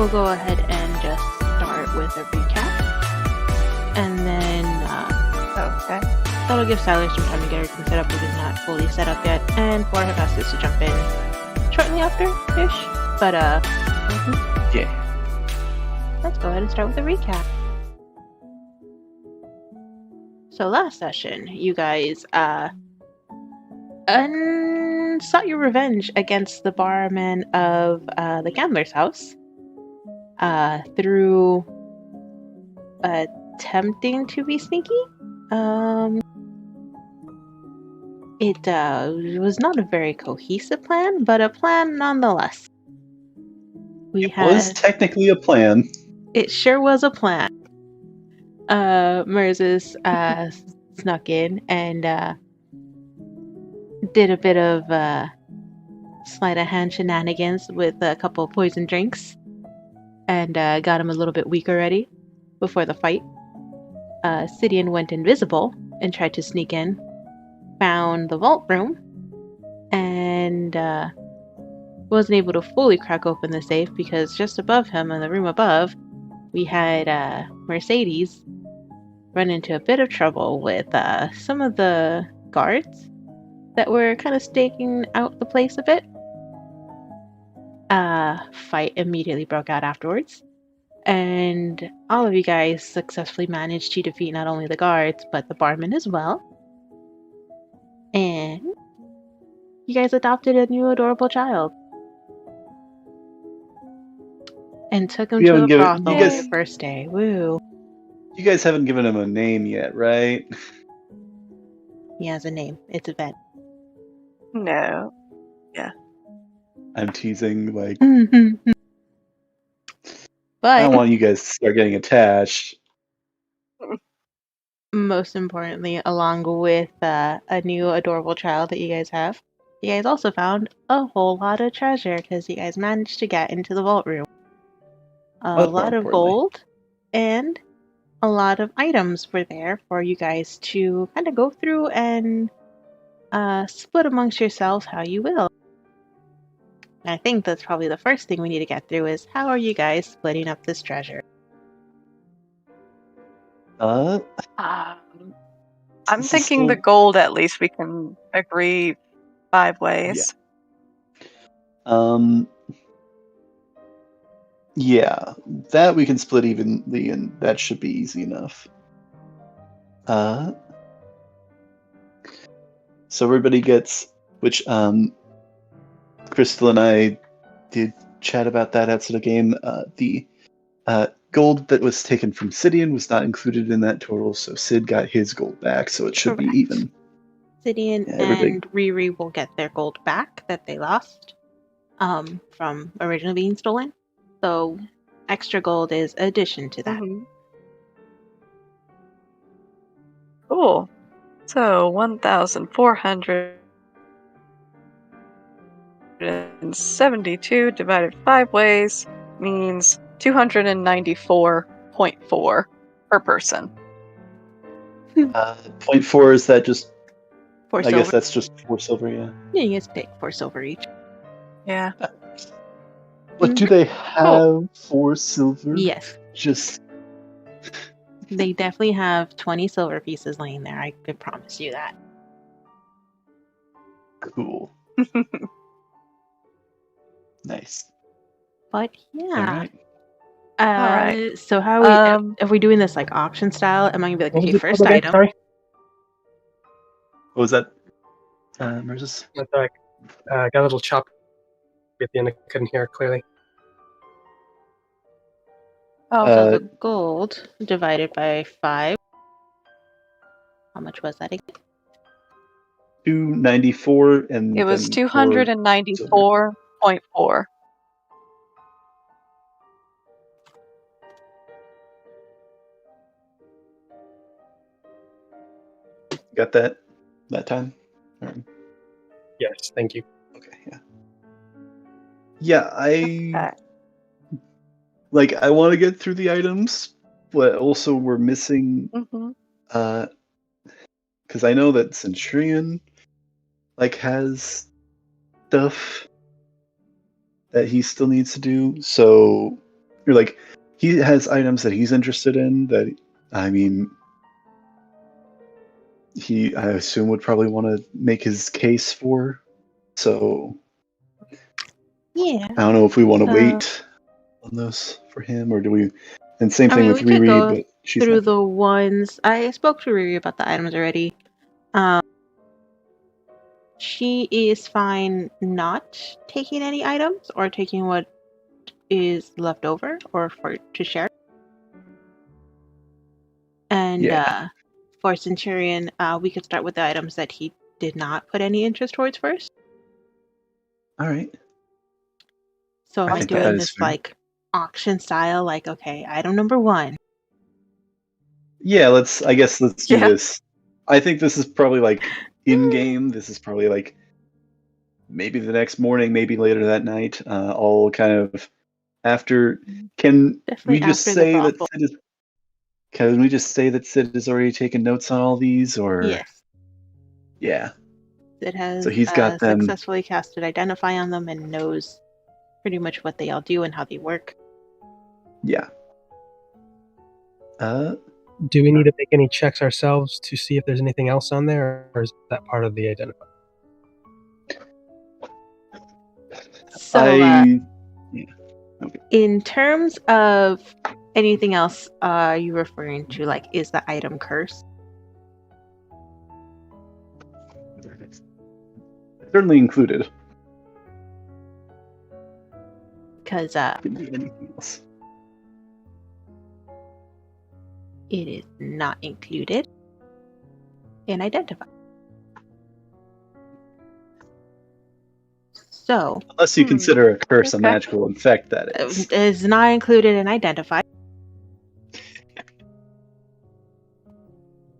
we'll go ahead and just start with a recap. And then Okay. that'll give Skylar some time to get everything set up if it's not fully set up yet. And for Hephaestus to jump in shortly after-ish. But, Yeah. let's go ahead and start with a recap. So last session, you guys sought your revenge against the barman of the gambler's house through attempting to be sneaky. It was not a very cohesive plan, but a plan nonetheless. It was technically a plan. It sure was a plan. Moses snuck in and did a bit of sleight of hand shenanigans with a couple of poison drinks and got him a little bit weak already before the fight. Sidian went invisible and tried to sneak in, found the vault room, and wasn't able to fully crack open the safe because just above him in the room above we had Mercedes run into a bit of trouble with some of the guards that were kind of staking out the place a bit. Fight immediately broke out afterwards, and all of you guys successfully managed to defeat not only the guards but the barman as well. And you guys adopted a new adorable child and took him We to haven't the given- brothel you on guys- your first day. Woo! You guys haven't given him a name yet, right? He has a name. It's Ben. No. I'm teasing. Like, But I don't want you guys to start getting attached. most importantly, along with a new adorable child that you guys have, you guys also found a whole lot of treasure because you guys managed to get into the vault room. A Much more lot of importantly. gold and a lot of items were there for you guys to kind of go through and split amongst yourselves how you will. And I think that's probably the first thing we need to get through is how are you guys splitting up this treasure? I'm This is thinking the still- gold, at least we can agree 5 ways. Yeah, that we can split evenly, and that should be easy enough. So everybody gets, which Crystal and I did chat about that outside the game. The gold that was taken from Sidian was not included in that total, so Sid got his gold back, so it should Correct. be even. Sidian Yeah, everybody- and Riri will get their gold back that they lost from originally being stolen. So extra gold is addition to that. Mhm. Cool. So 1,472 divided 5 ways means 294.4 per person. 0.4, is that just, 4 I silver. guess that's just 4 silver, yeah. Yeah, you guys take 4 silver each. Yeah. But do they have 4 silver? Yes, Just, they definitely have 20 silver pieces laying there. I could promise you that. cool. Nice. But yeah. Alright. Alright. So how are we? Are we doing this like auction style? Am I gonna be like, What was okay, it first called again? item? Sorry. What was that? Moses? I got a little chop at the end. I couldn't hear it clearly. Oh, So the gold divided by 5. How much was that again? 294, and it was then 294.4. Got that time? Yes, thank you. Okay, yeah. Yeah, I Okay. I want to get through the items, but also we're missing Mhm. because I know that Centurion has stuff that he still needs to do. So or like he has items that he's interested in that, I mean, I assume would probably want to make his case for. So Yeah. I don't know if we want to So- wait on those for him, or do we? And same I thing mean, with we could Riri, go but she's through not. the ones. I spoke to Riri about the items already. She is fine not taking any items or taking what is left over or to share. And Yeah. for Centurion, we could start with the items that he did not put any interest towards first. All right. So am I I think doing that is this fair. like auction style? Like, okay, item number 1. Yeah, let's do Yeah. this. I think this is probably like in game. This is probably like maybe the next morning, maybe later that night. All kind of after. Can Definitely we just after the say that brothel. Sid is? Can we just say that Sid has already taken notes on all these, or Yes. yeah? It has So he's got them. successfully casted Identify on them and knows pretty much what they all do and how they work. Yeah. Do we need to make any checks ourselves to see if there's anything else on there, or is that part of the identify? So, Okay. in terms of anything else, are you referring to like, is the item cursed? Certainly included. Because Could be anything else. it is not included in Identify. So, Unless you consider a curse a Okay. magical effect, that is. it is not included in Identify.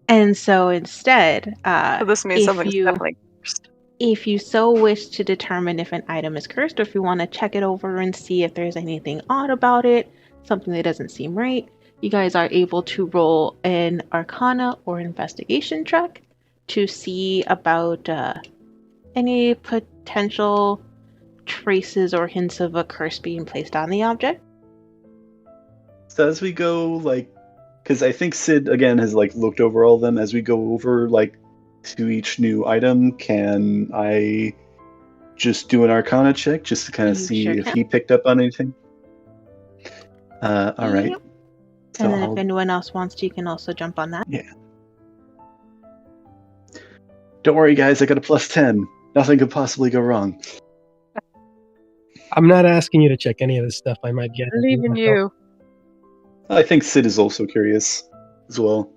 And so instead, So this means if something's you definitely cursed. if you so wish to determine if an item is cursed, or if you want to check it over and see if there's anything odd about it, something that doesn't seem right, you guys are able to roll an Arcana or Investigation check to see about any potential traces or hints of a curse being placed on the object. So as we go, like, because I think Sid again has like looked over all of them. As we go over like to each new item, can I just do an Arcana check just to kind of You see sure if can. he picked up on anything? All right. Yep. So And then if anyone else wants to, you can also jump on that. don't worry, guys. I got a +10. Nothing could possibly go wrong. I'm not asking you to check any of this stuff. I might get. I believe in you. I think Sid is also curious as well.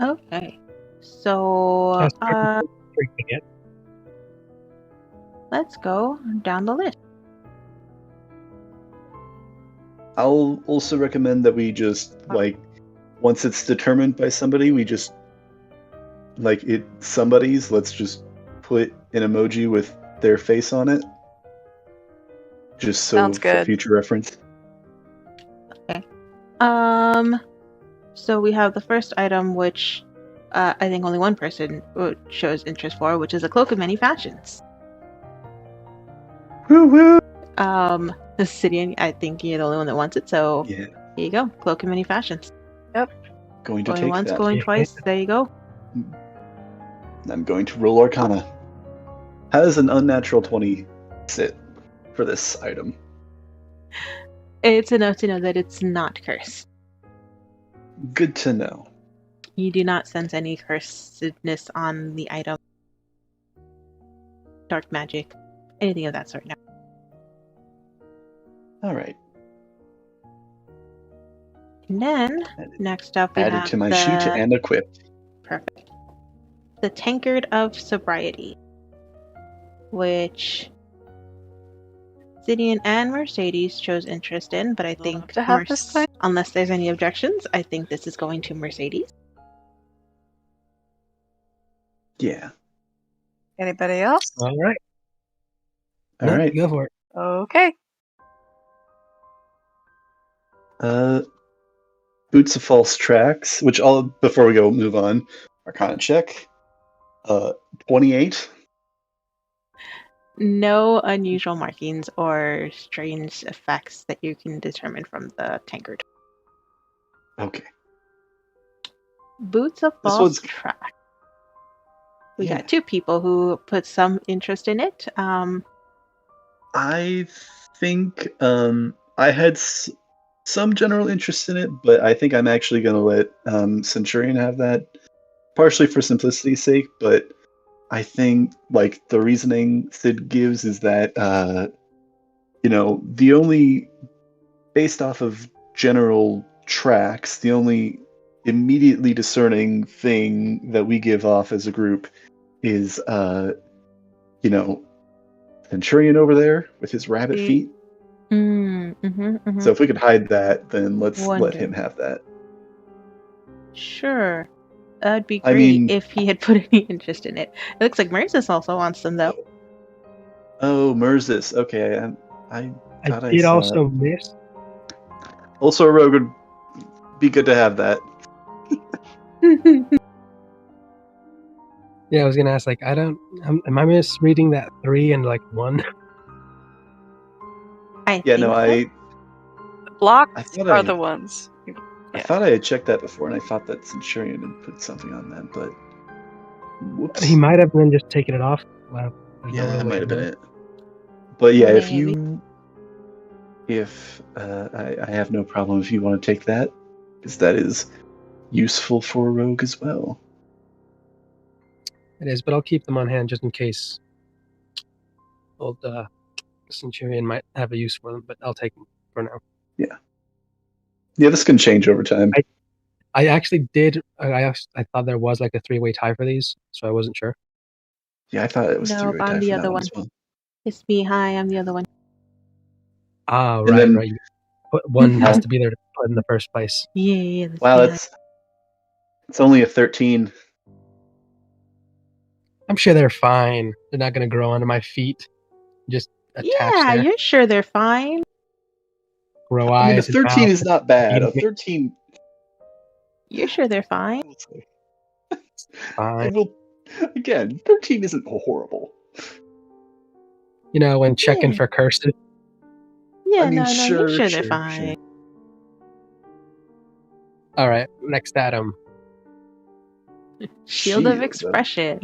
Okay. So let's go down the list. I'll also recommend that we just like once it's determined by somebody, we just like it somebody's. Let's just put an emoji with their face on it, just so Sounds for good. future reference. Okay. So we have the first item, which I think only one person shows interest for, which is a cloak of many fashions. Woo woo! The city, I think you're the only one that wants it, so Yeah, here you go. Cloak of many fashions. going to Going take once, that. going Yeah. twice. There you go. I'm going to roll Arcana. How does an unnatural 20 sit for this item? It's enough to know that it's not cursed. Good to know. You do not sense any cursedness on the item. Dark magic, anything of that sort. No. All right. And then next up we Added have to my the sheet and equipped. perfect. The Tankard of Sobriety, which Zidian and Mercedes shows interest in, but I think to have this thing. unless there's any objections, I think this is going to Mercedes. Yeah. Anybody else? All right. All No, right. Go for it. Okay. Boots of False Tracks, before we go move on, Arcana check. 28. No unusual markings or strange effects that you can determine from the tankard. Okay. Boots of This False one's Track. We Yeah. got 2 people who put some interest in it. I think I had some general interest in it, but I think I'm actually going to let Centurion have that, partially for simplicity's sake. But I think like the reasoning Sid gives is that the only based off of general tracks, the only immediately discerning thing that we give off as a group is Centurion over there with his rabbit feet. So if we could hide that, then let's let him have that. Sure. That'd be I great mean- if he had put any interest in it. It looks like Merzus also wants them, though. Oh, Merzus. Okay, I thought I did saw also it. miss. Also, a rogue would be good to have that. Yeah, I was gonna ask. Like, am I misreading that 3 and like 1? I think Blocks thought are the ones. I thought I had checked that before, and I thought that Centurion had put something on that, but whoops. He might have then just taken it off. Wow. Yeah, that might have been it. But yeah, if I have no problem if you want to take that, because that is useful for a rogue as well. It is, but I'll keep them on hand just in case. Old Centurion might have a use for them, but I'll take them for now. Yeah, this can change over time. I actually did. I thought there was like a 3-way tie for these, so I wasn't sure. Yeah, I thought it was Nope, three-way tie I'm for the that other one one. as well. It's me. Hi, I'm the other one. Ah, And right, then- right. One has to be there to put in the first place. Yeah. Wow, it's only a 13. I'm sure they're fine. They're not going to grow onto my feet. Just attach there. you're sure they're fine. Grow I mean, a eyes. and 13 mouth is not bad. A feet. 13. You're sure they're fine. Fine. Again, 13 isn't horrible. You know, when checking Yeah. for curses. Yeah, I mean, you're sure they're sure. fine. All right, next Adam. Shield of Expression.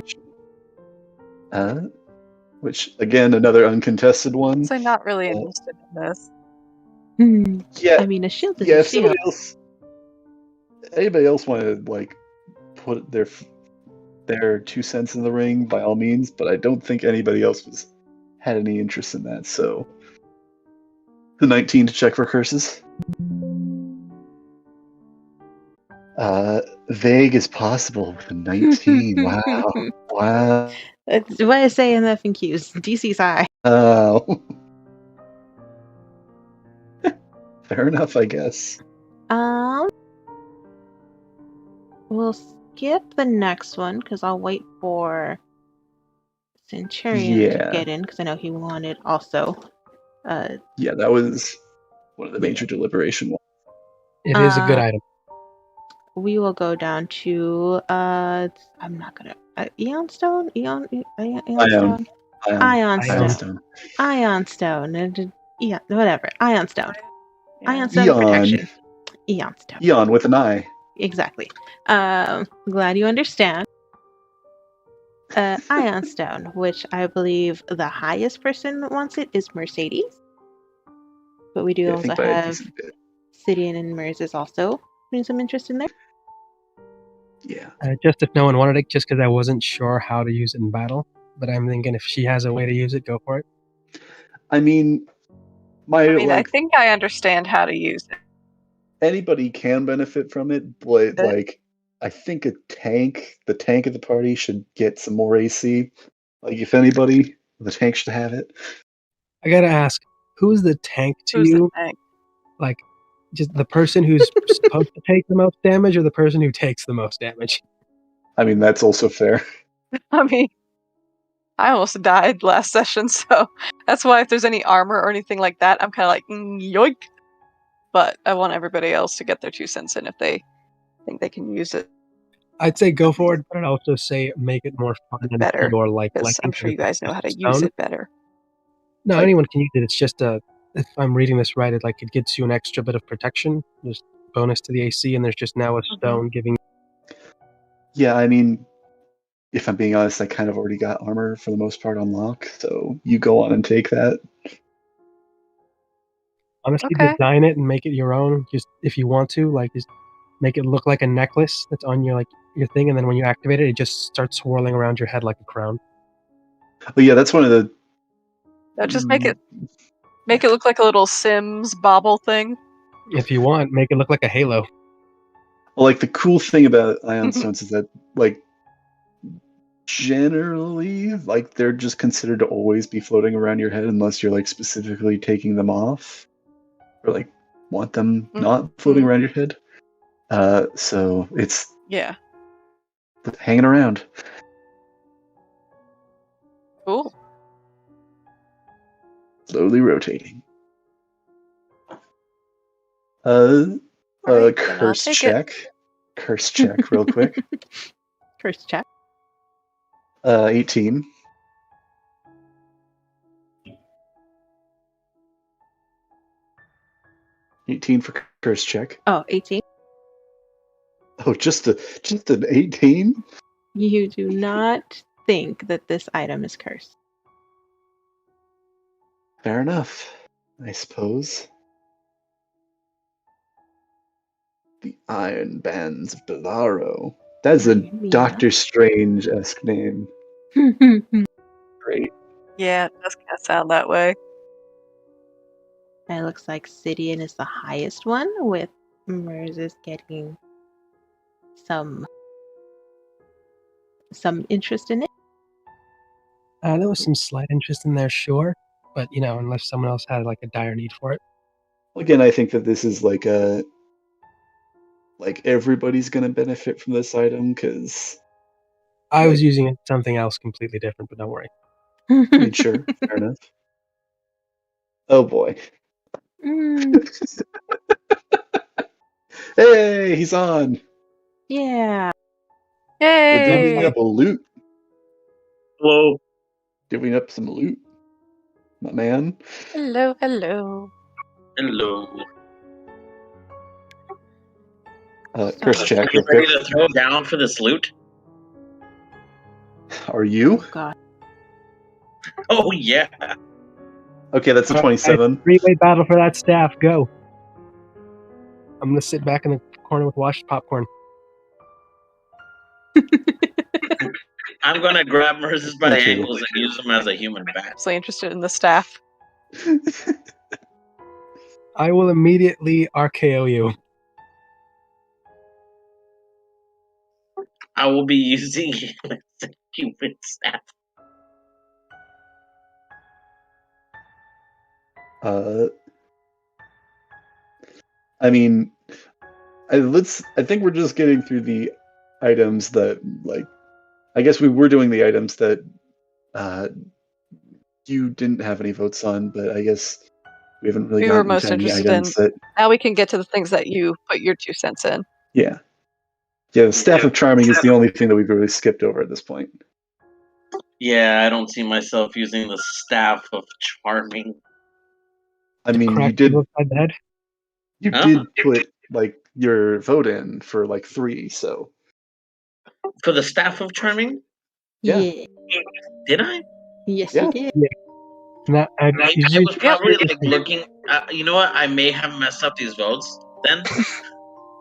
Which, again, another uncontested one. So I'm not really interested in this. Yeah, I mean, a shield is yeah. a If shield. anybody else want to like put their 2 cents in the ring, by all means. But I don't think anybody else had any interest in that. So, the 19 to check for curses. Vague as possible with a 19. Wow. That's what I say in the FAQs. DC's high. Oh. Fair enough, I guess. We'll skip the next one because I'll wait for Centurion to get in because I know he wanted also. Yeah, that was one of the major deliberation ones. It is a good item. We will go down to I'm not gonna Ion Stone? Ion Stone? Ion Stone. And yeah, whatever. Ion Stone. Yeah. Ion Stone protection. Eon Stone. Eon with an I. Exactly. Glad you understand. Ion Stone, which I believe the highest person wants it is Mercedes. But we do also have Sidian and Mers is also putting some interest in there. Yeah. Just if no one wanted it, just because I wasn't sure how to use it in battle. But I'm thinking if she has a way to use it, go for it. I mean, I think I understand how to use it. Anybody can benefit from it, but like, I think the tank of the party should get some more AC. Like, if anybody, the tank should have it. I gotta ask, who's the tank to you? The tank? Like, just the person who's supposed to take the most damage, or the person who takes the most damage? I mean, that's also fair. I mean, I almost died last session, so that's why if there's any armor or anything like that, I'm kind of like, yoink. But I want everybody else to get their 2 cents in if they think they can use it. I'd say go for it, but I'd also say make it more fun and better. your Because I'm sure you guys know how to use it better. No, Like- anyone can use it. It's just if I'm reading this right, it gives you an extra bit of protection. There's bonus to the AC, and there's just now a stone giving. Yeah, I mean, if I'm being honest, I kind of already got armor for the most part on lock, so you go on and take that. Honestly, Okay. design it and make it your own. Just if you want to, just make it look like a necklace that's on your thing, and then when you activate it, it just starts swirling around your head like a crown. But yeah, that's one of the. Just make it look like a little Sims bauble thing. If you want, make it look like a halo. Well, like the cool thing about ion stones is that generally they're just considered to always be floating around your head unless you're specifically taking them off or want them not floating around your head. So it's hanging around. Cool. Slowly rotating. Alright, then I'll Curse take check. Curse check real quick. Curse check. 18. 18 for curse check. Oh, 18. Oh, just an 18? You do not think that this item is cursed. Fair enough, I suppose. The Iron Bands of Belaro. That's a Doctor Strange-esque name. Great. Yeah, it does kind of sound that way. It looks like Sidian is the highest one, with Mers getting some interest in it. There was some slight interest in there, sure, but unless someone else had a dire need for it. Again, I think that this is everybody's gonna benefit from this item because I was using it something else completely different, but don't worry. I mean, sure, fair enough. Oh boy. Hey, he's on. Yeah. We're divvying Yay! up a loot. Hello. Divvying up some loot. My man. Hello, hello. Hello. Curse check Are you real ready quick. to throw down for this loot? Are you? Oh god. Oh yeah. Okay, that's a 27. Three-way battle for that staff. Go. I'm gonna sit back in the corner with washed popcorn. I'm gonna grab Merces by the Me too. ankles and use him as a human bat. Actually interested in the staff. I will immediately RKO you. I will be using him as a human staff. I mean, I think we're just getting through the items that I guess we were doing the items that you didn't have any votes on, but I guess we haven't really We were gotten most to any interested items that. Now we can get to the things that you put your 2 cents in. Yeah. Yeah, the Staff of Charming is the only thing that we've really skipped over at this point. Yeah, I don't see myself using the staff of charming. I mean, you Crack did. people upside the head. You Huh? did put your vote in for 3, so. For the staff of charming? Yeah. Did I? Yes, Yeah. you did. No, I was probably looking. You know what? I may have messed up these votes then.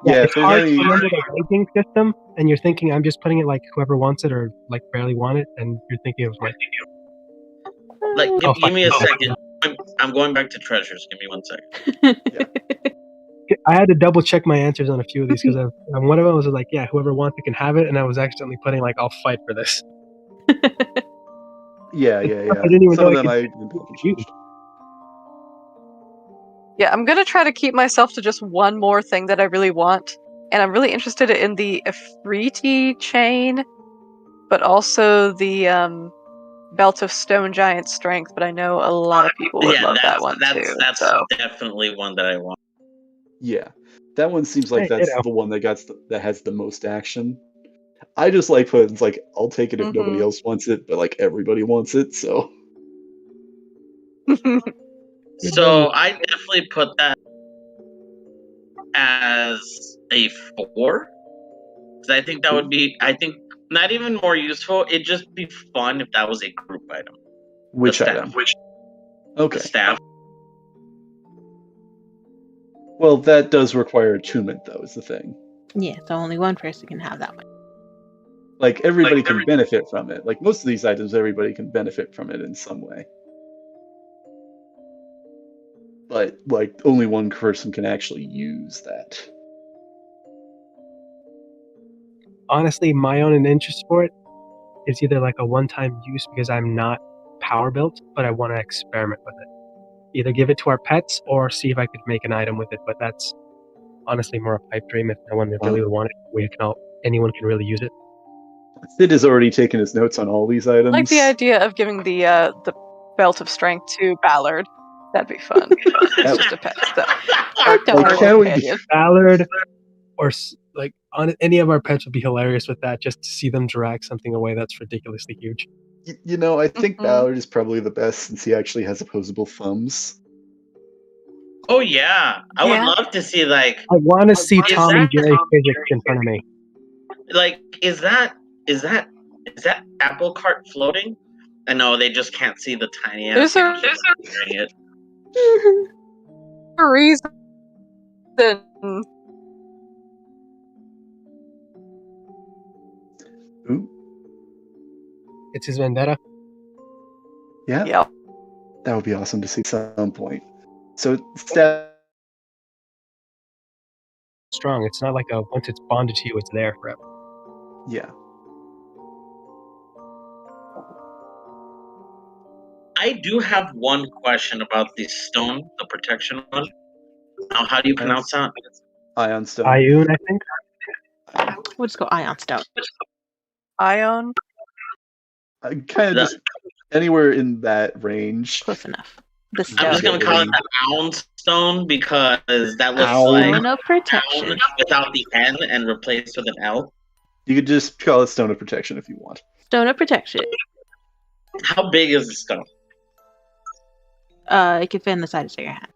Yeah, it's if there's hard any. to remember the ranking system, and you're thinking I'm just putting it whoever wants it or barely want it, and you're thinking of Give me a second. I'm going back to treasures. Give me 1 second. I had to double check my answers on a few of these because one of them was whoever wants it can have it, and I was accidentally putting I'll fight for this. Yeah. I didn't even Some know of them I. Yeah, I'm gonna try to keep myself to just one more thing that I really want. And I'm really interested in the Ifriti chain, but also the Belt of Stone Giant Strength, but I know a lot of people would love that one too. That's so. definitely one that I want. Yeah. That one seems like Hey, that's the one that has the most action. I just putting I'll take it if nobody else wants it, but everybody wants it, so. So I definitely put that as a 4. Because I think that would be, not even more useful. It'd just be fun if that was a group item. Which The item? staff. Okay. The staff. Well, that does require attunement, though, is the thing. Yeah, so only one person can have that one. Like, everybody can benefit from it. Like, most of these items, everybody can benefit from it in some way. But, like, only one person can actually use that. Honestly, my own interest for it is either like a one-time use because I'm not power built, but I want to experiment with it. Either give it to our pets or see if I could make an item with it. But that's honestly more a pipe dream. If no one really would want it, anyone can really use it. Sid has already taken his notes on all these items. I like the idea of giving the belt of strength to Ballard. That'd be fun. It's just a pet stuff. Ballard or like on any of our pets would be hilarious with that. Just to see them drag something away that's ridiculously huge. You know, I think Ballard is probably the best since he actually has opposable thumbs. Oh yeah, I would love to see I want to see Tom and Jerry physics in front of me. Like, is that apple cart floating? I know they just can't see the tiny ass. There's it. a reason. Ooh. It's his vendetta. Yeah. Yep. That would be awesome to see at some point. So staff strong. It's not like once it's bonded to you, it's there forever. Yeah. I do have one question about the stone, the protection one. Now, how do you pronounce that? Ion stone. Ioun, I think. We'll just go ion stone. Ion? Kind of just anywhere in that range. Close enough. The stone. I'm just going to call it the Own stone because that looks Stone like of protection. Own without the N and replaced with an L. You could just call it Stone of Protection if you want. Stone of protection. How big is the stone? It can fit in the size of your hand.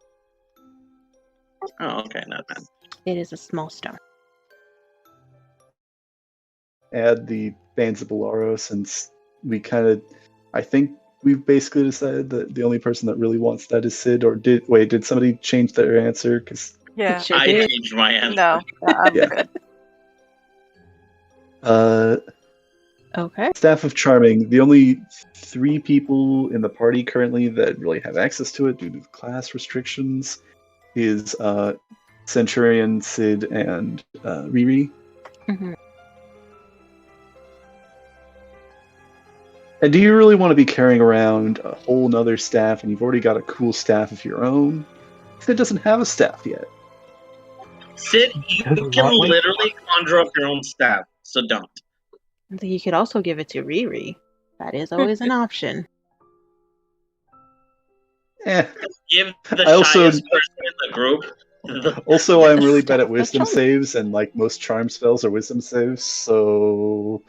Oh, okay, not bad. It is a small stone. Add the Bands of Bolaro since I think we've basically decided that the only person that really wants that is Sid, or did somebody change their answer? Cause yeah. Sure I did. changed my answer. No, I'm good. Okay. Staff of Charming, the only 3 people in the party currently that really have access to it due to class restrictions is Centurion, Sid, and Riri. Mm-hmm. And do you really want to be carrying around a whole nother staff and you've already got a cool staff of your own? Sid doesn't have a staff yet. Sid, you can literally conjure up your own staff, so don't. You could also give it to Riri. That is always an option. Give the shyest person in the group. Also, I'm really bad at wisdom saves, and like most charm spells are wisdom saves, so...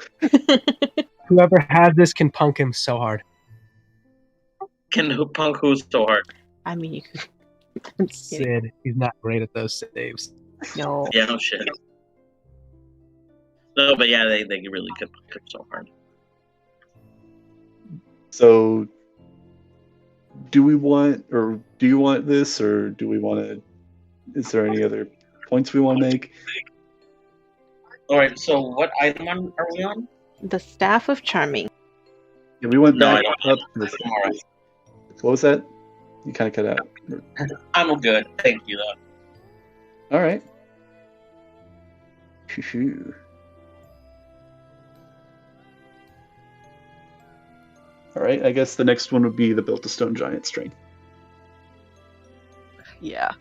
Whoever has this can punk him so hard. Can punk who so hard? I mean, you could... Sid, he's not great at those saves. No. Yeah, no shit. No, but yeah, they really could punk him so hard. So, do you want this, or do we want to... Is there any other points we want to make? Alright, so what item are we on? The Staff of Charming. Yeah, we went back up. What was that? You kind of cut out. I'm good. Thank you, though. All right. All right. I guess the next one would be the Built-to-Stone Giant Strength. Yeah.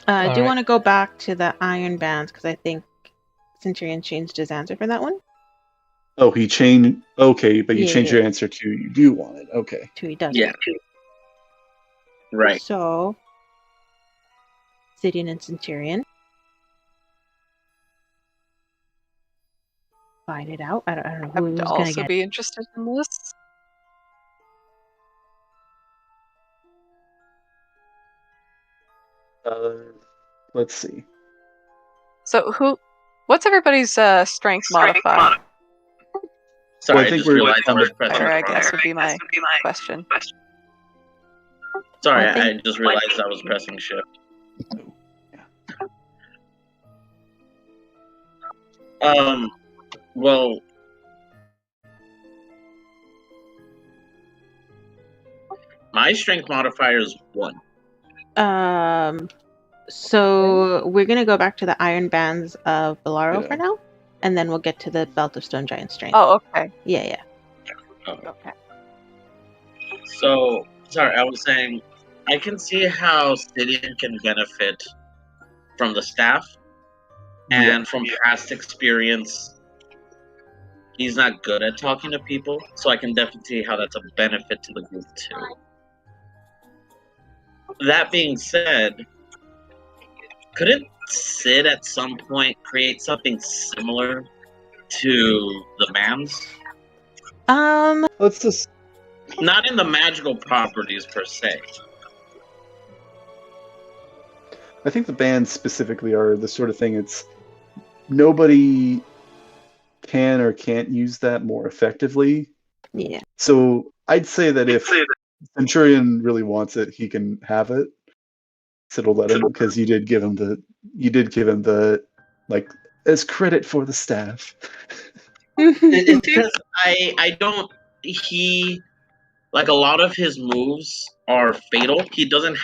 I do want to go back to the Iron Bands because I think Centurion changed his answer for that one. Oh, he changed. Okay, but you changed your answer to you do want it. Okay. To he does. Yeah. Right. So, Sidian and Centurion. Find it out. I don't know who's I would going to also get be interested in this. Let's see. So what's everybody's strength modifier? Sorry, Well, I I think just we're realized I was kind of- pressing I the wrong. guess would be my question. Sorry, I think- I just realized I was pressing shift. Well, my strength modifier is 1. So we're gonna go back to the iron bands of Bellaro Yeah. for now, and then we'll get to the belt of stone giant strength. Oh, okay. Yeah. Okay. So, sorry, I was saying, I can see how Stydian can benefit from the staff, and from past experience, he's not good at talking to people, so I can definitely see how that's a benefit to the group too. That being said, couldn't Sid at some point create something similar to the bands? Let's just. Not in the magical properties per se. I think the bands specifically are the sort of thing. It's nobody can or can't use that more effectively. Yeah. So I'd say that if Centurion really wants it, he can have it. Sid will let him because you did give him the like as credit for the staff. It's because I don't he like a lot of his moves are fatal. He doesn't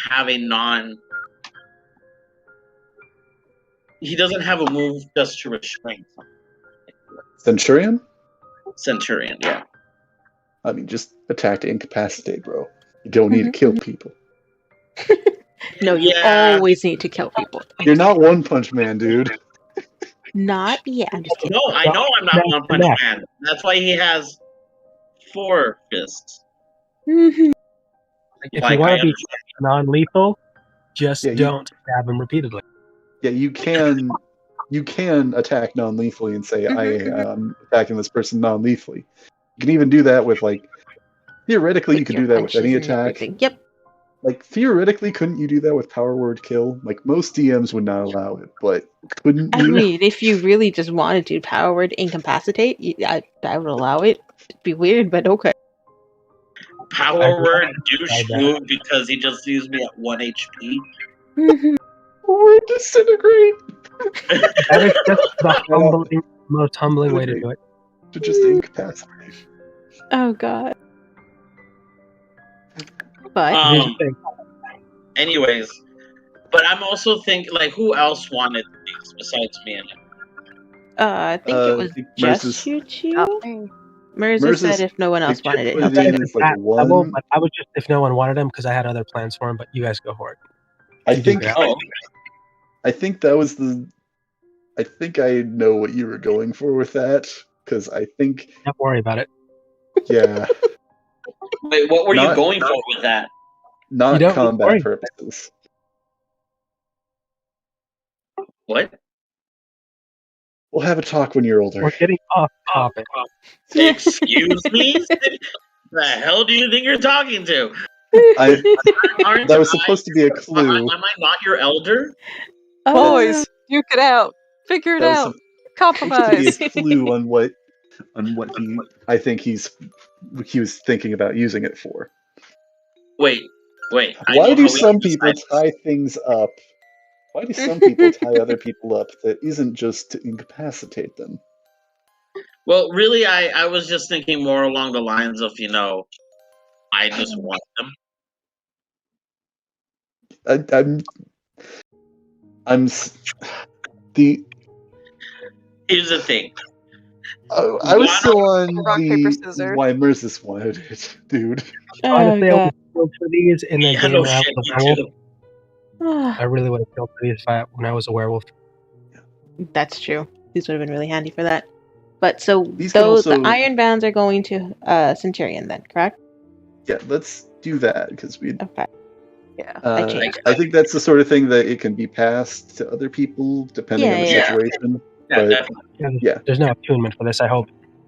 have a move just to restrain something. Centurion? Centurion, yeah. I mean, just attack to incapacitate, bro. You don't need to kill people. No, you Yeah. always need to kill people. You're not One Punch Man, dude. Not yet. I'm just kidding. No, I know I'm not One Punch Man. That's why he has 4 fists. Mhm. If Like, you want I to be understand. non-lethal, just Yeah, you- don't stab him repeatedly. Yeah, you can attack non-lethally and say, I am attacking this person non-lethally. You can even do that with, like, theoretically, you With could your do that with any punches and attack. everything. Yep. Like, theoretically, couldn't you do that with power word kill? Like, most DMs would not allow it, but couldn't I you? mean, if you really just wanted to power word incapacitate, I would allow it. It'd be weird, but okay. Power word douche tried that. move because he just sees me at 1 HP. Word disintegrate! That is just the most humbling way to do it. To just incapacitate. Oh god. But Here's the thing. Anyways, but I'm also thinking, like, who else wanted these besides me and him? I think it was I think just Merce's- you two. Not me. Mirza Merce's said if no one else picture wanted it, put he'll it take in it. as, like, At level, one. but I would just, if no one wanted him, because I had other plans for him, but you guys go for it. I You do think that. Oh, I think that was the. I think I know what you were going for with that, because I think, Don't worry about it. yeah, wait, what were you Not- going for with that? not You don't combat worry. purposes. What? We'll have a talk when you're older. We're getting off topic. Excuse me? The hell do you think you're talking to? Aren't That was I- supposed to be a Am clue. I not your elder? Boys, duke it out. Figure it That was out. supposed to Compromise. be a clue on what I think he was thinking about using it for. Wait. I Why know do how we some can people decide this. tie things up? Why do some people tie other people up that isn't just to incapacitate them? Well, really, I was just thinking more along the lines of, I just want them. The Here's the thing. I was still on Rock, paper, the scissors. why Mercis wanted it, dude. Honestly, I would Oh have killed for these in the Yeah, game no when I shit, was a me werewolf. too. god. I really would have killed for these when I was a werewolf. That's true. These would have been really handy for that. But so These can those also- the iron bands are going to Centurion then, correct? Yeah, let's do that because we. Okay. Yeah. I changed. I think that's the sort of thing that it can be passed to other people depending on the Yeah. situation. Yeah, But- definitely. Yeah. There's no attunement for this, I hope.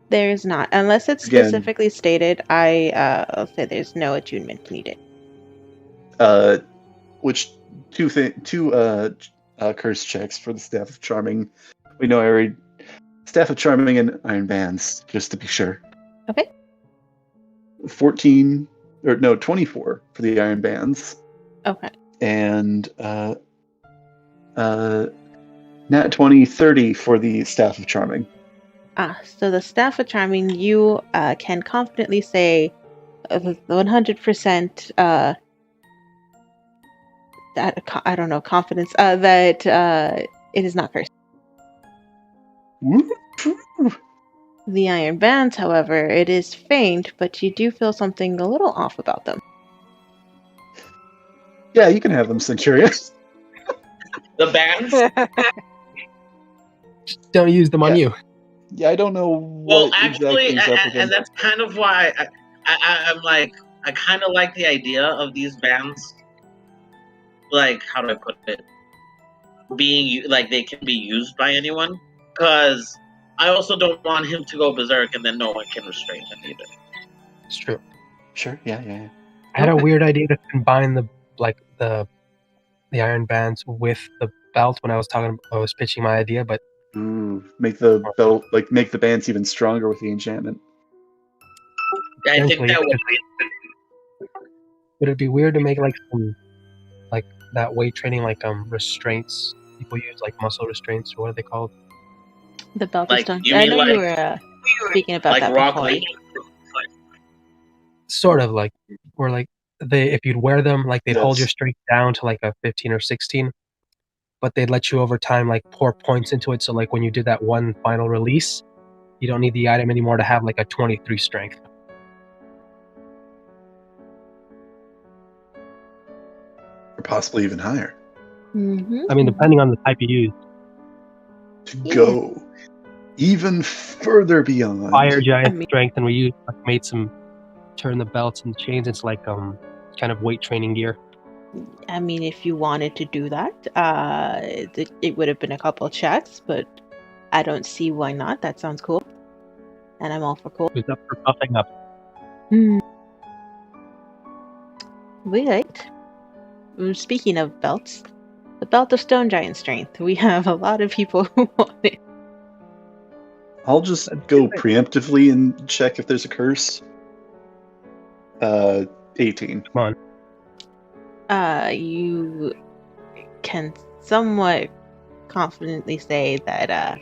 There's not, unless it's Again- specifically stated. I'll say there's no attunement needed. Which two curse checks for the Staff of Charming. We know I already Staff of Charming and Iron Bands, just to be sure. Okay. 24 for the Iron Bands. Okay. And nat 20, 30 for the Staff of Charming. So the Staff of Charming, you can confidently say 100% that I don't know confidence that it is not cursed. Woo! The Iron Bands, however, it is faint, but you do feel something a little off about them. Yeah, you can have them, Centurion. The bands? Just don't use them on Yeah. you. Yeah, I don't know what Well, actually, exactly is up with and them. that's kind of why I'm like, I kind of like the idea of these bands. Like, how do I put it? Being like they can be used by anyone, because I also don't want him to go berserk and then no one can restrain him either. It's true. Sure, yeah. I had a weird idea to combine the Iron Bands with the belt when I was pitching my idea, but Ooh, make the belt, make the bands even stronger with the enchantment. I think that would would it be weird to make some that weight training restraints people use, like muscle restraints, or what are they called? The belt Like, of stone. you I mean know like- you were speaking about like that Rock before. Lee. Sort of or if you'd wear them, they'd hold your Yes. strength down to a 15 or 16, but they'd let you over time pour points into it. So when you did that one final release, you don't need the item anymore to have a 23 strength. Or possibly even higher. Mm-hmm. I mean, depending on the type you use. To Yeah. go even further beyond. Fire giant I mean- strength, and we used made some turn the belts and chains into kind of weight training gear. I mean, if you wanted to do that, it would have been a couple checks, but I don't see why not. That sounds cool. And I'm all for cool. Who's up for buffing up? Right. Speaking of belts, the belt of stone giant strength. We have a lot of people who want it. I'll just go preemptively and check if there's a curse. 18. Come on. You can somewhat confidently say that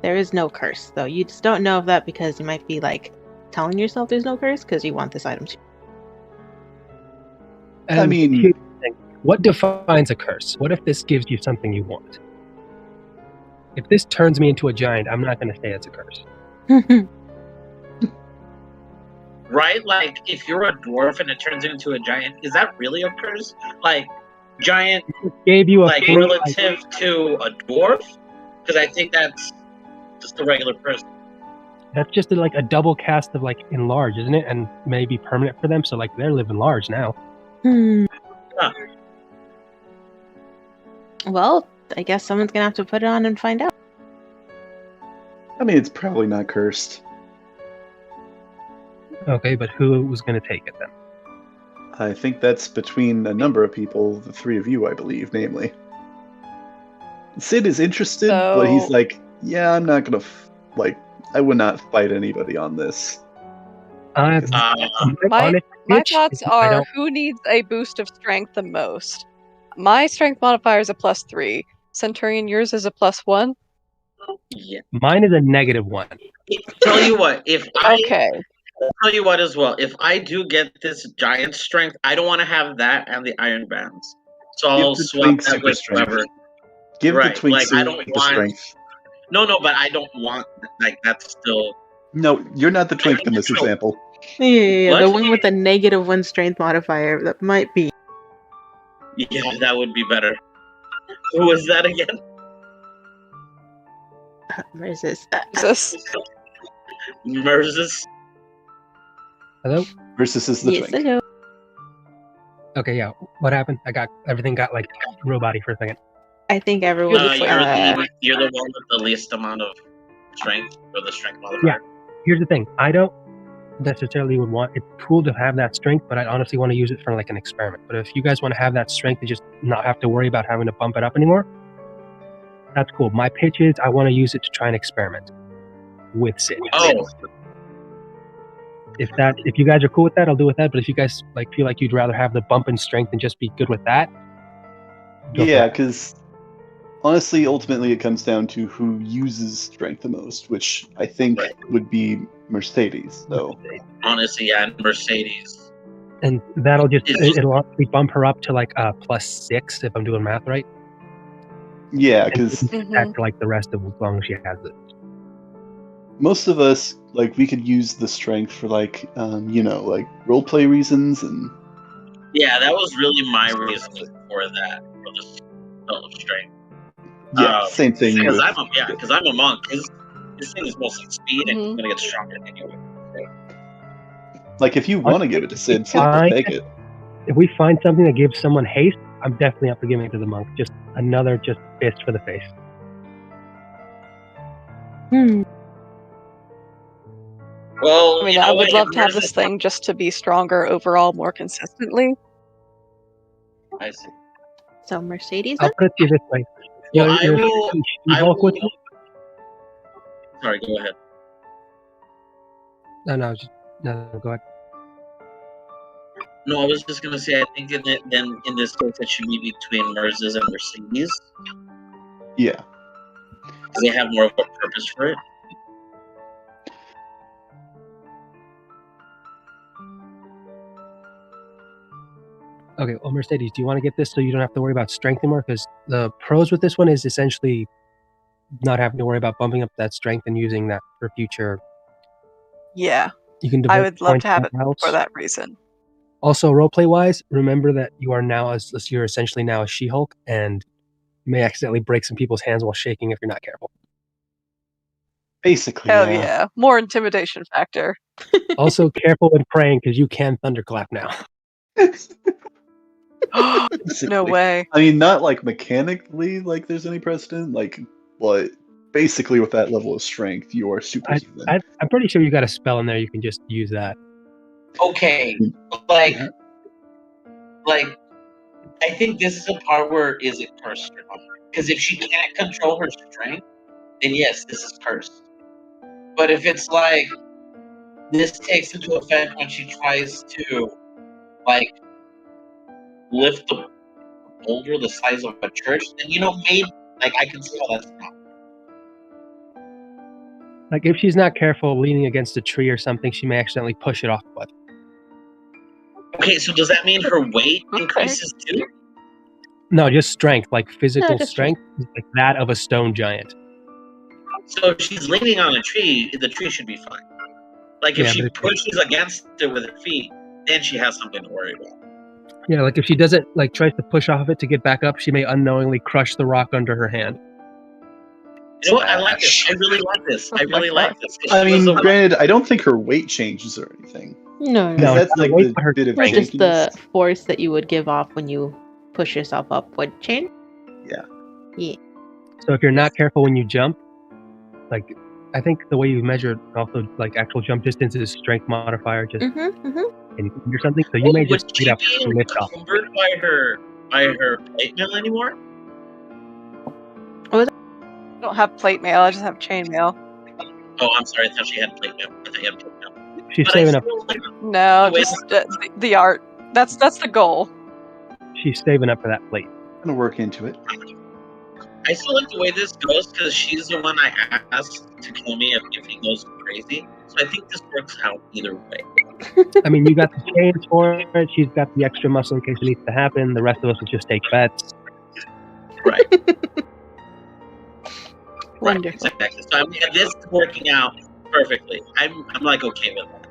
there is no curse, though. You just don't know of that because you might be telling yourself there's no curse because you want this item too. And I mean- here's the thing. What defines a curse? What if this gives you something you want? If this turns me into a giant, I'm not going to say it's a curse. Right? Like, if you're a dwarf and it turns into a giant, is that really a curse? Like, giant, Gave you a free- relative to a dwarf? Because I think that's just a regular person. That's just a double cast of enlarge, isn't it? And maybe permanent for them. So they're living large now. Huh. Well, I guess someone's gonna have to put it on and find out. I mean, it's probably not cursed. Okay, but who was going to take it then? I think that's between a number of people, the three of you, I believe, namely. Sid is interested, but he's So- yeah, I'm not gonna, I would not fight anybody on this. My honest My pitch thoughts is I are don't- who needs a boost of strength the most? My strength modifier is a +3. Centurion, yours is a +1? Yeah. Mine is a -1. Tell you what, Okay. tell you what as well, if I do get this giant strength, I don't want to have that and the iron bands. So I'll Give the swap twink that super with strength. whoever. Give Right, the twink I don't super want- strength. No, but I don't want, that's still... No, you're not the twink in this example. Yeah, the What? one with the -1 strength modifier. That might be. Yeah, that would be better. Who was that again? Where is this? This Merzus? Hello? Versus is the Yes, twink. hello. Okay, yeah. What happened? Everything got robot-y for a second. I think everyone. You're the one with the least amount of strength, or the strength modifier. Yeah. Here's the thing. I don't necessarily would want. It's cool to have that strength, but I honestly want to use it for like an experiment. But if you guys want to have that strength and just not have to worry about having to bump it up anymore, that's cool. My pitch is I want to use it to try and experiment with Sid. Oh, If you guys are cool with that, I'll do with that. But if you guys like feel like you'd rather have the bump in strength and just be good with that, go for Yeah, it. because honestly, ultimately, it comes down to who uses strength the most, which I think Right. would be Mercedes. So honestly, yeah, and Mercedes. And that'll just It's just- it'll actually bump her up to like +6 if I'm doing math right. yeah, And because we can attack like the rest of them as long as she has it. most of us, like, we could use the strength for like, like roleplay reasons, and Yeah, that was really my reasoning for that, for the strength. yeah, same thing. Because With, I'm a monk. This thing is mostly speed, and he's Mhm. gonna get stronger anyway. like, if you want to give it to Sid, Sid will Fine. take it. If we find something that gives someone haste, I'm definitely up for giving it to the monk. Just another fist for the face. Well, I mean, you know I would what? love If to have there's this thing just to be stronger overall, more consistently. I see. So Mercedes. I'll put it to you this way. Well, You're I will. She-Hulk with me? Sorry, go ahead. No, go ahead. No, I was just gonna say. I think in this case, it should be between Mercedes and Mercedes Yeah, because they have more of a purpose for it. Okay, well, Mercedes, do you want to get this so you don't have to worry about strength anymore? Because the pros with this one is essentially not having to worry about bumping up that strength and using that for future. Yeah, You can I devote would love points to have it somewhere else. for that reason. Also, roleplay wise, remember that you're essentially now a She-Hulk, and you may accidentally break some people's hands while shaking if you're not careful. basically. Hell yeah, more intimidation factor. Also, careful when praying because you can thunderclap now. No Basically. way. I mean, not like mechanically, like there's any precedent, like, but basically with that level of strength, you are superhuman. I'm pretty sure you got a spell in there. You can just use that. Okay, like, I think this is a part where is it cursed or not? Because if she can't control her strength, then yes, this is cursed. But if it's like this takes into effect when she tries to, like, lift the boulder the size of a church, then maybe I can see how that's not. Like if she's not careful, leaning against a tree or something, she may accidentally push it off the cliff. Okay, so does that mean her weight increases too? No, just strength, like physical just strength, like that of a stone giant. So if she's leaning on a tree, the tree should be fine. Like if Yeah, she but pushes against it with her feet, then she has something to worry about. Yeah, like if she doesn't tries to push off of it to get back up, she may unknowingly crush the rock under her hand. You know what? I like this. I really like this. I really like this. I mean, granted, I don't think her weight changes or anything. No, Because that's like weight the her bit of It's just the jankiness. force that you would give off when you push yourself up would change. So if you're not careful when you jump, like I think the way you measure also like actual jump distance is strength modifier, just or something. So you may just would straight she up be lift off. encumbered by her plate mail anymore? I don't have plate mail. I just have chain mail. Oh, I'm sorry. I thought she had plate mail. I thought you had plate mail. She's But saving I up. feel like No, Wait. just the art. That's the goal. She's saving up for that plate. I'm gonna work into it. I still like the way this goes because she's the one I asked to kill me if he goes crazy. So I think this works out either way. I mean, you got the chains for it. She's got the extra muscle in case it needs to happen. The rest of us will just take bets. Right. Wonderful. Right, exactly. So I mean, this is working out perfectly. I'm like okay with that.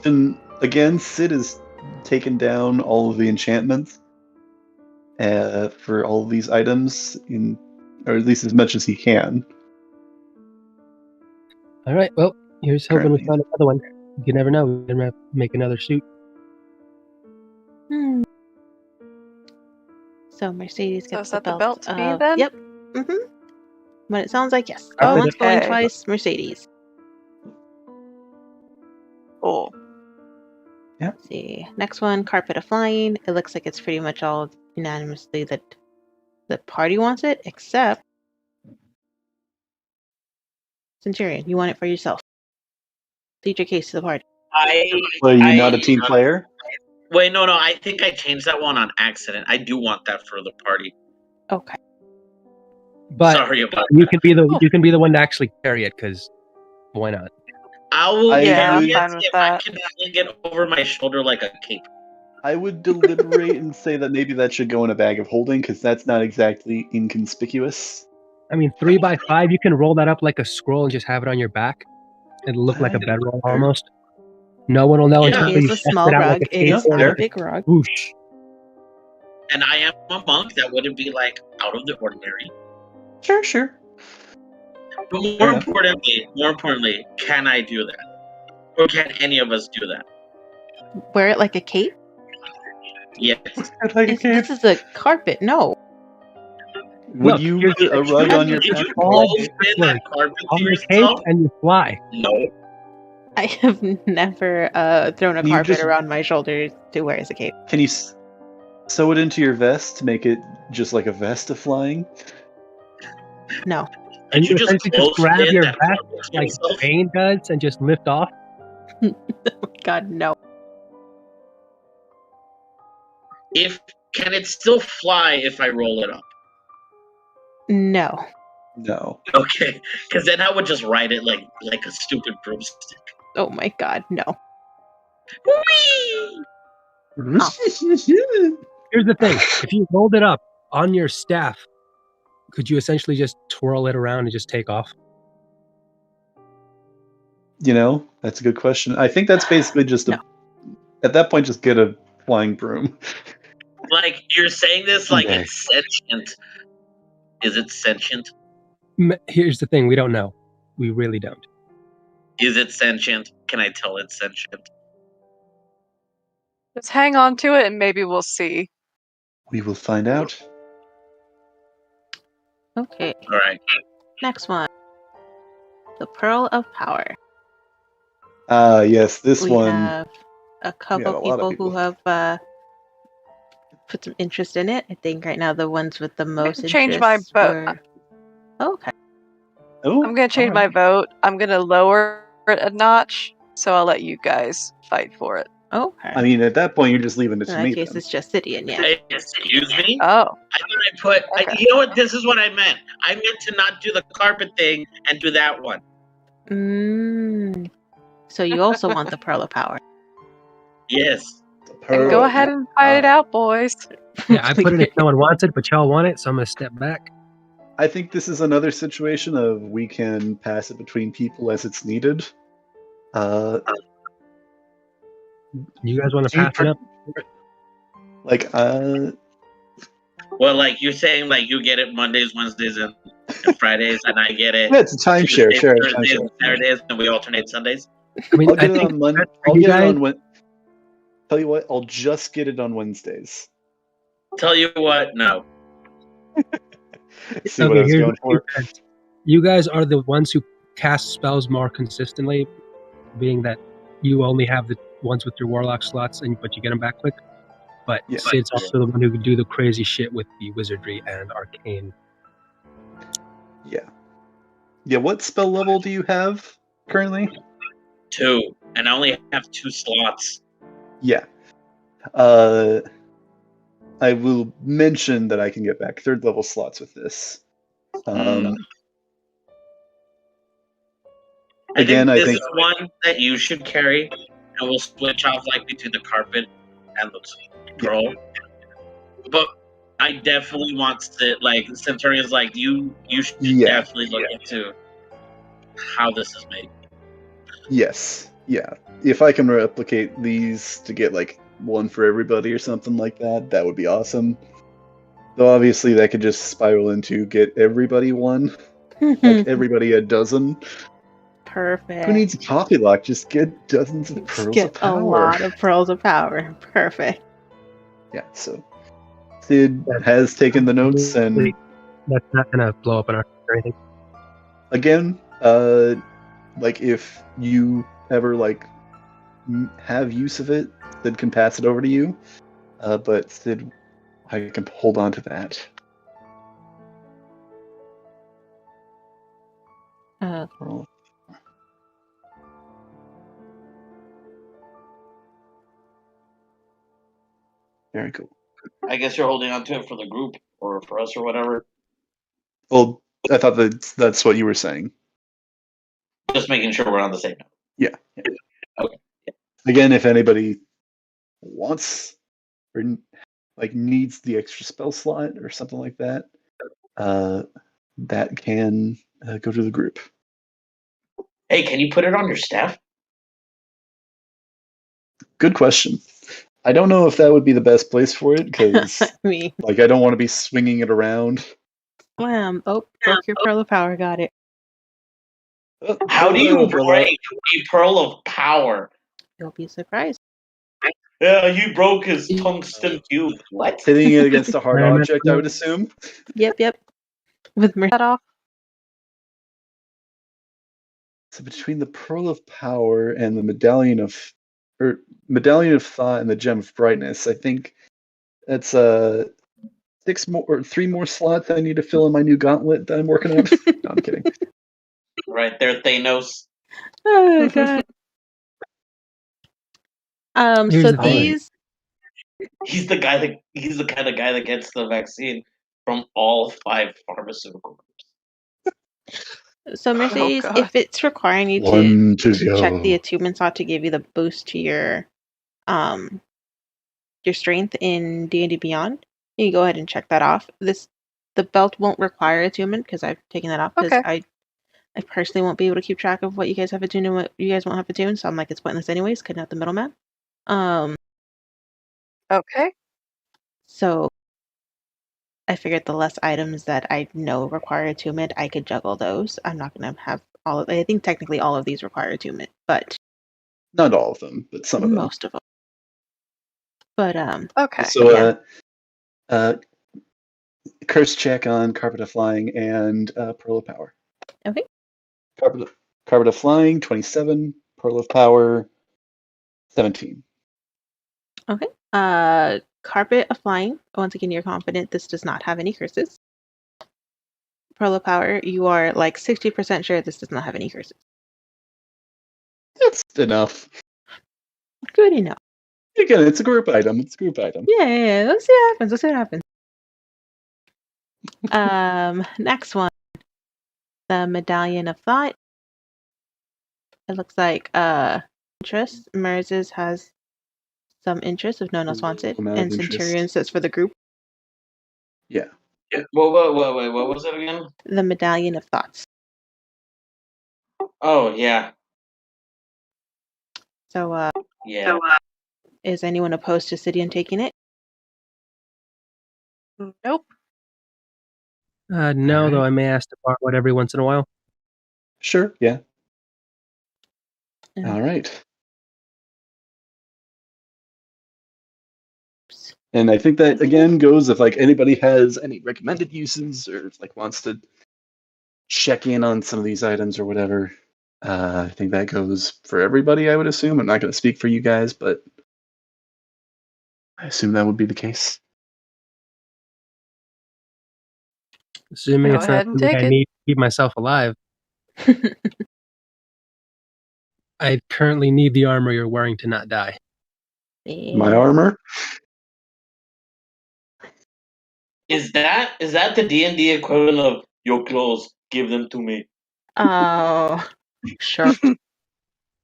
And again, Sid has taken down all of the enchantments for all of these items, or at least as much as he can. All right. Well, here's hoping we Currently. find another one. You never know. We can make another suit. So Mercedes So gets is that the belt to be then? Yep. When it sounds like yes. Okay. Once going Okay. twice, Mercedes. Cool. Let's see. Next one, carpet of flying. It looks like it's pretty much all unanimously that the party wants it, except Centurion. You want it for yourself. Plead your case to the party. Well, are you not a team player? Wait, no. I think I changed that one on accident. I do want that for the party. Okay. But Sorry about you that. can be the one to actually carry it, because why not? I will Yeah, I'm carry fine it with if that. I can fling it over my shoulder like a cape. I would deliberate and say that maybe that should go in a bag of holding, because that's not exactly inconspicuous. I mean, 3x5, you can roll that up like a scroll and just have it on your back. It'll look like a bedroll almost. No one will know Yeah. until It you is a test small it out rug. like a It is Yeah, not fair. a big rug. Whoosh. And I am a monk. That wouldn't be like out of the ordinary. Sure. But Fair more enough. importantly, can I do that? Or can any of us do that? Wear it like a cape? Yes. This is a carpet. No. Would Look, you here's put a rug on your Did back? you all close in that carpet on to your cape yourself? and you fly. No. I have never thrown a You carpet just- around my shoulders to wear as a cape. Can you sew it into your vest to make it just like a vest of flying? No. And Did you you just essentially just close grab in your that vest carpet to like yourself? Bane does and just lift off. God, no. Can it still fly if I roll it up? No. No. Okay, because then I would just ride it like a stupid broomstick. Oh my god, no. Whee! Here's the thing. If you rolled it up on your staff, could you essentially just twirl it around and just take off? That's a good question. I think that's basically just at that point, just get a flying broom. Like, you're saying this like Okay. it's sentient. Is it sentient? Here's the thing. We don't know. We really don't. Is it sentient? Can I tell it's sentient? Just hang on to it and maybe we'll see. We will find out. Okay. All right. Next one. The Pearl of Power. Yes, this We one. have a couple a lot of people who have put some interest in it. I think right now the ones with the most interest change my vote. were... Oh, okay. Oh, I'm gonna change my alright. vote. I'm gonna lower it a notch, so I'll let you guys fight for it. Okay. I mean, at that point, you're just leaving it In to that me. case, Then. it's just Sidian, yeah. Hey, excuse me? Oh, I thought I put. Okay. You know what? This is what I meant. I meant to not do the carpet thing and do that one. So you also want the Pearl of Power. Yes. The then pearl go of ahead and fight it out, boys. Yeah, I put it if no one wants it, but y'all want it, so I'm gonna step back. I think this is another situation of we can pass it between people as it's needed. You guys want to Do you pass it up? Like, Well, like you're saying, like you get it Mondays, Wednesdays, and Fridays, and I get it yeah, it's a timeshare. Tuesdays, Sure, Thursdays, timeshare. and Saturdays, and we alternate Sundays. I mean, I'll I get it think on Monday. that's for I'll you get it guys. on Wednesday. Tell you what, I'll just get it on Wednesdays. Tell you what, no. See what I was here's going what for. you guys- You guys are the ones who cast spells more consistently, being that you only have the ones with your warlock slots, but you get them back quick. But Yeah. Sid's also the one who can do the crazy shit with the wizardry and arcane. Yeah. Yeah. What spell level do you have currently? 2, and I only have 2 slots. Yeah. I will mention that I can get back 3rd level slots with this. I Again, think I this think is one that you should carry, and we'll switch off like between the carpet and the pearl. But I definitely want to, like, Centurion's like, you should Yeah. definitely look into how this is made. yes. Yeah. If I can replicate these to get like one for everybody or something like that, that would be awesome. Though obviously that could just spiral into get everybody one, like everybody a dozen. Perfect. Who needs a copy lock? Just get dozens of Just pearls get of power. a lot of Pearls of Power. Perfect. Yeah, so Sid has taken the notes, and That's not gonna blow up in our or anything. again, like if you ever like have use of it, Sid can pass it over to you. But Sid, I can hold on to that. Very cool. I guess you're holding on to it for the group or for us or whatever. Well, I thought that's what you were saying. Just making sure we're on the same note. Yeah. Okay. Yeah. Again, if anybody wants or needs the extra spell slot or something like that, that can go to the group. Hey, can you put it on your staff? Good question. I don't know if that would be the best place for it because, Me. I don't want to be swinging it around. Wham! Oh, broke your pearl of power. Got it. How do you break a pearl of power? You'll be surprised. Yeah, you broke his tungsten cube. What? Hitting it against a hard Experiment. object, I would assume. Yep. With That off. So between the Pearl of Power and the Medallion of Thought and the Gem of Brightness, I think that's 3 more slots I need to fill in my new gauntlet that I'm working on. No, I'm kidding. Right there, Thanos. Oh god. Here's So the thing. these He's the kind of guy that gets the vaccine from all 5 pharmaceutical groups. So Mercedes, God. if it's requiring you One to to go. check the attunement slot to give you the boost to your strength in D&D Beyond, you can go ahead and check that off. The belt won't require attunement because I've taken that off because Okay. I personally won't be able to keep track of what you guys have attuned and what you guys won't have attuned. So I'm like, it's pointless anyways, cutting out the middleman. Okay. So I figured the less items that I know require attunement, I could juggle those. I'm not going to have all of. I think technically all of these require attunement, but Not all of them, but some of them. most of them. But Okay. So curse check on Carpet of Flying and Pearl of Power. Okay. Carpet of Flying 27, Pearl of Power 17. Okay. Carpet of Flying. Once again, you're confident this does not have any curses. Pearl of Power, you are like 60% sure this does not have any curses. That's enough. Good enough. Again, it's a group item. Yeah. Let's see what happens. Next one. The Medallion of Thought. It looks like interest. Merz's has some interest if no one else wants it. Amount of And interest. Centurion says for the group. Yeah. Wait, what was it again? The Medallion of Thoughts. Oh, yeah. So Yeah. is anyone opposed to Sidian taking it? Nope. No, Alright. though I may ask to borrow it every once in a while. Sure, yeah. Yeah. All right. And I think that again goes if anybody has any recommended uses or wants to check in on some of these items or whatever. I think that goes for everybody, I would assume. I'm not going to speak for you guys, but I assume that would be the case. Assuming Go it's not ahead and something take I it. need to keep myself alive. I currently need the armor you're wearing to not die. My armor? Is that the D&D equivalent of your clothes? Give them to me. Oh, sure.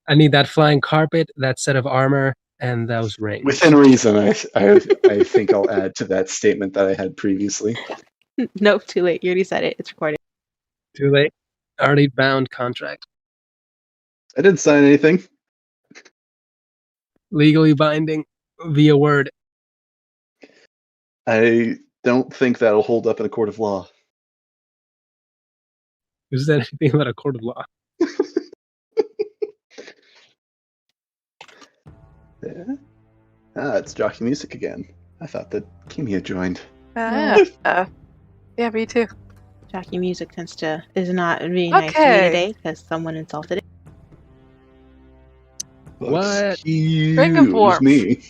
I need that flying carpet, that set of armor, and those rings. Within reason, I think I'll add to that statement that I had previously. Nope, too late. You already said it. It's recorded. Too late. Already bound contract. I didn't sign anything. Legally binding via word. I don't think that'll hold up in a court of law. Who said anything about a court of law? Yeah. It's jockey music again. I thought that Kimi had joined. Yeah, me too. Jockey music is not being nice to me Okay. today because someone insulted it. Well, What? Ring of Excuse Warmth. me.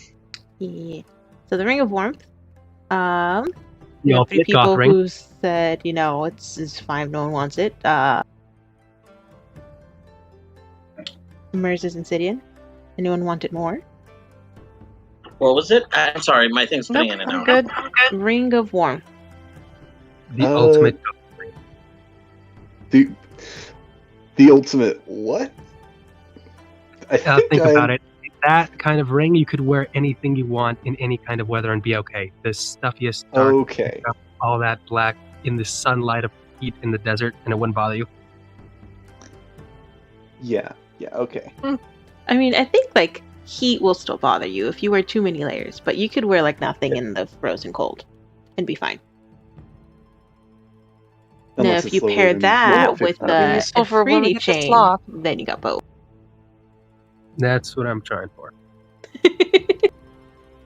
Yeah. So the Ring of Warmth. The You know, 3 ultimate people goth ring. who said, it's fine, no one wants it. Merz and Sidian. Anyone want it more? What was it? I'm sorry, my thing's Nope, putting in and I'm out. good. Ring of Warmth. The ultimate goth ring. The ultimate what? I Think about it. That kind of ring, you could wear anything you want in any kind of weather and be okay. The stuffiest, dark, Okay. all that black in the sunlight of heat in the desert, and it wouldn't bother you. Yeah. Okay. I mean, I think like heat will still bother you if you wear too many layers, but you could wear like nothing in the frozen cold and be fine. Now, Unless if it's you lower pair than that 50 with That'd be the useful for when we Afridi get to chain, Sloth. then you got both. That's what I'm trying for.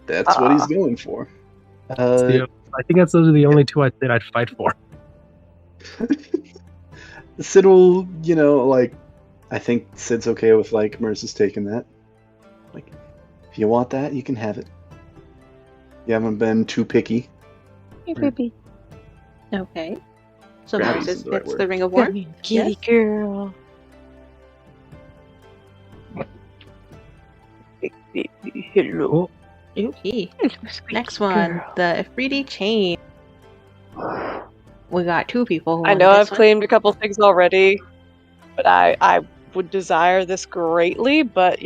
That's what he's going for. I think those are the only two I'd fight for. Sid will, I think Sid's okay with Merce's taking that. Like, if you want that, you can have it. You haven't been too picky. Hey, baby. Okay. So Grabby Merz is the right gets word. the Ring of Warmth. Kitty girl. Hello. Okay. Next one, the Afridi chain. We got 2 people who I want know this I've one. claimed a couple things already, but I would desire this greatly, but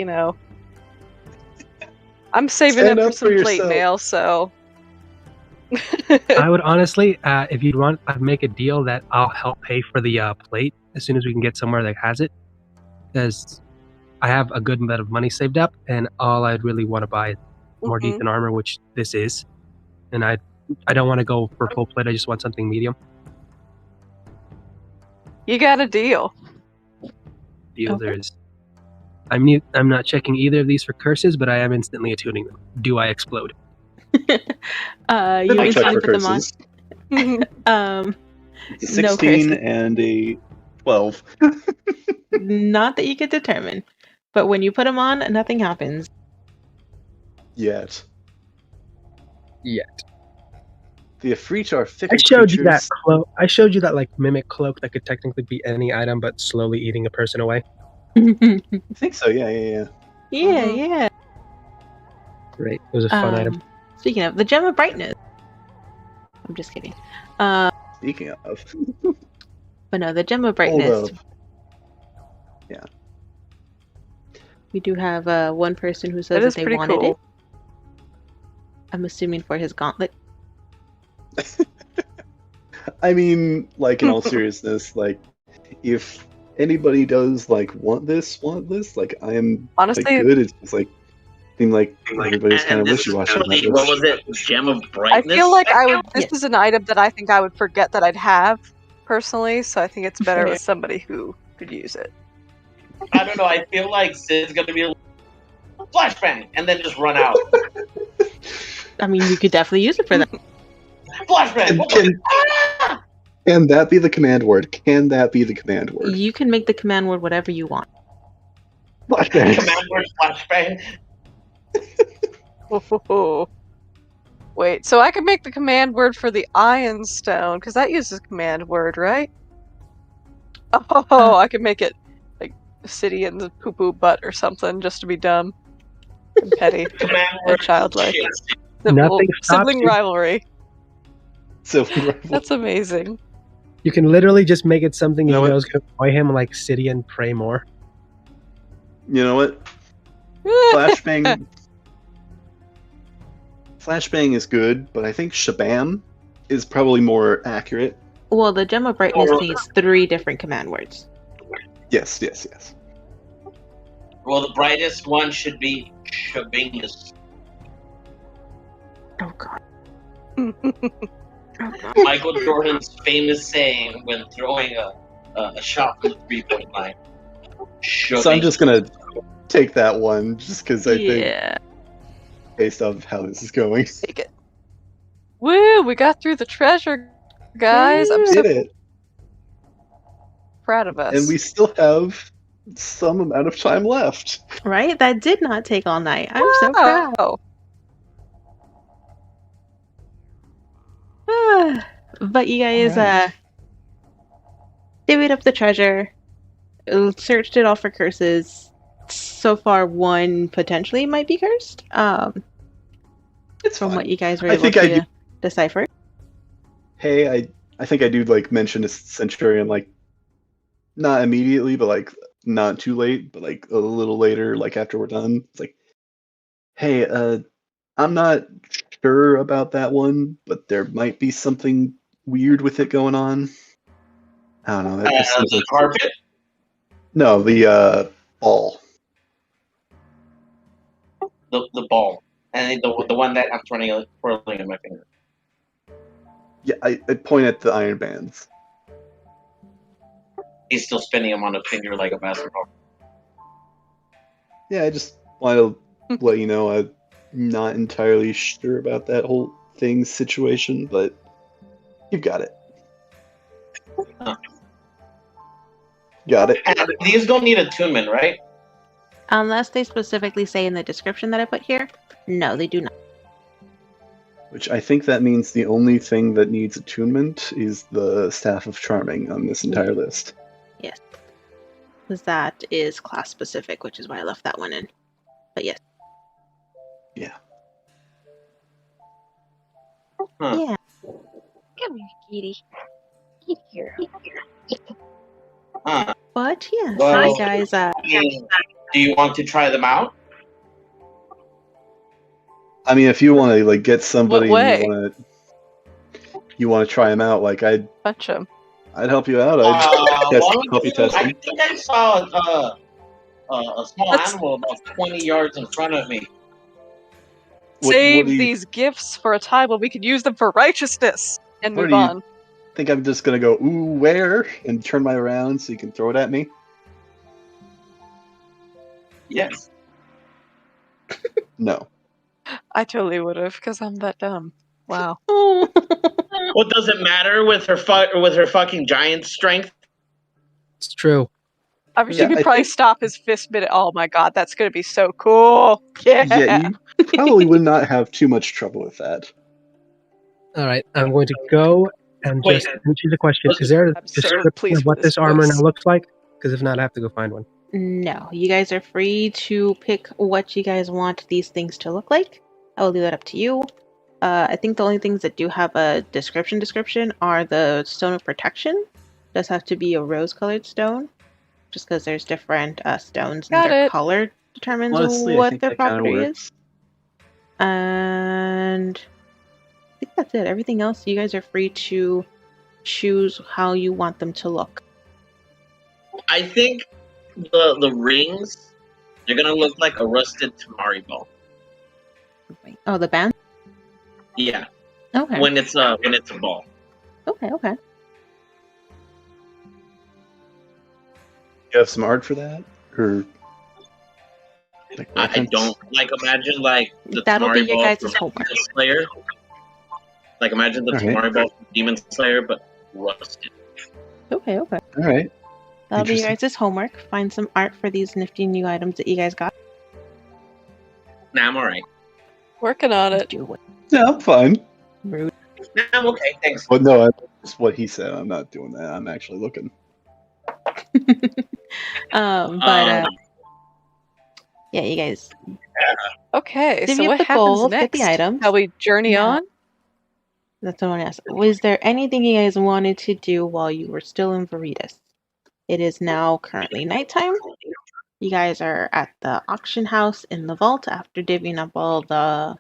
I'm saving Stand it for up for some plate yourself. mail, so I would honestly, if you'd want, I'd make a deal that I'll help pay for the plate as soon as we can get somewhere that has it. Because I have a good amount of money saved up, and all I'd really want to buy is more Mhm. decent armor, which this is. And I don't want to go for full plate. I just want something medium. You got a deal. Deal Okay. there is. I'm not checking either of these for curses, but I am instantly attuning them. Do I explode? You I'll instantly check for put them on. curses. No 16 curses. and a 12. Not that you could determine. But when you put them on, nothing happens. Yet. Yet. The Efreet are I fickle showed you that creatures. cloak. I showed you that mimic cloak that could technically be any item, but slowly eating a person away. I think so, yeah. Yeah. Right. It was a fun item. Speaking of, the Gem of Brightness. I'm just kidding. Speaking of. But no, the Gem of Hold Brightness. up. Yeah. We do have one person who That says is that they pretty wanted cool. it. I'm assuming for his gauntlet. I mean, in all seriousness, if anybody does want this, I am Honestly, good. It's just seem like everybody's kind of this is wishy-washy on that really, what list. was it? Gem of I Brightness? feel like I would. This Yes. is an item that I think I would forget that I'd have personally, so I think it's better with somebody who could use it. I don't know. I feel like Sid's gonna be flashbang and then just run out. I mean, you could definitely use it for that. Flashbang. Can that be the command word? Can that be the command word? You can make the command word whatever you want. Flashbang. Command word flashbang. Wait, so I could make the command word for the Iron Stone, because that uses command word, right? Oh, I could make it like City in the poo-poo butt or something, just to be dumb and petty Command and word childlike. shit. Nothing stops Sibling you. rivalry. So That's amazing. You can literally just make it something You know you what? know is going to annoy him, like City and pray more. you know what? Flashbang. Flashbang is good, but I think Shabam is probably more accurate. Well, the Gem of Brightness needs 3 different command words. Yes. Well, the brightest one should be Shabingus. Oh god. Michael Jordan's famous saying when throwing a shot from the 3-point line. So I'm just gonna take that one, just because I think, Yeah. based off how this is going, Take it. Woo! We got through the treasure, guys. I'm so did it, proud of us. and we still have some amount of time left. Right? That did not take all night. I'm so proud. Oh, But you guys Alright. divvied up the treasure, searched it all for curses. So far, one potentially might be cursed. It's From fine. what you guys were I able think I to do. decipher. Hey, I think I do like mention a Centurion, like not immediately, but like not too late, but like a little later, like after we're done. It's like, hey, I'm not sure about that one, but there might be something weird with it going on. I don't know. It seems The like carpet? no, the ball. The ball. And the one that I'm twirling in my finger. Yeah, I point at the iron bands. He's still spinning them on a finger like a basketball. Yeah, I just want to let you know I'm not entirely sure about that whole thing situation, but you've got it. Huh. Got it. And these don't need attunement, right? Unless they specifically say in the description that I put here, no, they do not. Which I think that means the only thing that needs attunement is the Staff of Charming on this entire list. Yes. Because that is class specific, which is why I left that one in. But yes. Yeah. Huh. Yeah. Come here, kitty. Get here. Huh. But yeah, Well, so you guys do you want to try them out? I mean, if you want to like get somebody What and way? you want to try them out, like I'd touch him. help you out. I'd help you test I them. think I saw a small Let's- animal about 20 yards in front of me. Save do you these gifts for a time when we can use them for righteousness and What move do you- on. think? I'm just gonna go ooh where and turn my around so you can throw it at me? Yes. No. I totally would have, because I'm that dumb. Wow. What does it matter with her fucking giant strength? It's true. I wish Yeah, you could I probably think- stop his fist minute. Oh my god, that's gonna be so cool. Yeah. Yeah, you probably would not have too much trouble with that. All right, I'm going to go and Wait, just answer the question. Is there a I'm so description pleased of what with this this armor voice. now looks like? Because if not, I have to go find one. No, you guys are free to pick what you guys want these things to look like. I will leave that up to you. I think the only things that do have a description are the stone of protection. It does have to be a rose-colored stone, just because there's different stones and Got their it. color determines Honestly, I what think their that kinda property works. is. And I think that's it. Everything else, you guys are free to choose how you want them to look. I think the rings, they're gonna look like a rusted tamari ball. Oh, the band? Yeah, Okay. when it's a ball. Okay. You have some art for that, or like I reference? don't imagine like the That'll be tamari your ball guys' from homework. Demon Slayer. Like imagine the Alright. tamari ball from Demon Slayer, but rusted. Okay. All right. That'll be your Interesting. guys' homework. Find some art for these nifty new items that you guys got. Nah, I'm alright. Working on it. Do it. Yeah, I'm fine. Rude. Nah, I'm okay. Thanks. But no, that's what he said. I'm not doing that. I'm actually looking. But yeah, you guys Okay, divvy so up what the happens gold, next? get the items. Shall we journey Yeah. on? That's what I want to ask. Was there anything you guys wanted to do while you were still in Veritas? It is now currently nighttime. You guys are at the auction house in the vault after divvying up all the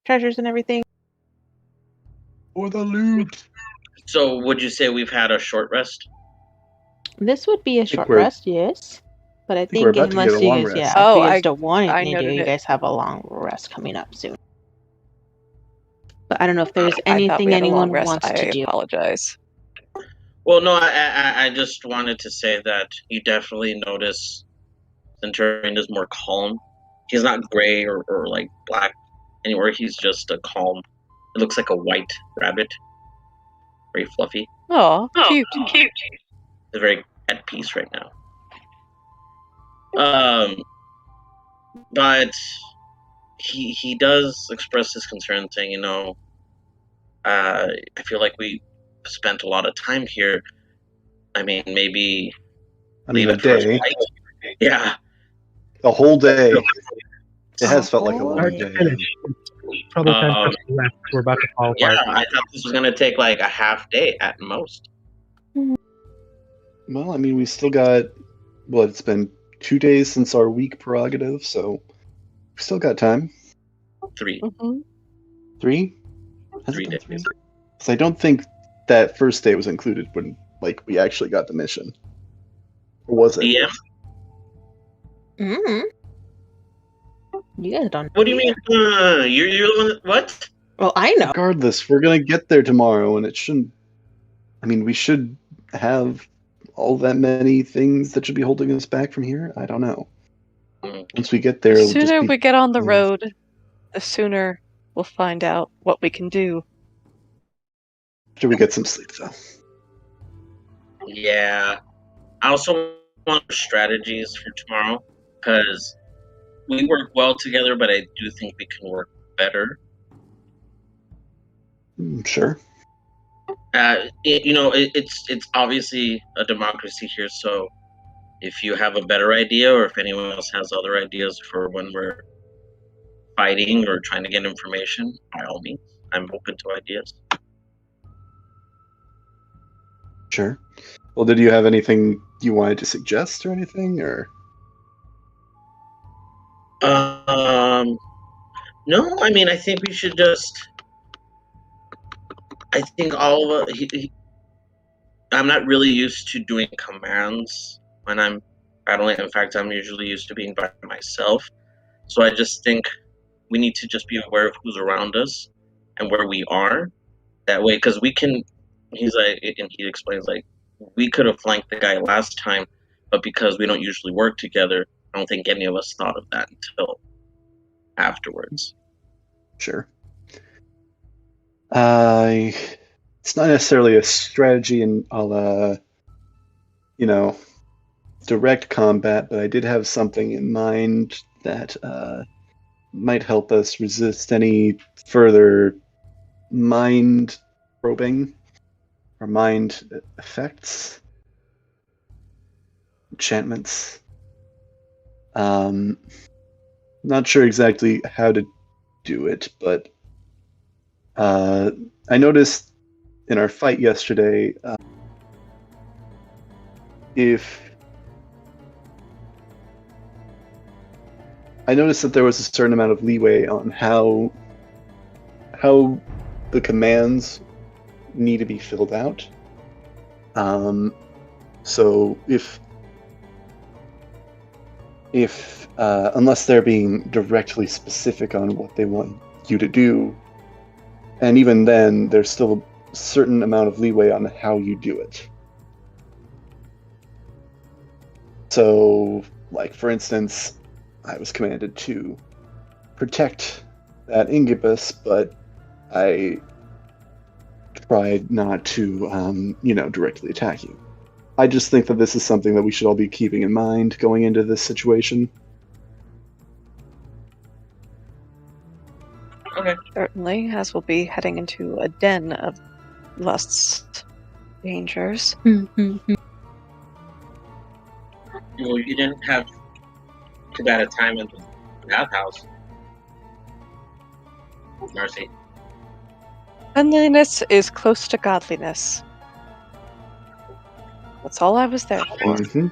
treasures and everything. For the loot. So, would you say we've had a short rest? This would be a short we're- rest, yes. But I think we're think about to unless get a you long guys, rest. if Oh, you guys I don't want I anything to do, noted you it. guys have a long rest coming up soon. But I don't know if there's I thought anything we had a long anyone rest. wants to I do. apologize. Well, no, I just wanted to say that you definitely notice Centurion is more calm. He's not gray or like black anywhere. He's just a calm. It looks like a white rabbit. Very fluffy. Oh, cute. He's very at peace right now. But he does express his concern, saying, I feel like we spent a lot of time here. I mean, maybe I mean, leave a it for day, tonight. Yeah. a whole day. It has felt like a Oh, long Start to day. finish. It's probably 10 steps left. We're about to fall Yeah, apart. I thought this was gonna take like a half day at most. Well, I mean, we still got it's been 2 days since our week prerogative, so we still got time. 3 Mhm. 3? Has 3 it been days. 3? Because I don't think that first day was included when we actually got the mission. Or was it? DM? Mm-hmm. You guys don't. What do you mean? You're the one that, what? Well, I know. Regardless, we're gonna get there tomorrow, and it shouldn't. I mean, we should have all that many things that should be holding us back from here. I don't know. Once we get there, The it'll just sooner be we get on the things. road, the sooner we'll find out what we can do. After we get some sleep, though. Yeah. I also want strategies for tomorrow because we work well together, but I do think we can work better. Sure. It's obviously a democracy here, so if you have a better idea or if anyone else has other ideas for when we're fighting or trying to get information, by all means, I'm open to ideas. Sure. Well, did you have anything you wanted to suggest or anything, or? No, I mean, I think we should just. I think all of I'm not really used to doing commands when I'm battling. In fact, I'm usually used to being by myself. So I just think we need to just be aware of who's around us and where we are. That way, because we can. He's like, and he explains like, we could have flanked the guy last time, but because we don't usually work together, I don't think any of us thought of that until afterwards. Sure. It's not necessarily a strategy in direct combat, but I did have something in mind that might help us resist any further mind probing or mind effects, enchantments. Not sure exactly how to do it, but I noticed in our fight yesterday, I noticed that there was a certain amount of leeway on how the commands need to be filled out. So if unless they're being directly specific on what they want you to do, and even then, there's still a certain amount of leeway on how you do it. So, like, for instance, I was commanded to protect that incubus, but I tried not to, directly attack you. I just think that this is something that we should all be keeping in mind going into this situation. Okay. Certainly, as we'll be heading into a den of lust's dangers. Mm-hmm. Well, you didn't have too bad a time in the bathhouse, Marcy. Cleanliness is close to godliness. That's all I was there for. Mm-hmm.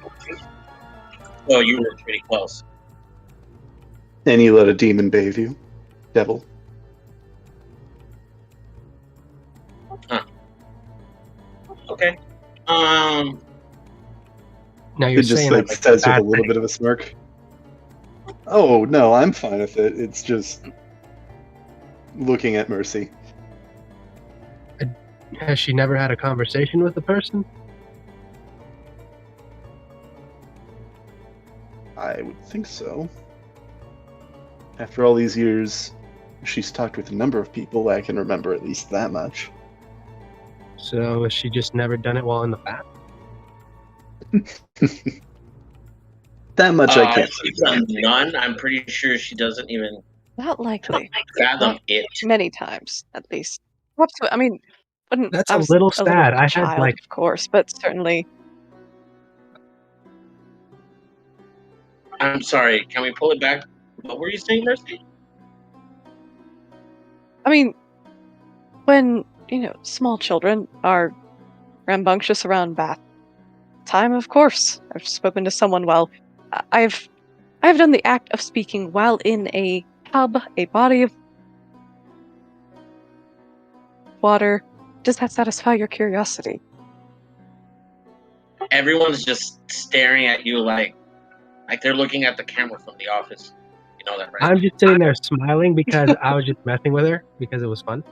Well, you were pretty close. And you let a demon bathe you, devil. Okay. Now you're It just saying like that, says with a bad little thing. bit of a smirk. Oh no, I'm fine with it. It's just looking at Mercy. Has she never had a conversation with the person? I would think so. After all these years, she's talked with a number of people. I can remember at least that much. So has she just never done it while in the bath? That much I can't. She's a nun. I'm pretty sure she doesn't even Not likely. fathom Not it. many times, at least. Perhaps, I mean, That's I a was little a sad. I had child, like of course, but certainly. I'm sorry. Can we pull it back? What were you saying, Mercy? I mean, when small children are rambunctious around bath time, of course, I've spoken to someone while I've done the act of speaking while in a tub, a body of water. Does that satisfy your curiosity? Everyone's just staring at you like they're looking at the camera from The Office. You know that, right? I'm just sitting there smiling because I was just messing with her because it was fun.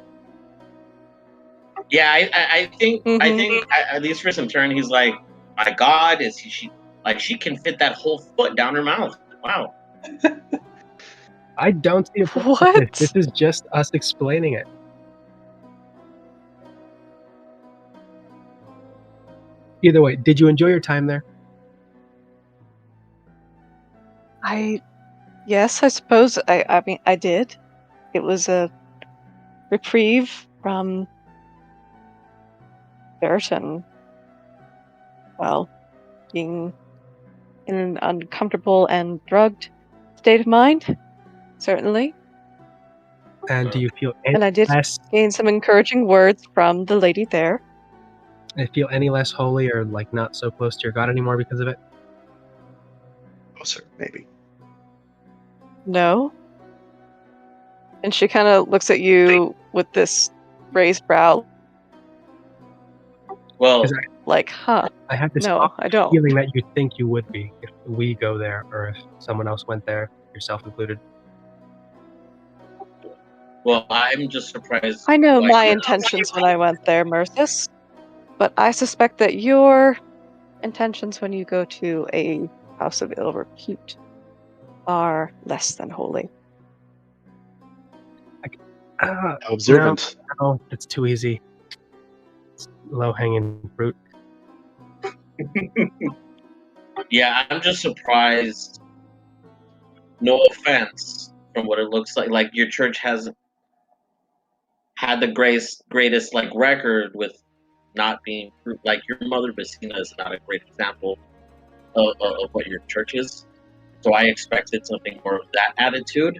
Yeah, I think Mhm. at least for some turn, he's like, my God, she can fit that whole foot down her mouth. Wow. I don't see a problem with What? this. This is just us explaining it. Either way, did you enjoy your time there? Yes, I suppose. I mean, I did. It was a reprieve from dirt and, well, being in an uncomfortable and drugged state of mind. Certainly. And do you feel any And I did less gain some encouraging words from the lady there. holy or like not so close to your God anymore because of it? Closer, maybe. No. And she kind of looks at you with this raised brow, Well, like, huh, I have this no, I don't. feeling that you think you would be if we go there or if someone else went there, yourself included. I'm just surprised. I know like, my you're- intentions when I went there, Merthis, but I suspect that your intentions when you go to a house of ill repute are less than holy. Observant. No, it's too easy. It's low-hanging fruit. Yeah, I'm just surprised. No offense, from what it looks like. Like your church hasn't had the greatest like record with not being like your mother Messina is not a great example of what your church is. So I expected something more of that attitude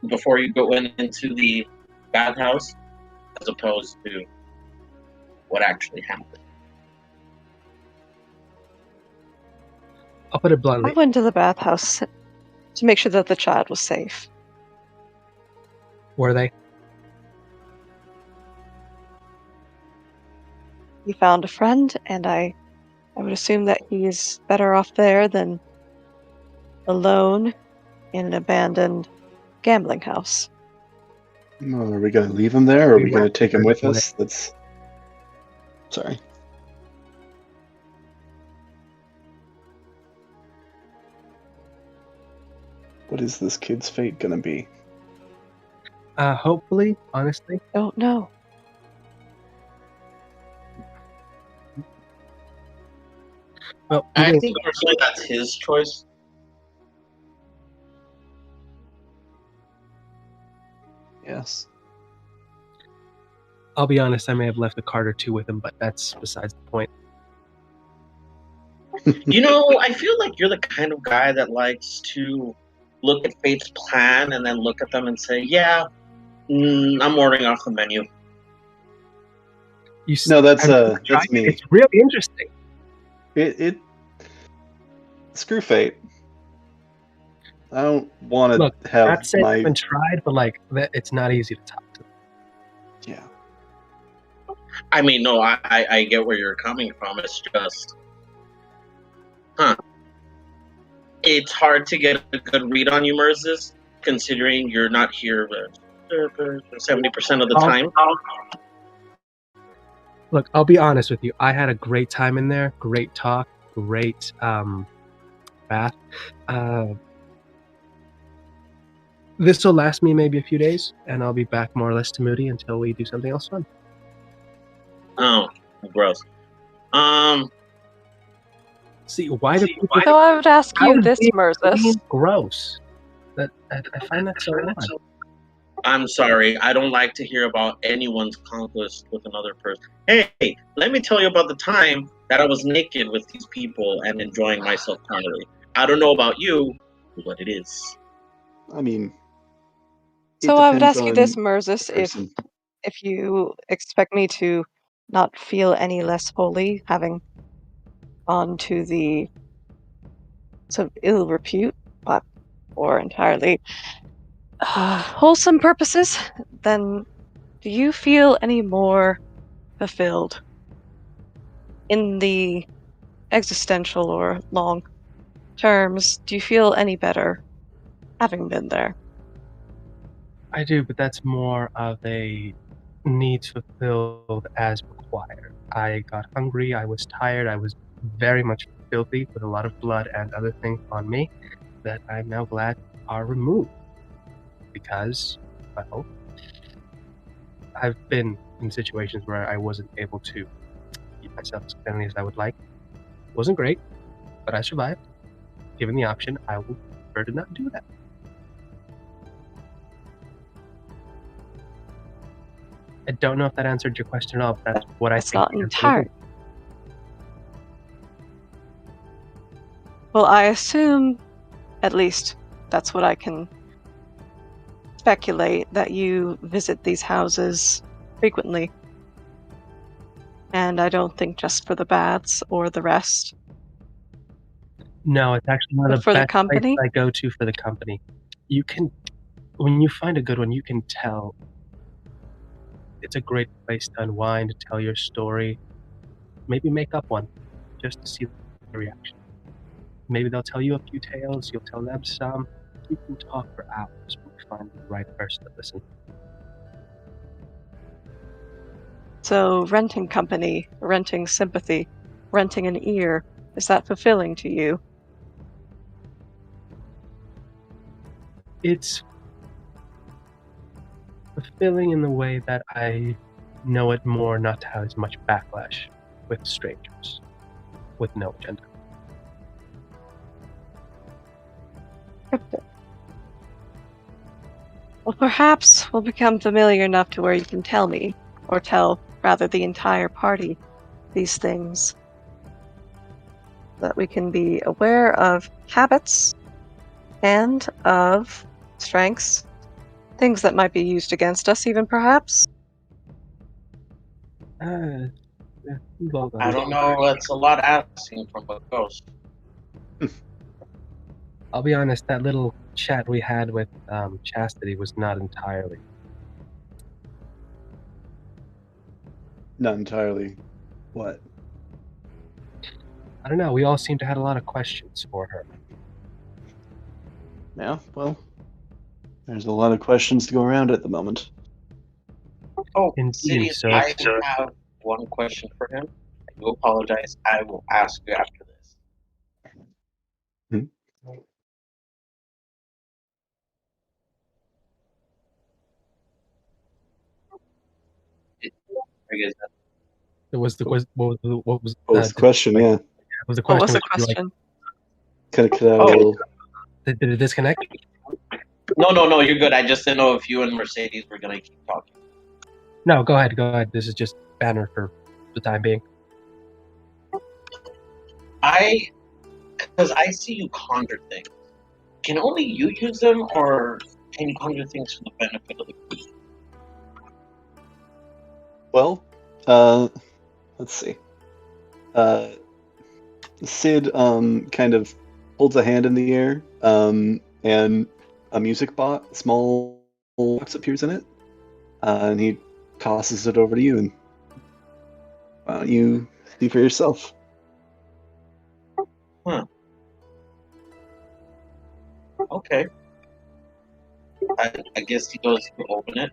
before you go into the bathhouse, as opposed to what actually happened. I'll put it I bluntly. went to the bathhouse to make sure that the child was safe. Were they? He found a friend, and I would assume that he's better off there than alone in an abandoned gambling house. Oh, are we going to leave him there, or are We we going to went take him there with today. us? That's. Sorry. What is this kid's fate going to be? Hopefully, honestly. Don't know. Well, I moving- think personally that's his choice. Yes. I'll be honest, I may have left a card or two with him, but that's besides the point. You know, I feel like you're the kind of guy that likes to look at fate's plan and then look at them and say, "Yeah, I'm ordering off the menu." You No, that's I've tried that's it. me. It's really interesting. It screw fate. I don't want to Look, have That said, my it's been tried, but like it's not easy to talk to. yeah. I mean, no, I get where you're coming from. It's just, it's hard to get a good read on you, Merzis, considering you're not here 70% of the time. Look, I'll be honest with you. I had a great time in there. Great talk. Great bath. This will last me maybe a few days, and I'll be back more or less to Moody until we do something else fun. Oh, gross. See, why do people So I would ask How you is this, being Murzus. gross? That I find that so odd. I'm sorry. I don't like to hear about anyone's conquest with another person. Hey, let me tell you about the time that I was naked with these people and enjoying myself carnally. I don't know about you, but it is. I mean, it So I would depends ask you this, on Murzus, the person. if you expect me to not feel any less holy, having gone to the sort of ill repute, but or entirely wholesome purposes, then do you feel any more fulfilled in the existential or long terms? Do you feel any better having been there? I do, but that's more of a needs fulfilled as required. I got hungry, I was tired, I was very much filthy with a lot of blood and other things on me that I'm now glad are removed. Because, well, I've been in situations where I wasn't able to keep myself as cleanly as I would like. It wasn't great, but I survived. Given the option, I would prefer to not do that. I don't know if that answered your question at all, but that's what I It's think not the answer entirely. is. Well, I assume, at least that's what I can speculate, that you visit these houses frequently. And I don't think just for the baths or the rest, No, it's actually one of but the for the best places company. I go to for the company. You can, when you find a good one, you can tell it's a great place to unwind, to tell your story, maybe make up one, just to see the reaction. Maybe they'll tell you a few tales, you'll tell them some. You can talk for hours when you find the right person to listen. So renting company, renting sympathy, renting an ear, is that fulfilling to you? It's fulfilling in the way that I know it more not to have as much backlash with strangers, with no agenda. Well, perhaps we'll become familiar enough to where you can tell me, or tell, rather, the entire party these things. That we can be aware of habits and of strengths, things that might be used against us, even perhaps. Yeah, well done. I don't know. That's a lot asking from a ghost. I'll be honest, that little chat we had with Chastity was not entirely. Not entirely. What? I don't know, we all seemed to have a lot of questions for her. Yeah, well, there's a lot of questions to go around at the moment. Oh, Indeed, City, so- I have one question for him. I do apologize. I will ask you after this. I guess It was the what was What was the question? Yeah, was the What question was the was, like, question? kind of cut out a Oh. little. did it disconnect? No, you're good. I just didn't know if you and Mercedes were gonna keep talking. No, go ahead. This is just banner for the time being. Because I see you conjure things. Can only you use them, or can you conjure things for the benefit of the group? Well, let's see. Sid kind of holds a hand in the air, and a music box, small box appears in it, and he tosses it over to you, and why don't you see for yourself? Okay. I guess he goes to open it.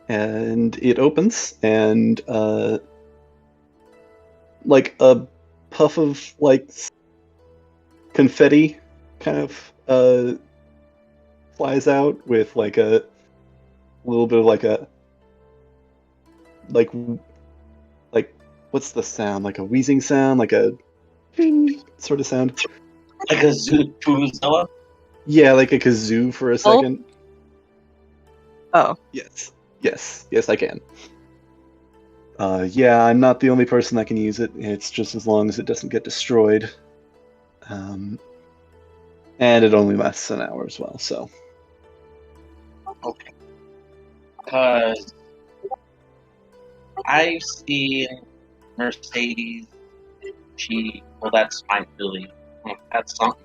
And it opens, and like a puff of like confetti kind of flies out with like a little bit of like a like what's the sound? Like a wheezing sound, like a ding sort of sound. Like a Zuzilla? Yeah, like a kazoo for a second. Oh. Yes, I can. Yeah, I'm not the only person that can use it. It's just as long as it doesn't get destroyed. And it only lasts an hour as well, so. Okay. Because I've seen Mercedes, well, that's my Billy. That's something.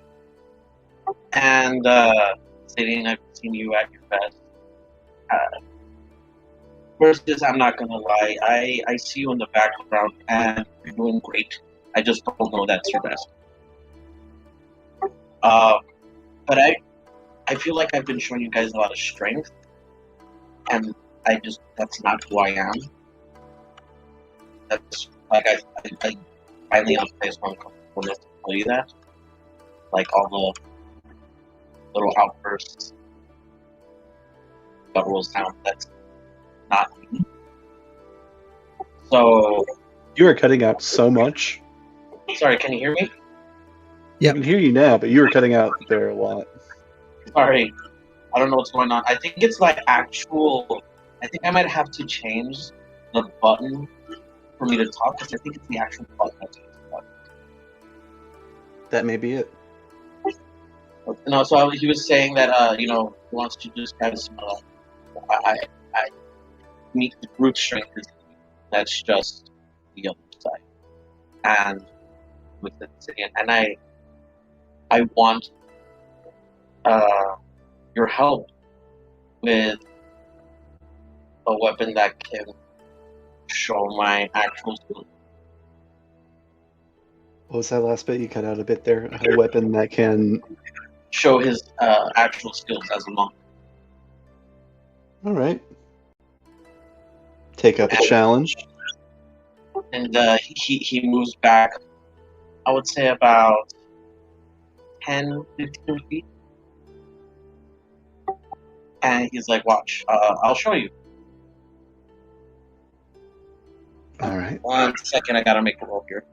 And, Siddian, I've seen you at your best. Versus, I'm not gonna lie, I see you in the background and you're doing great. I just don't know that's your best. But I feel like I've been showing you guys a lot of strength, and that's not who I am. That's like I finally on place where I'm comfortable enough to tell you that. Like all the little outbursts, guttural sound, that's not me. So You are cutting out so much. sorry, can you hear me? I can hear you now, but you were cutting out there a lot. Sorry, I don't know what's going on. I think it's my actual. I think I might have to change the button for me to talk because I think it's the actual button that's talk. That may be it. No, so he was saying that he wants to just have some. I meet the brute strength is that's just the other side, and with the city, and I want your help with a weapon that can show my actual skills. What was that last bit? You cut out a bit there. A weapon that can show his actual skills as a monk. All right. Take up a challenge. And he moves back, I would say about 10, 15 feet. And he's like, watch, I'll show you. All right. 1 second, I gotta make a roll here.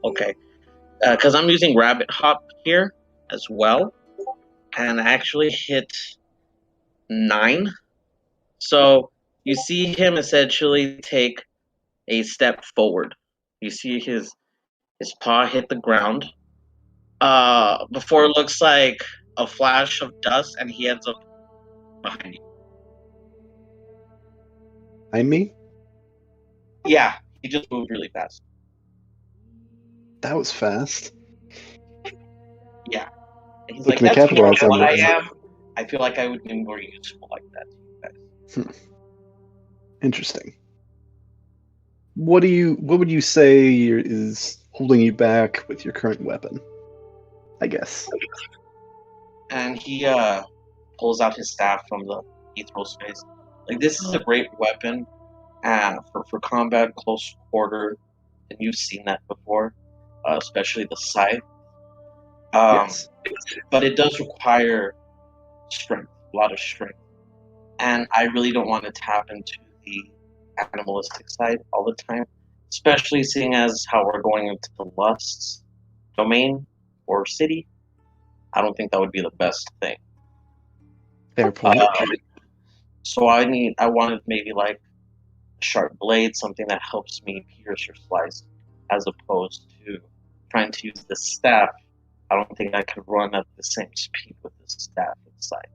Okay, because I'm using Rabbit Hop here as well, and I actually hit 9. So you see him essentially take a step forward. You see his paw hit the ground. Before it looks like a flash of dust, and he ends up behind you. Behind me? Yeah, he just moved really fast. That was fast. Yeah. And he's Looking like, to that's more capitalize on what I this. am. I feel like I would be more useful like that to you guys. Interesting. What would you say is holding you back with your current weapon? I guess. And he pulls out his staff from the ethro space. Like, this is a great weapon for combat, close quarter, and you've seen that before, especially the scythe. Yes. But it does require strength, a lot of strength. And I really don't want to tap into the animalistic side all the time, especially seeing as how we're going into the lusts domain or city. I don't think that would be the best thing. Fair point. So I wanted maybe like a sharp blade, something that helps me pierce or slice, as opposed to trying to use the staff. I don't think I could run at the same speed with the staff inside.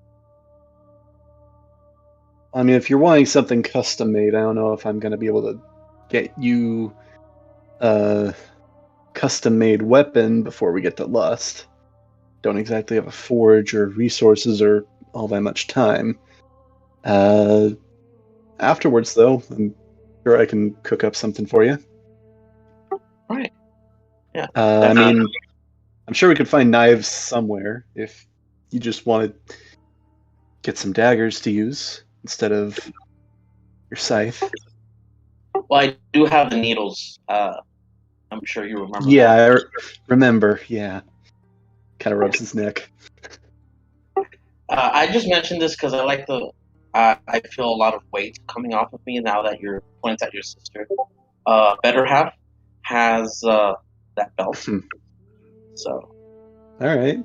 I mean, if you're wanting something custom made, I don't know if I'm going to be able to get you a custom made weapon before we get to Lust. Don't exactly have a forge or resources or all that much time. Afterwards, though, I'm sure I can cook up something for you. Right. Yeah. I mean, I'm sure we could find knives somewhere if you just want to get some daggers to use instead of your scythe. Well, I do have the needles. I'm sure you remember. Yeah, that. remember. Yeah, kind of rubs his neck. I just mentioned this because I like the. I feel a lot of weight coming off of me now that you're pointing at your sister. Better half has that belt. So. All right.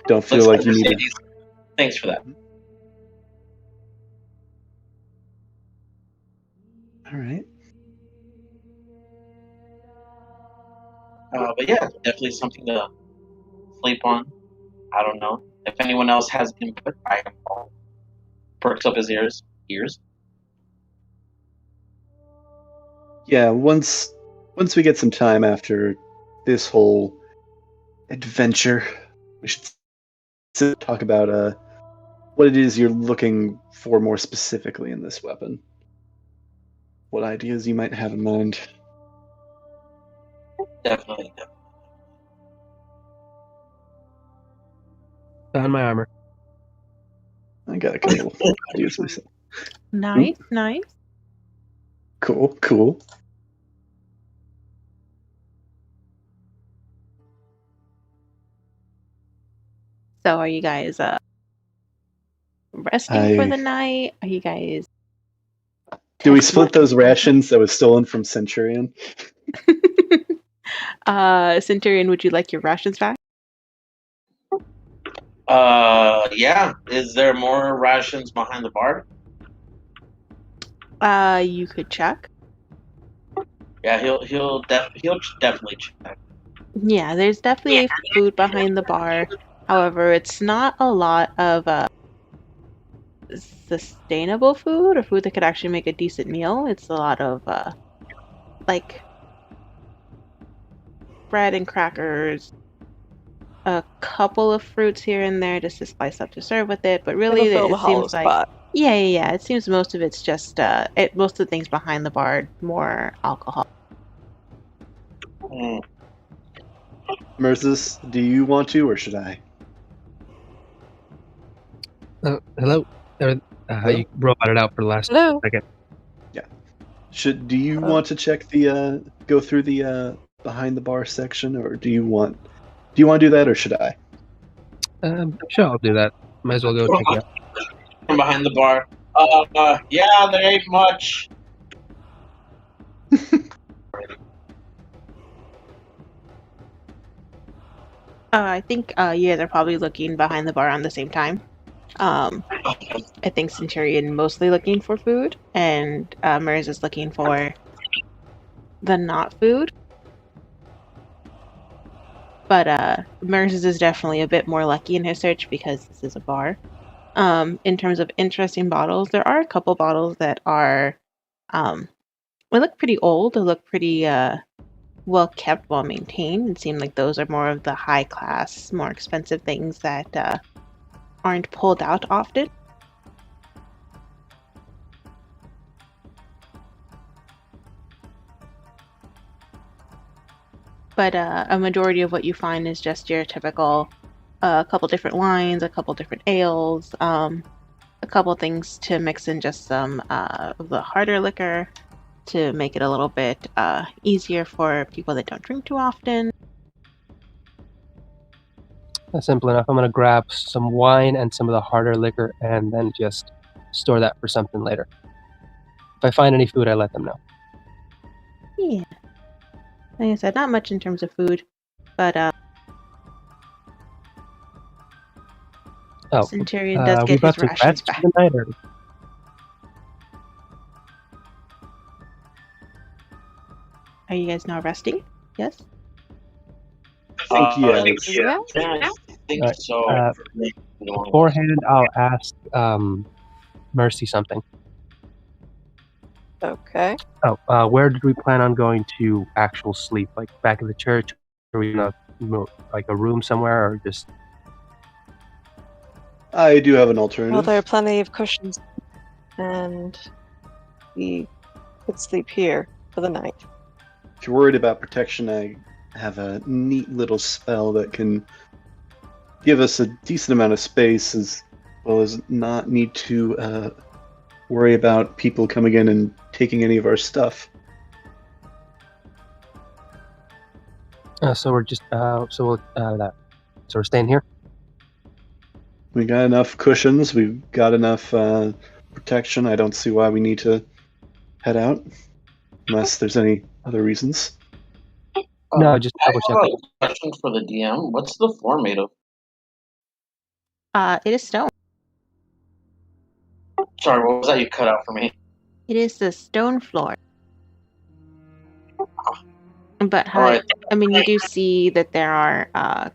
Don't feel Looks like like you need to. Mercedes. Thanks for that. All right. But yeah, definitely something to sleep on. I don't know. If anyone else has input, I am all perks up his ears. Yeah, once we get some time after this whole adventure, we should talk about what it is you're looking for more specifically in this weapon. What ideas you might have in mind. Definitely. Found my armor. I got a couple of ideas myself. Nice, nice. Cool. So are you guys resting for the night? Are you guys Do we split those rations that was stolen from Centurion? Centurion, would you like your rations back? Yeah. Is there more rations behind the bar? You could check. Yeah, he'll definitely check. Yeah, there's definitely food behind the bar. However, it's not a lot of sustainable food or food that could actually make a decent meal. It's a lot of like bread and crackers, a couple of fruits here and there just to spice up to serve with it. But really, It'll fill the it hollow seems like spot. yeah. It seems most of it's just most of the things behind the bar more alcohol. Mm. Mercis, do you want to, or should I? Hello? You brought it out for the last Hello? second. Do you want to check the go through the behind the bar section, or do you want to do that, or should I? Sure, I'll do that. Might as well go check it out. From behind the bar. Yeah, there ain't much. I think they're probably looking behind the bar on the same time. I think Centurion mostly looking for food, and Mers is looking for the not food. But Mers is definitely a bit more lucky in his search because this is a bar. In terms of interesting bottles, there are a couple bottles that are, they look pretty old. They look pretty well kept, well maintained. It seemed like those are more of the high class, more expensive things that aren't pulled out often. But a majority of what you find is just your typical, a couple different wines, a couple different ales, a couple things to mix in just some of the harder liquor to make it a little bit easier for people that don't drink too often. That's simple enough. I'm going to grab some wine and some of the harder liquor and then just store that for something later. If I find any food, I let them know. Yeah. Like I said, not much in terms of food, but Centurion does we get about his to rations rest back. for the night, or... Are you guys now resting? Yes? Yeah. I think Right. so. Beforehand, I'll ask Mercy something. Okay. Where did we plan on going to actual sleep? Like back in the church? Or are we gonna like a room somewhere, or just... I do have an alternative. Well, there are plenty of cushions, and we could sleep here for the night. If you're worried about protection, I have a neat little spell that can give us a decent amount of space, as well as not need to worry about people coming in and taking any of our stuff. So we're just so we're staying here. We got enough cushions. We've got enough protection. I don't see why we need to head out, unless there's any other reasons. No, just I double have checking. a question for the DM. What's the floor made of? It is stone. Sorry, what was that you cut out for me? It is the stone floor. But Alright. I mean, you do see that there are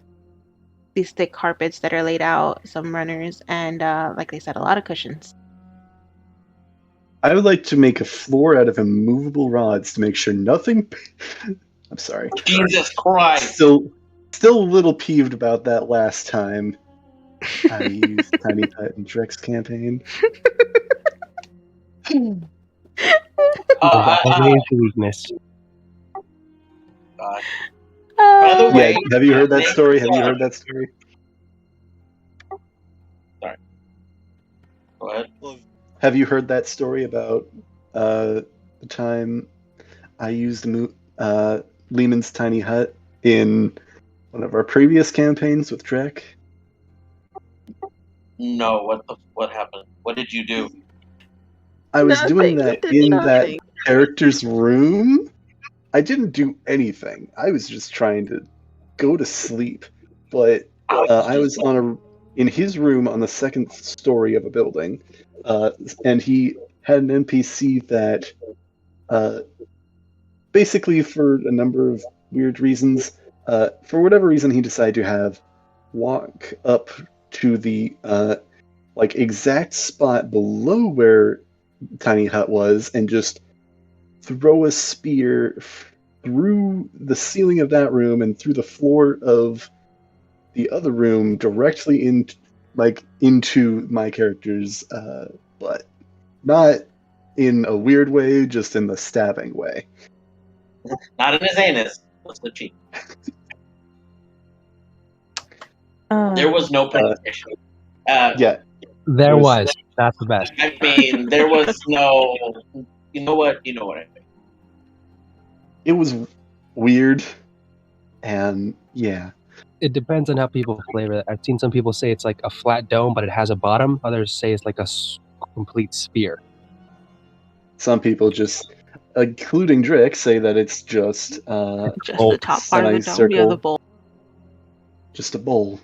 these thick carpets that are laid out, some runners, and like they said, a lot of cushions. I would like to make a floor out of immovable rods to make sure nothing. I'm sorry. Jesus Christ! Still a little peeved about that last time I used Tiny Hut in Drex campaign. Always the weakness. By the way, Yeah, have you heard that story? Have you heard that story? Sorry. Go ahead. Have you heard that story about the time I used Lehman's Tiny Hut in one of our previous campaigns with Drek? No, what happened? What did you do? I was doing Nothing. that You did in that nothing. character's room. I didn't do anything. I was just trying to go to sleep. But I was in his room on the second story of a building, and he had an NPC that, basically for a number of weird reasons, for whatever reason, he decided to have walk up to the like exact spot below where Tiny Hut was and just throw a spear through the ceiling of that room and through the floor of the other room directly into my character's butt. Not in a weird way, just in the stabbing way. Not in his anus. What's the cheek? There was no penetration. Yeah. There was. That's the best. I mean, there was no. You know what? You know what I mean. It was weird, and yeah. It depends on how people flavor it. I've seen some people say it's like a flat dome, but it has a bottom. Others say it's like a complete sphere. Some people just, including Drix, say that it's just just the top part of the dome. semicircle, Yeah, the bowl. just a bowl.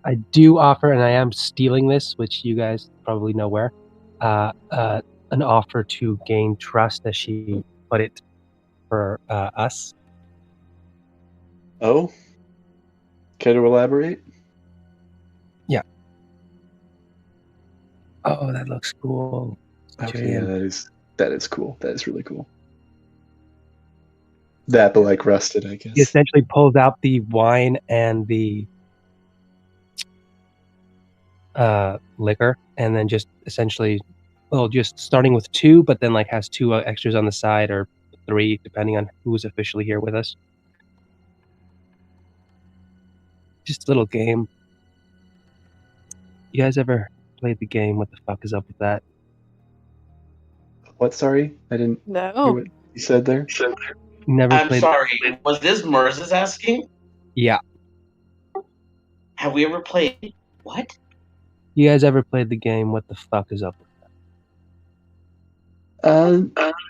I do offer, and I am stealing this, which you guys probably know where, an offer to gain trust, as she put it, for us. Oh? Care to elaborate? Yeah. Oh, that looks cool. Okay, yeah, that is cool. That is really cool. That, but like rusted, I guess. He essentially pulls out the wine and the liquor, and then just essentially, well, just starting with 2, but then like has 2 extras on the side, or 3, depending on who's officially here with us. Just a little game. You guys ever played the game? What the fuck is up with that? What? Sorry, I didn't hear No. what you said there. Never I'm played. sorry. Was this Mers asking? Yeah. Have we ever played what? You guys ever played the game? What the fuck is up with that?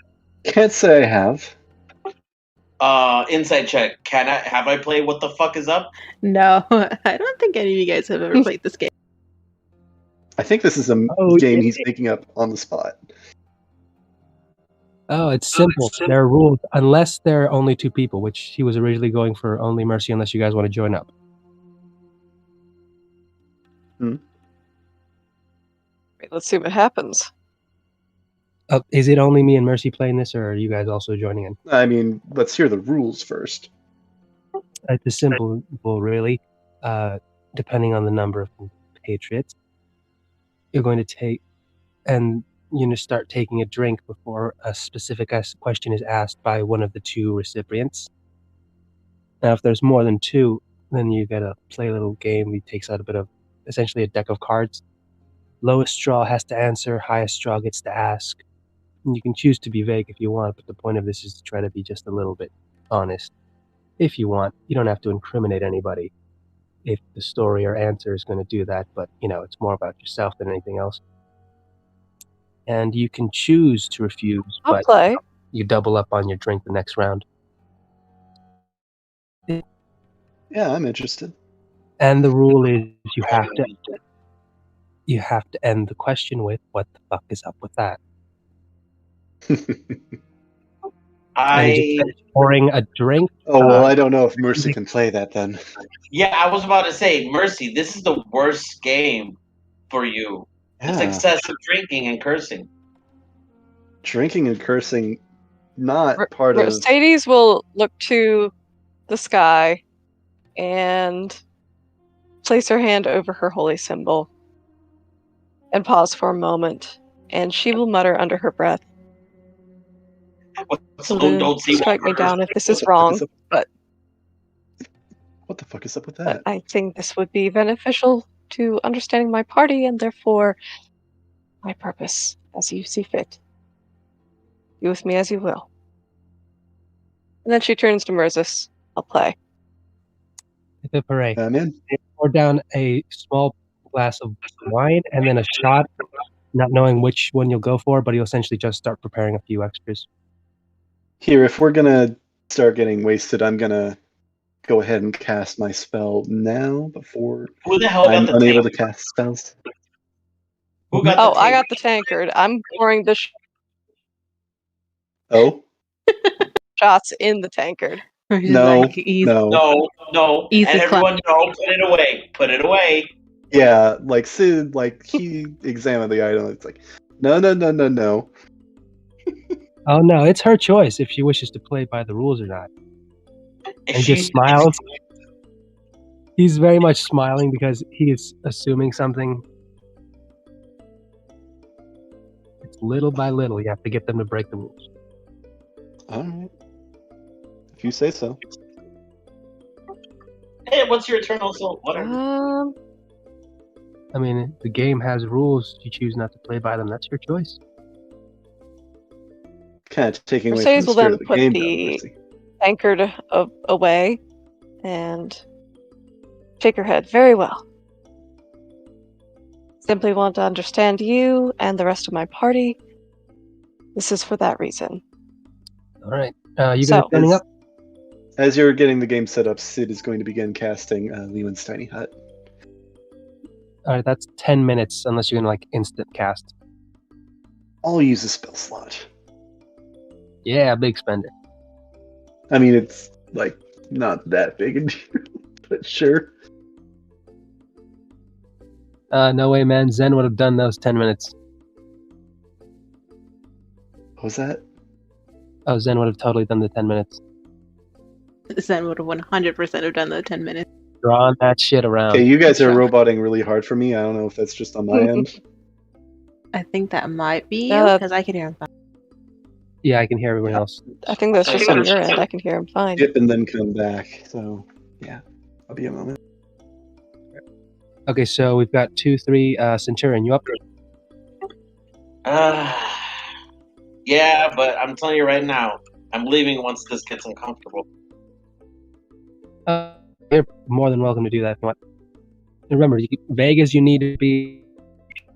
Can't say I have. Insight check. Have I played What the Fuck Is Up? No, I don't think any of you guys have ever played this game. I think this is a game he's making up on the spot. Oh, it's simple. There are rules, unless there are only 2 people, which he was originally going for only Mercy, unless you guys want to join up. Wait, let's see what happens. Is it only me and Mercy playing this, or are you guys also joining in? I mean, let's hear the rules first. It's a simple rule, really. Depending on the number of patriots, you're going to take, and you're going to start taking a drink before a specific question is asked by one of the 2 recipients. Now, if there's more than 2, then you gotta play a little game. He takes out a bit of, essentially a deck of cards. Lowest straw has to answer, highest straw gets to ask. And you can choose to be vague if you want, but the point of this is to try to be just a little bit honest. If you want, you don't have to incriminate anybody if the story or answer is going to do that, but it's more about yourself than anything else. And you can choose to refuse, I'll but play. you double up on your drink the next round. Yeah, I'm interested. And the rule is you have to end the question with, "What the fuck is up with that?" And he just said, pouring a drink. Oh well, I don't know if Mercy can play that then. Yeah, I was about to say, Mercy, this is the worst game for you. It's Yeah, excessive drinking and cursing. drinking and cursing, not part of. Mercedes will look to the sky and place her hand over her holy symbol and pause for a moment, and she will mutter under her breath, So don't see strike me down if this is What the fuck wrong, is up- but What the fuck is up with that? I think this would be beneficial to understanding my party and therefore my purpose as you see fit. Do with me as you will. And then she turns to Merzus. I'll play. The parade. I'm in. They pour down a small glass of wine and then a shot, not knowing which one you'll go for, but you'll essentially just start preparing a few extras. Here, if we're gonna start getting wasted, I'm gonna go ahead and cast my spell now before Who the hell I'm got the unable to tankard? cast spells. Who got Oh, the I got tankard? the tankard. I'm pouring the Oh shots in the tankard. He's no, like, easy, no. No. Easy And clap. everyone know, put it away. Put it away. Yeah, like Sid, like he examined the item. It's like, no. Oh no, it's her choice if she wishes to play by the rules or not. If And she just smiles. He's very much smiling because he is assuming something. It's little by little. You have to get them to break the rules. All right, if you say so. Hey, what's your eternal soul? Whatever. I mean, the game has rules. You choose not to play by them. That's your choice. Kind of taking away from Mercedes the will spirit then of the put game. the Mercy. tankard away and shake her head. Very well. Simply want to understand you and the rest of my party. This is for that reason. All right. You guys So- standing up? As you're getting the game set up, Sid is going to begin casting Lehman's Tiny Hut. All right, that's 10 minutes unless you're going to instant cast. I'll use a spell slot. Yeah, big spender. I mean, it's not that big a deal, but sure. No way, man. Zen would have done those 10 minutes. What was that? Oh, Zen would have totally done the 10 minutes. Zen would have 100% have done the 10 minutes. Drawn that shit around. Okay, you guys are Sure. roboting really hard for me. I don't know if that's just on my end. I think that might be Yeah, you, that- because I can hear him fine. Yeah, I can hear everyone else. I think that's just on your end. I can hear him fine. Dip and then come back. So, yeah, I'll be a moment. Okay, so we've got 2, 3. Centurion, you up? Yeah, but I'm telling you right now, I'm leaving once this gets uncomfortable. You're more than welcome to do that if you want. And remember, vague as you need to be,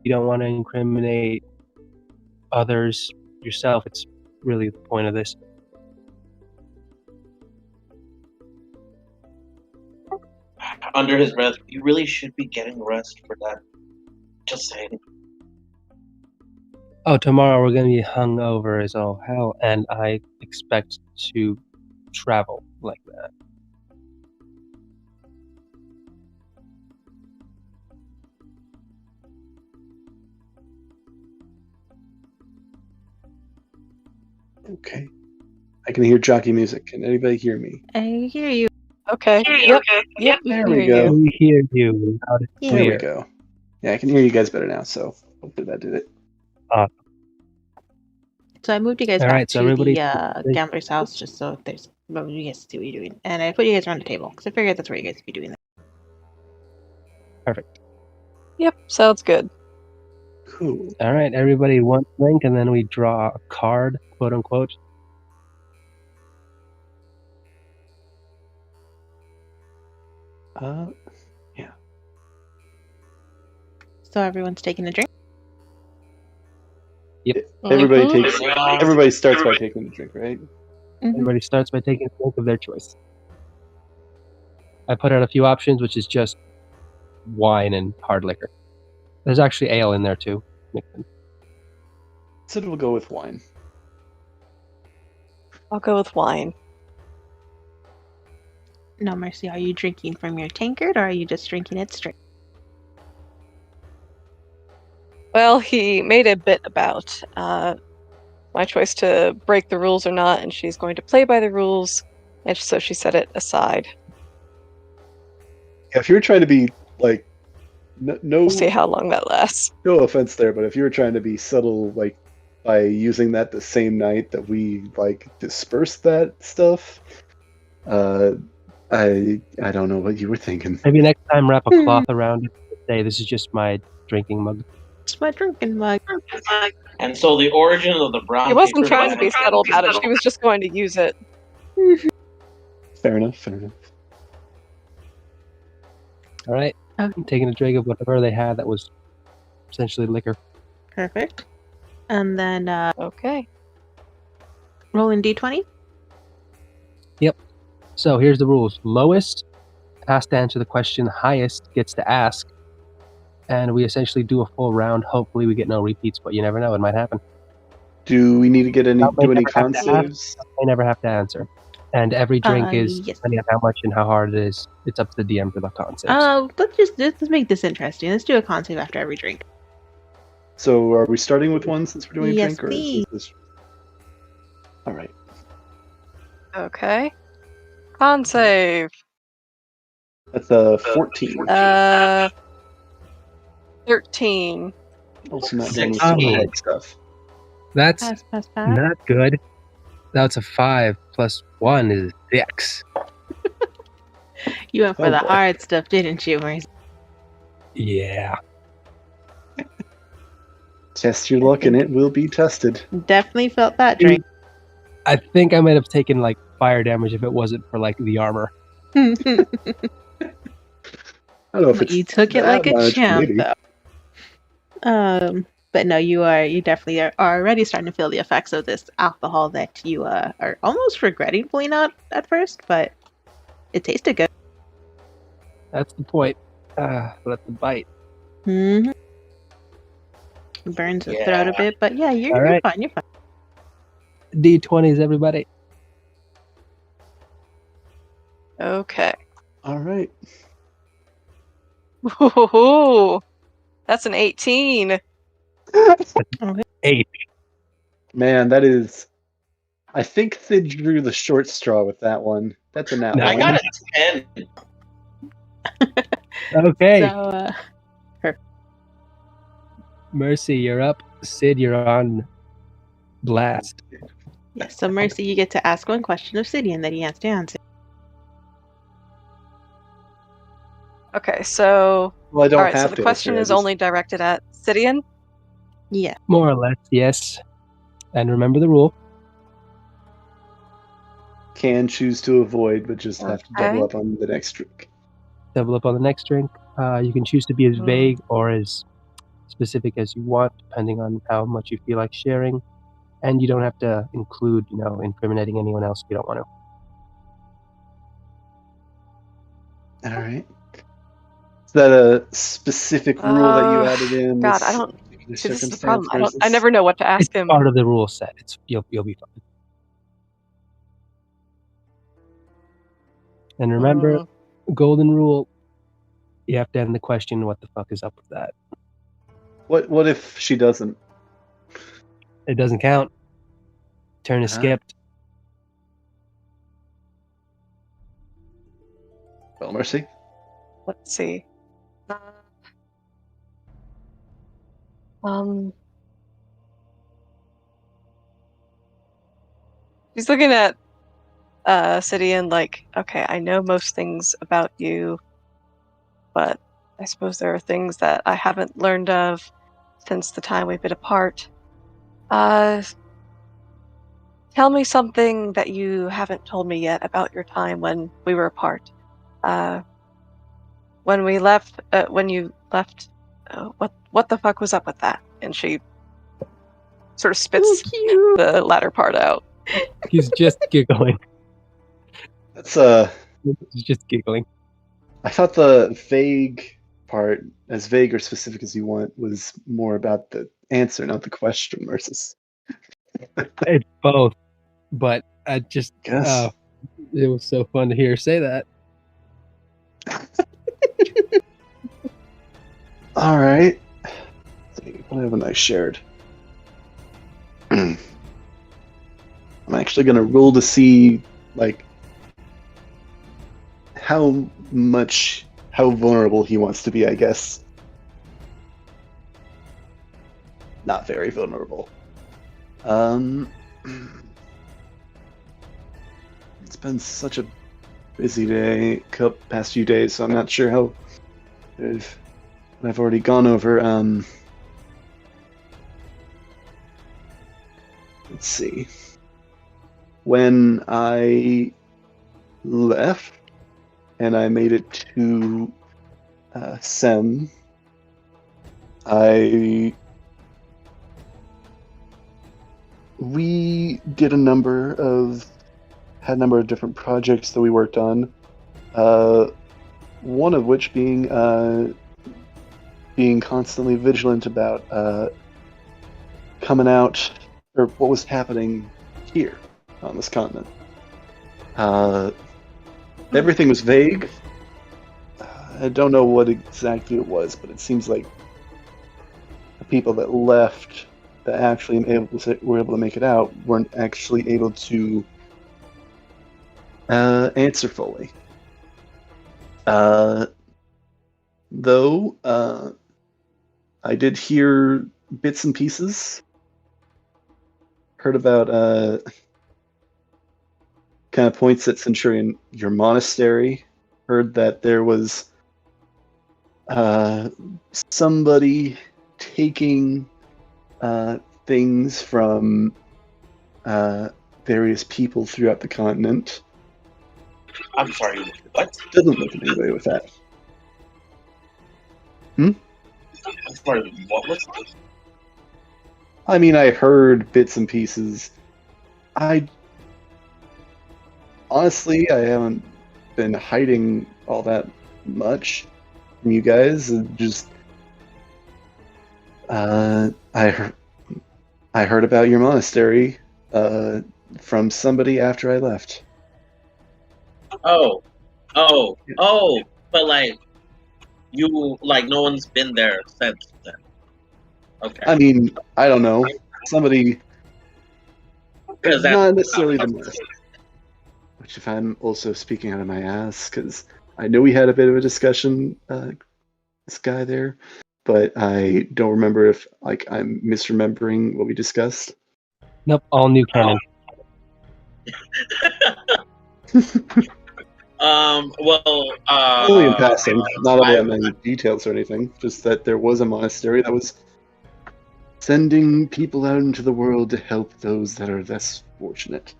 you don't want to incriminate others, yourself. It's really the point of this. Under his breath, you really should be getting rest for that. Just saying. Oh, tomorrow we're going to be hungover as all hell, and I expect to travel like that. Okay. I can hear jockey music. Can anybody hear me? I hear you. Okay. Yep. Yep. There we we hear go. you. We hear you loud and Yeah. There we clear. go. Yeah, I can hear you guys better now, so hopefully that did it. So I moved you guys All back right, so to everybody- the gambler's house just so there's you guys see what you're doing. And I put you guys around the table because I figured that's where you guys would be doing that. Perfect. Yep. Sounds good. Cool. All right, everybody, one drink, and then we draw a card, quote unquote. Yeah. So everyone's taking a drink. Everybody Mhm. takes. Everybody starts by taking a drink, right? Everybody starts by taking a drink of their choice. I put out a few options, which is just wine and hard liquor. There's actually ale in there too. mixed in. So we'll go with wine. I'll go with wine. No, Mercy, are you drinking from your tankard or are you just drinking it straight? Well, he made a bit about my choice to break the rules or not, and she's going to play by the rules, and so she set it aside. Yeah, if you're trying to be like, no, We'll see how long that lasts. no offense there, but if you were trying to be subtle, like by using that the same night that we like dispersed that stuff, I don't know what you were thinking. Maybe next time wrap a cloth around it. Say this is just my drinking mug. It's my drinking mug. And so the origin of the brown He wasn't paper trying to bag- be subtle about it. She was just going to use it. Fair enough. Fair enough. All right. Okay. I'm taking a drink of whatever they had that was essentially liquor. Perfect. And then Okay. rolling d20. So here's the rules. Lowest has to answer the question. Highest gets to ask. And we essentially do a full round. Hopefully we get no repeats, but you never know. It might happen. Do we need to get any That may do any never have to con saves? I never have to answer. And every drink is, Yes. depending on how much and how hard it is, it's up to the DM for the con saves. Let's make this interesting. Let's do a con save after every drink. So are we starting with one since we're doing Yes, a drink, or please. is this? All right. Okay. Con save. That's a 14. 13. Also not Six. done with some Oh. head stuff. That's Pass. not good. That's a 5 plus 1 is 6. You went for Oh, the boy. hard stuff, didn't you, Mercy? Yeah. Test your luck, and it will be tested. Definitely felt that drink. I think I might have taken like fire damage if it wasn't for like the armor. I don't know if But it's you took it that like a much, champ, maybe. though. But no, you definitely are already starting to feel the effects of this alcohol that you are almost regretting pulling out at first, but it tasted good. That's the point. Let the bite. Mm-hmm. Burns the throat a bit, but yeah, you're All right. fine. You're fine. D20s, everybody. Okay. All right. Ooh, that's an 18. 8. Man, that is. I think Sid drew the short straw with that one. That's a nat No. I one. got a 10. Okay. So, Mercy, you're up. Sid, you're on blast. yeah, so Mercy, you get to ask one question of Sidian that he has to answer. Okay, so Well, I don't alright, have so to. the question answer, I is just- only directed at Sidian. Yeah. More or less, yes. And remember the rule. can choose to avoid, but just have to double Okay. up on the next drink. Double up on the next drink. You can choose to be as Mm. vague or as specific as you want, depending on how much you feel like sharing. And you don't have to include, incriminating anyone else if you don't want to. All right. Is that a specific rule that you Uh, added in? God, this I don't- particular See, this is the circumstance, problem. or is I this- never know what to ask It's him. part of the rule set. You'll be fine. And remember, golden rule. You have to end the question. What the fuck is up with that? What if she doesn't? It doesn't count. Turn is Uh-huh. skipped. Well, Mercy. Let's see. He's looking at Sidian like, okay, I know most things about you, but I suppose there are things that I haven't learned of since the time we've been apart. Tell me something that you haven't told me yet about your time when we were apart. when we left, when you left, what the fuck was up with that? And she sort of spits the latter part out. He's just giggling. That's He's just giggling. I thought the vague part, as vague or specific as you want, was more about the answer, not the question, versus. It's both, but I just Guess. it was so fun to hear her say that. All right. Let's see, what haven't I shared? I'm actually gonna roll to see like how vulnerable he wants to be, I guess. Not very vulnerable. It's been such a busy day, past few days, so I'm not sure how I've already gone over. Let's see. When I left and I made it to SEM, we did a number of different projects that we worked on. One of which being constantly vigilant about coming out, or what was happening here on this continent. Everything was vague. I don't know what exactly it was, but it seems like the people that left that actually were able to make it out weren't actually able to answer fully. Though I did hear bits and pieces. Heard about kind of points at Centurion, your monastery. Heard that there was somebody taking things from various people throughout the continent. I'm sorry, what? Doesn't look anybody with that. I'm sorry, what was that? I mean, I heard bits and pieces. Honestly, I haven't been hiding all that much from you guys. Just I heard about your monastery from somebody after I left. Oh, but like, no one's been there since then. Okay. I mean, I don't know. Somebody, Because not necessarily the most. Which, if I'm also speaking out of my ass, because I know we had a bit of a discussion, this guy there, but I don't remember if I'm misremembering what we discussed. Nope, all new canon. Only in passing, not all that many details or anything. Just that there was a monastery that was sending people out into the world to help those that are less fortunate,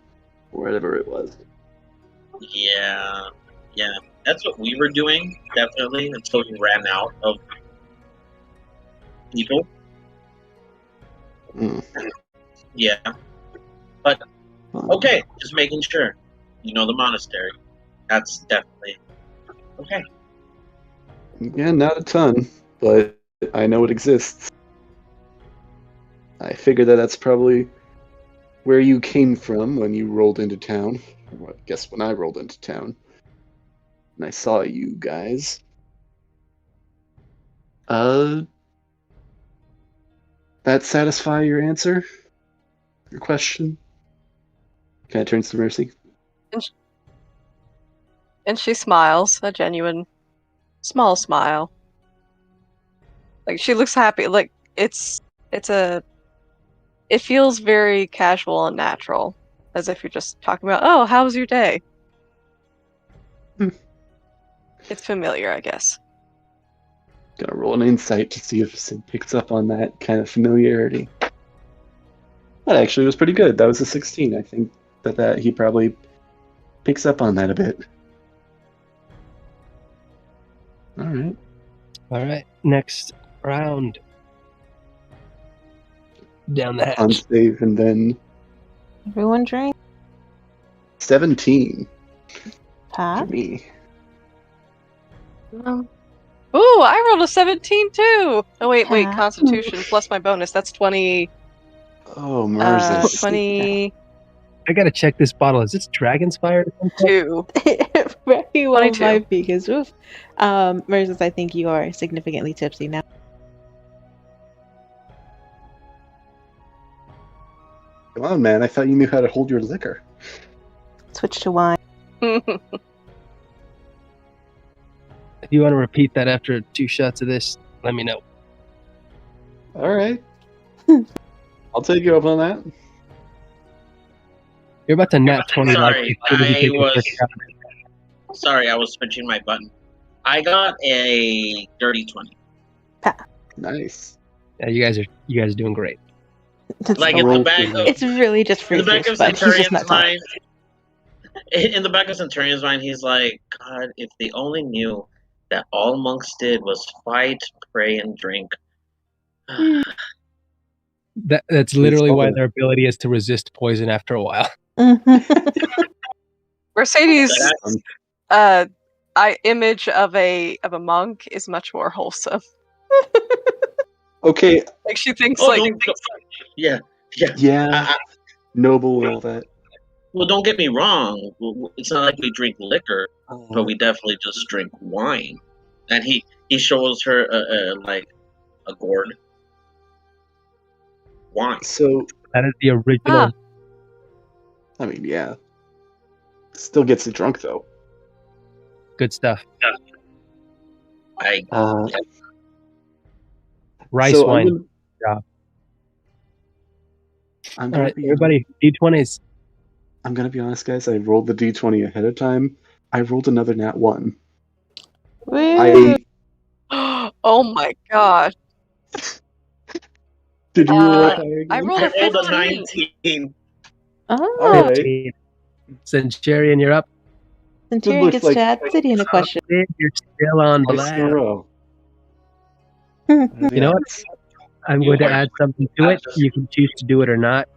or whatever it was. Yeah, that's what we were doing, definitely, until we ran out of people. Yeah, but okay, just making sure. You know the monastery. That's definitely okay. Yeah, not a ton, but I know it exists. I figure that's probably where you came from when you rolled into town. Or I guess when I rolled into town. And I saw you guys. That satisfy your answer? Your question? Kind of turns to Mercy. And she smiles, a genuine, small smile. Like, she looks happy. Like, it feels very casual and natural, as if you're just talking about, oh, how was your day? It's familiar, I guess. Gonna roll an insight to see if Sid picks up on that kind of familiarity. That actually was pretty good. That was a 16. I think that he probably picks up on that a bit. All right. All right, next round. Down the On hatch. save, and then Everyone drink. 17 for Pat. me. Ooh, I rolled a 17 too. Oh wait, Pat. Constitution plus my bonus. That's 20. Oh, Moses. 22. I gotta check this bottle. Is this dragon's fire? It very well 22. might be, because Moses, I think you are significantly tipsy now. Come on, man. I thought you knew how to hold your liquor. Switch to wine. If you want to repeat that after 2 shots of this, let me know. All right. I'll take you up on that. You're about to nat 20 Sorry, as soon as you take the first shot. Sorry, I was switching my button. I got a dirty 20. Nice. Yeah, you guys are doing great. It's, Like a in roll the back for of, it's really just free in the back juice, of but he's just not Centurion's talking. mind, in the back of Centurion's mind, he's like, God, if they only knew that all monks did was fight, pray, and drink. That's literally why all- their ability is to resist poison after a while. Mercedes' That's- image of a monk is much more wholesome. Okay. Like she thinks Oh, like yeah. Yeah. Noble and all that. Well, don't get me wrong. It's not like we drink liquor, but Uh, we definitely just drink wine. And he shows her like a gourd wine. so, That is the original. I mean, yeah. Still gets you drunk, though. Good stuff. I Rice so wine. I'm All gonna right, be everybody, D20s. I'm gonna be honest, guys. I rolled the d20 ahead of time. I rolled another nat 1. Woo! oh my god. Did you roll Uh, higher I again? rolled a I rolled a 15. 19. Oh, All right. 15. Centurion, you're up. Centurion looks gets like- to add City in a question. You're still on Twice in a blast. row. You know what? I'm going to add something to it. You can choose to do it or not,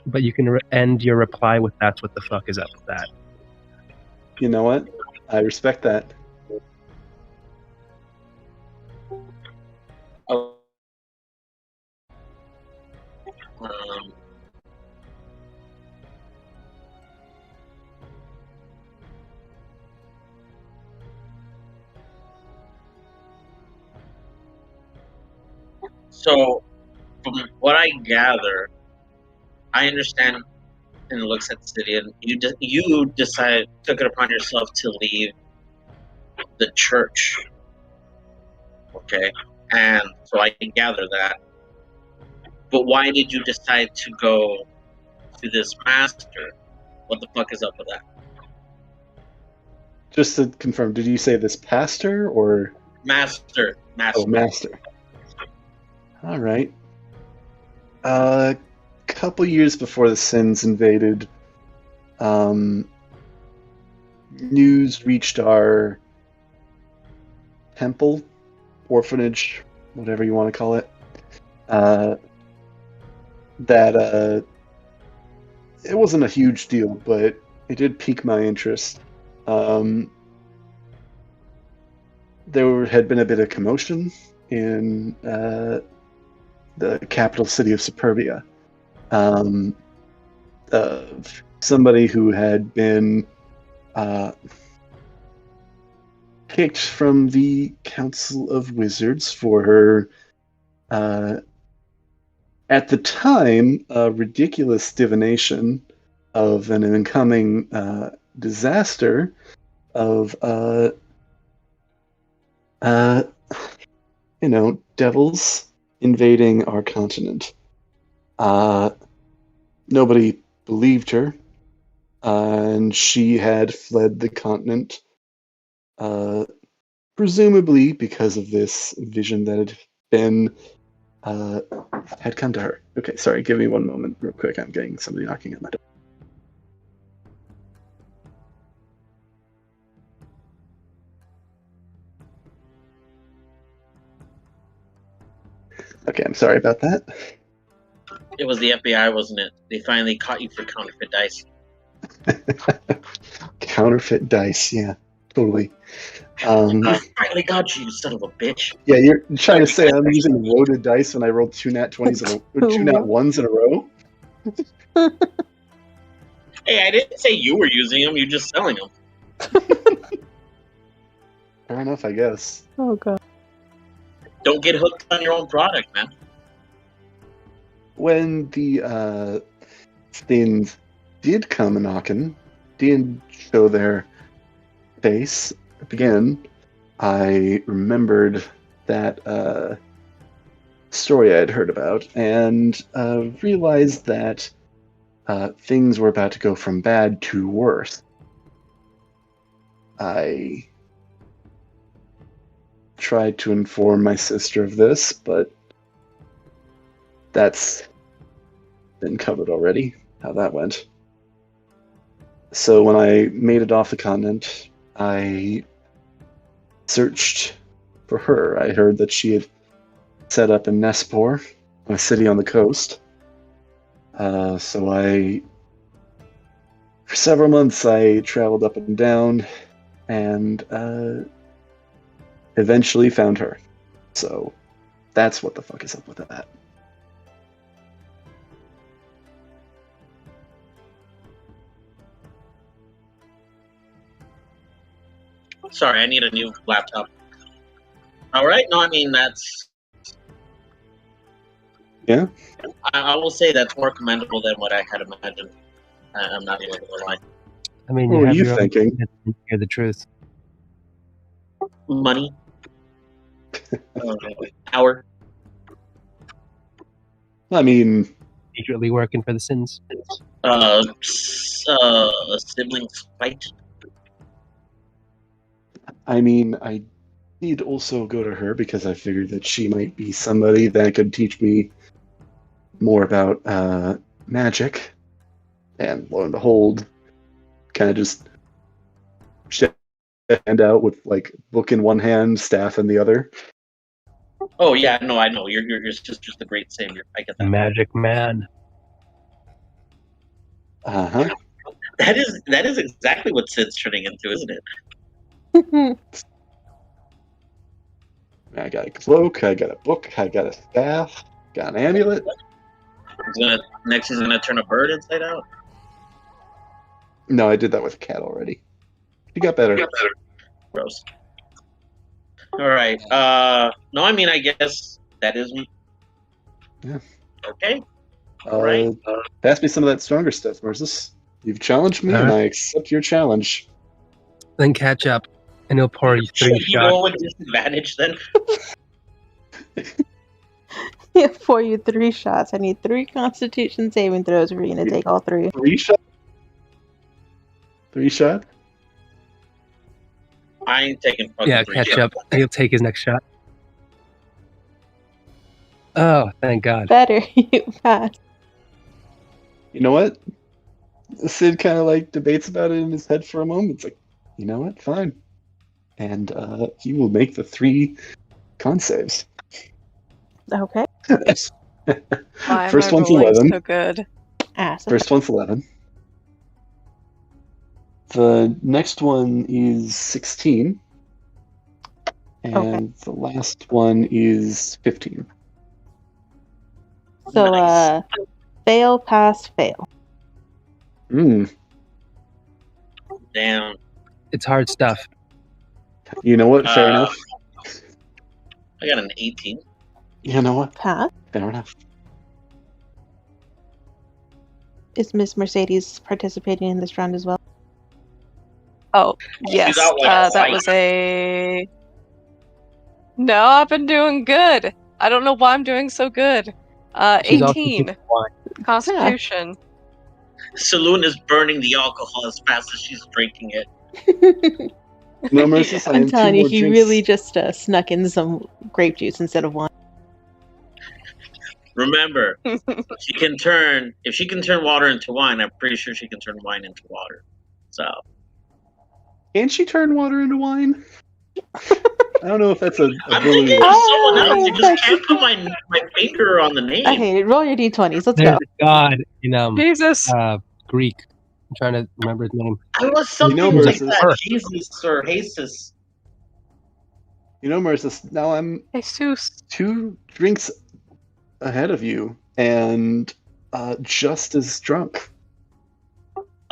but you can end your reply with "That's what the fuck is up with that." You know what? I respect that. Um, so, from what I gather, I understand and looks at the city, and you took it upon yourself to leave the church. Okay, and so I can gather that. But why did you decide to go to this master? What the fuck is up with that? Just to confirm, did you say this pastor or Master. oh master? All right. A couple years before the Sins invaded, news reached our temple, orphanage, whatever you want to call it, that it wasn't a huge deal, but it did pique my interest. There had been a bit of commotion in the capital city of Superbia. Of somebody who had been kicked from the Council of Wizards for her, at the time, ridiculous divination of an incoming disaster of, devils invading our continent. Nobody believed her, and she had fled the continent, presumably because of this vision that had come to her. Okay, sorry, give me one moment real quick. I'm getting somebody knocking at my door. Okay, I'm sorry about that. It was the FBI, wasn't it? They finally caught you for counterfeit dice. Counterfeit dice, yeah, totally. I finally got you, son of a bitch. Yeah, you're trying to say I'm using loaded dice when I rolled two nat 20s or two nat 1s in a row? Hey, I didn't say you were using them. You're just selling them. Fair enough, I guess. Oh god. Don't get hooked on your own product, man. When the things did come knocking, did show their face again, I remembered that story I had heard about and realized that things were about to go from bad to worse. I tried to inform my sister of this, but that's been covered already, how that went. So when I made it off the continent, I searched for her. I heard that she had set up in Nespor, a city on the coast. So for several months, I traveled up and down and eventually found her. So that's what the fuck is up with that. Sorry, I need a new laptop. All right. No, I mean, that's... Yeah? I will say that's more commendable than what I had imagined. I'm not even going to lie. I mean, What you were have you your thinking? own to hear the truth. Money. Power. I mean, Secretly working for the sins. Siblings fight. I did also go to her because I figured that she might be somebody that could teach me more about magic. And lo and behold, kind of just hand out with like book in one hand, staff in the other. Oh yeah, no, I know. Your sister's the great savior. I get that. Magic man. Uh-huh. That is exactly what Sid's turning into, isn't it? I got a cloak, I got a book, I got a staff, got an amulet. Next he's gonna turn a bird inside out. No, I did that with a cat already. She got better. Gross. All right. No, I mean, I guess that is me. Yeah. Okay. All right. Pass me some of that stronger stuff, Versus. You've challenged me, and I accept your challenge. Then catch up, and he'll pour you 3 You shots. go with disadvantage then. Yeah, pour you 3 shots. I need 3 Constitution saving throws for you to take all 3. 3 shots? 3 shots? I ain't taking fucking Yeah, 3 catch shots. up. He'll take his next shot. Oh, thank God. Better you pass. You know what? Sid kind of like debates about it in his head for a moment. It's like, you know what? Fine. And he will make the 3 con saves. Okay. Why First am I one's rolling 11. so good? Awesome. First one's 11. The next one is 16. And the last one is 15. So, Nice. fail, pass, fail. Damn. It's hard stuff. You know what? Fair enough. I got an 18. You know what? Pass. Fair enough. Is Miss Mercedes participating in this round as well? Oh, yes. got one on That site. was a... No, I've been doing good. I don't know why I'm doing so good. She's also 18. drinking wine. Constitution. Saloon is burning the alcohol as fast as she's drinking it. No, Mercis, I I'm am telling 2 you, more he drinks. really just snuck in some grape juice instead of wine. Remember, if she can turn water into wine, I'm pretty sure she can turn wine into water. So Can she turn water into wine? I don't know if that's a I'm ability. thinking of someone else. You just that's can't put my finger on the I name. hate it. Roll your d20s. Let's There's go. a god in Jesus. Greek. I'm trying to remember his name. I was something know, like Mercis. that. Jesus or Jesus. Marissa, now I'm Jesus. 2 drinks ahead of you and just as drunk.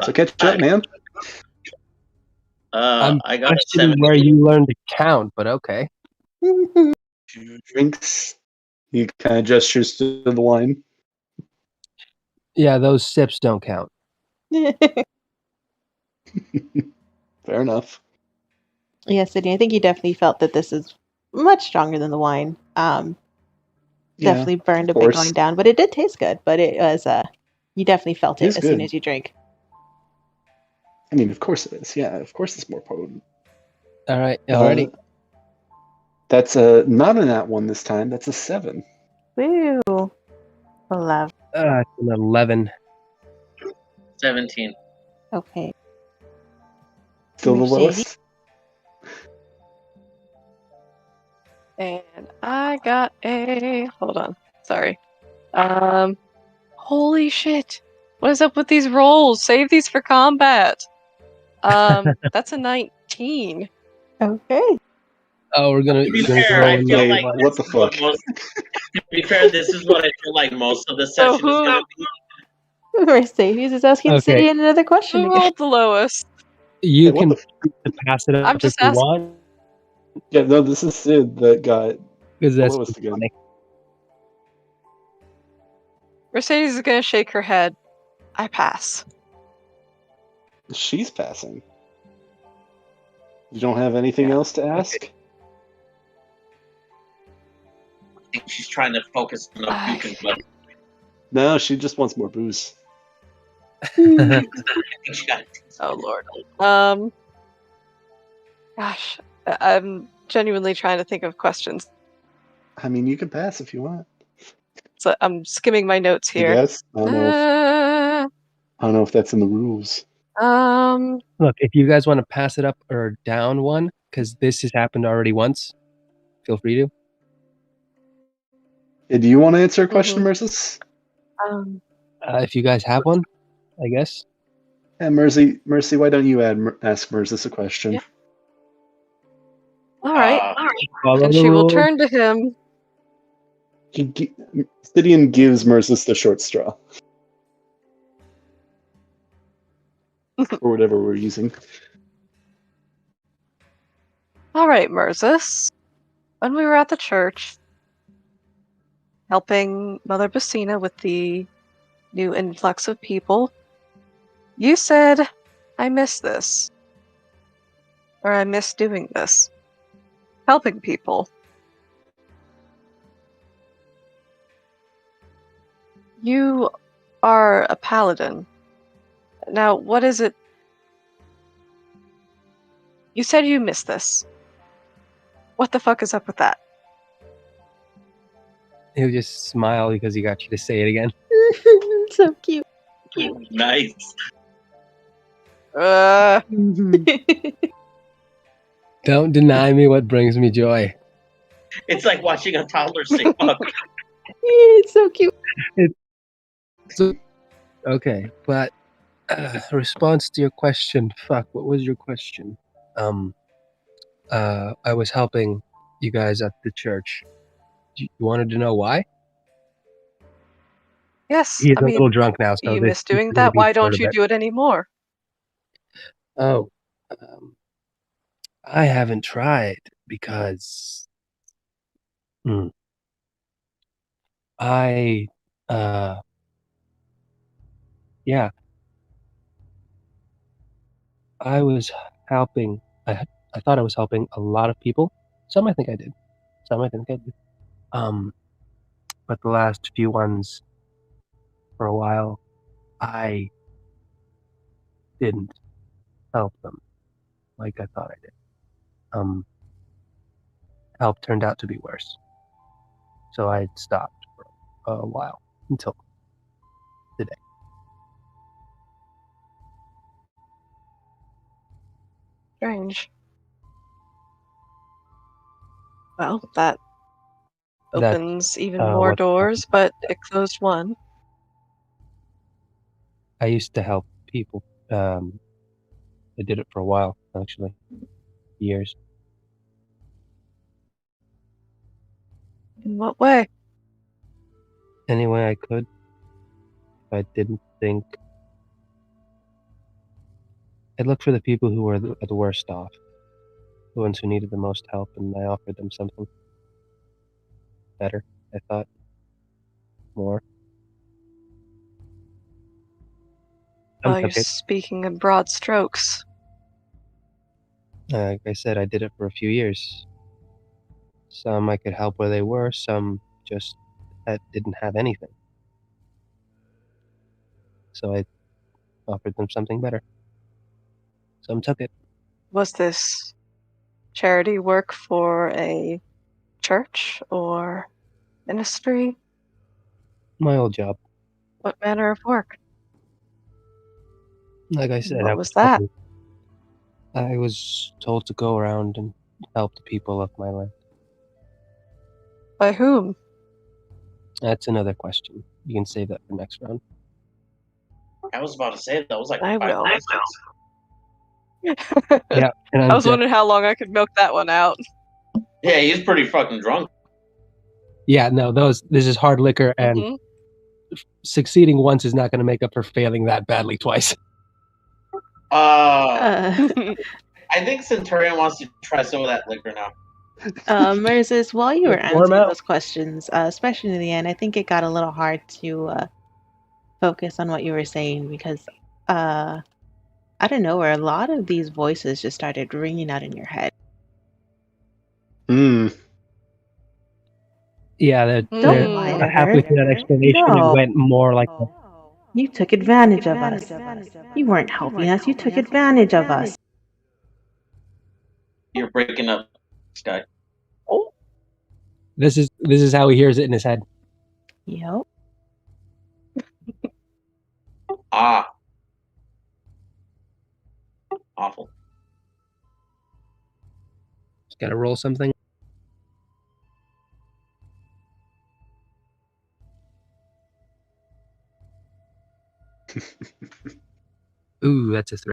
So catch up, man. I'm I got a questioning 17. where you learned to count, but okay. 2 drinks. He kind of gestures to the wine. Yeah, those sips don't count. Fair enough. Yeah, Sydney, I think you definitely felt that this is much stronger than the wine. Yeah, Definitely burned a of bit course. going down, but it did taste good. But it was you definitely felt It it is as soon good. as you drink. I mean, of course it is. Yeah, of course it's more potent. All right, already. That's not a nat 1 this time. That's a 7. Woo! Love. It's an 11. 17. Okay. Still the Mercedes? lowest. And I got a. Hold on. Sorry. Holy shit. What is up with these rolls? Save these for combat. That's a 19. Okay. Oh, we're gonna To be drink fair, I rolling. feel Wait, like what the fuck? to be fair, this is what I feel like most of the So session is going to be. Mercedes is asking Okay. City another question Who again. rolled the lowest? You Hey, what can the pass it up I'm if just you asking. want, Yeah, no, this is Sid that got because the that's lowest again. funny. Mercedes is gonna shake her head. I pass. She's passing. You don't have anything Yeah. else to ask? I think she's trying to focus on the puking blood. No, she just wants more booze. I think she got Oh lord. Gosh, I'm genuinely trying to think of questions. I mean, you can pass if you want. So I'm skimming my notes I here. guess. I don't know if that's in the rules. Look, if you guys want to pass it up or down one, because this has happened already once, feel free to. Hey, do you want to answer a question, Mhm. Mercis? If you guys have one, I guess. Yeah, Mercy, why don't you ask Mercis a question? Yeah. All right. Follow And the she will rules. turn to him. Stidian gives Mercis the short straw. Or whatever we're using. All right, Merzus. When we were at the church, helping Mother Bassina with the new influx of people, you said, I miss this. Or I miss doing this. Helping people. You are a paladin. Now, what is it? You said you miss this. What the fuck is up with that? He'll just smile because he got you to say it again. So cute. nice. Don't deny me what brings me joy. It's like watching a toddler say fuck. It's so cute. Okay, but response to your question. Fuck, what was your question? I was helping you guys at the church. You wanted to know why? Yes, He's I a mean, little drunk now, so you this miss doing is gonna that. be Why short don't a you bit. do it anymore? Oh, I haven't tried because I yeah, I was helping. I thought I was helping a lot of people. Some I think I did. Some I think I did. But the last few ones, for a while, I didn't help them like I thought I did. Help turned out to be worse. So I stopped for a while until today. Strange. Well, that That, opens even more what- doors, but it closed one. I used to help people. I did it for a while, actually. Years. In what way? Any way I could. If I didn't think... I'd look for the people who were the worst off. The ones who needed the most help, and I offered them something better, I thought. More. Some Well, you're took it. speaking in broad strokes. Like I said, I did it for a few years. Some I could help where they were, some just didn't have anything. So I offered them something better. Some took it. Was this charity work for a church or ministry? My old job. What manner of work? Like I said, What was that? I was told to go around and help the people of my land. By whom? That's another question. You can save that for next round. I was about to say that was like I 5 will. questions. Yeah, and I was wondering how long I could milk that one out. Yeah, he's pretty fucking drunk. Yeah, no, this is hard liquor, and Mhm. succeeding once is not going to make up for failing that badly twice. I think Centurion wants to try some of that liquor now. Moses, while you were Just warm answering out. those questions, especially in the end, I think it got a little hard to focus on what you were saying because out of nowhere, a lot of these voices just started ringing out in your head. Yeah, Don't lie to halfway her. through that explanation, No. it went more like a, You took advantage of us. You weren't helping us. You took advantage of us. You're breaking up, Sky. this is how he hears it in his head. Yep. Ah. Awful. Just gotta roll something. Ooh, that's a 3.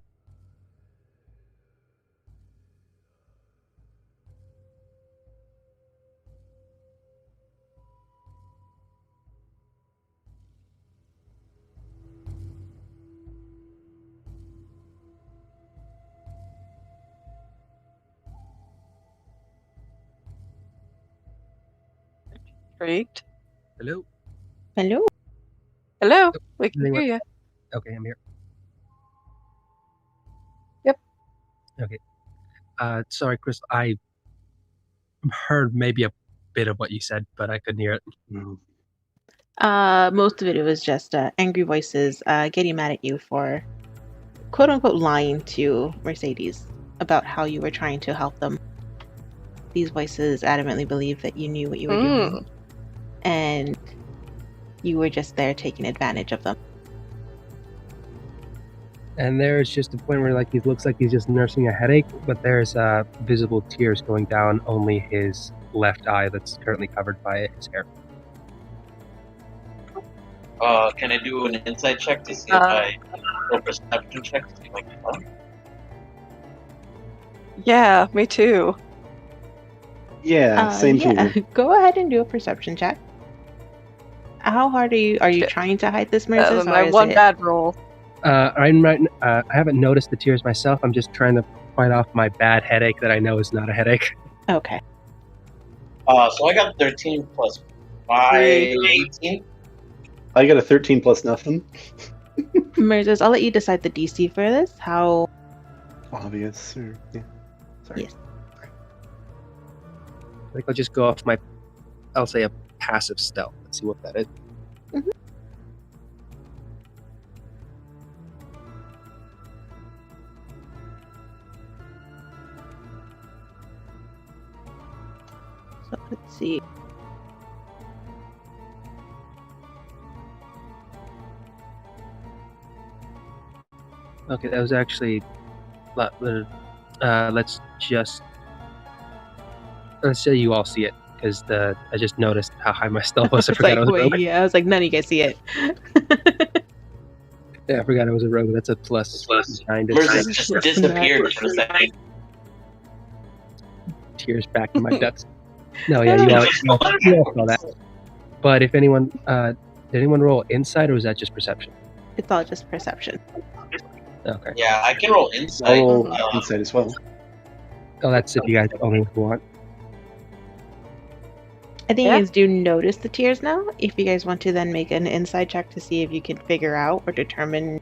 Intrigued. Hello? Hello. Hello, we can Anyone? hear you. Okay, I'm here. Yep. Okay. Sorry, Chris, I heard maybe a bit of what you said, but I couldn't hear it. Most of it was just angry voices getting mad at you for quote unquote lying to Mercedes about how you were trying to help them. These voices adamantly believed that you knew what you were doing and you were just there taking advantage of them. And there's just a point where he looks like he's just nursing a headache, but there's visible tears going down only his left eye that's currently covered by his hair. Can I do an insight check to see if or perception check to see if I can tell? Yeah, me too. Yeah, same here. Go ahead and do a perception check. How hard are you? Are you trying to hide this, Moses? My one bad roll. I haven't noticed the tears myself. I'm just trying to fight off my bad headache that I know is not a headache. Okay. So I got 13 plus 5, 18. I got a 13 plus nothing. Moses, I'll let you decide the DC for this. How Obvious, or yeah. Sorry. Yes. I think I'll just go off I'll say a passive stealth. Let's see what that is. Mhm. So let's see. Okay, that was actually. Let's just. let's say you all see it, because I just noticed how high my stealth was. I It's forgot like, I was a rogue. wait, yeah, I was like, none of you guys see it. Yeah, I forgot I was a rogue. That's a plus 9 to Mercy 6. just disappeared for a second. Tears back in my guts. No, yeah, you all saw that. But if anyone, did anyone roll insight, or was that just perception? It's all just perception. Okay. Yeah, I can roll insight. I'll roll insight as well. Oh, that's if you guys only want. I think Yeah. you guys do notice the tears now. If you guys want to then make an insight check to see if you can figure out or determine